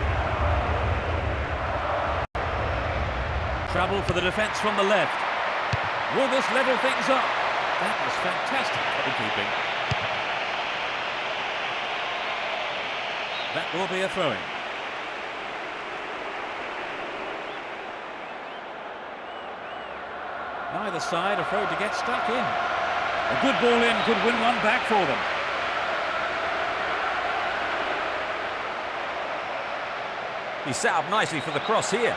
Trouble for the defence from the left. Will this level things up? That was fantastic goalkeeping. That will be a throw-in. Neither side afraid to get stuck in. A good ball in could win one back for them. He set up nicely for the cross here.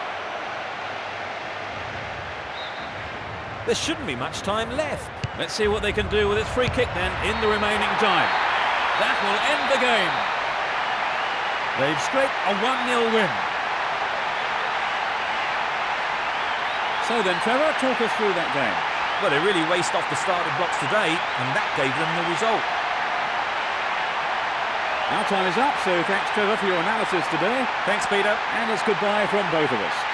There shouldn't be much time left. Let's see what they can do with this free kick then in the remaining time. That will end the game. They've scraped a 1-0 win. So then, Trevor, talk us through that game. Well, they really raced off the starting blocks today, and that gave them the result. Our time is up, so thanks, Trevor, for your analysis today. Thanks, Peter. And it's goodbye from both of us.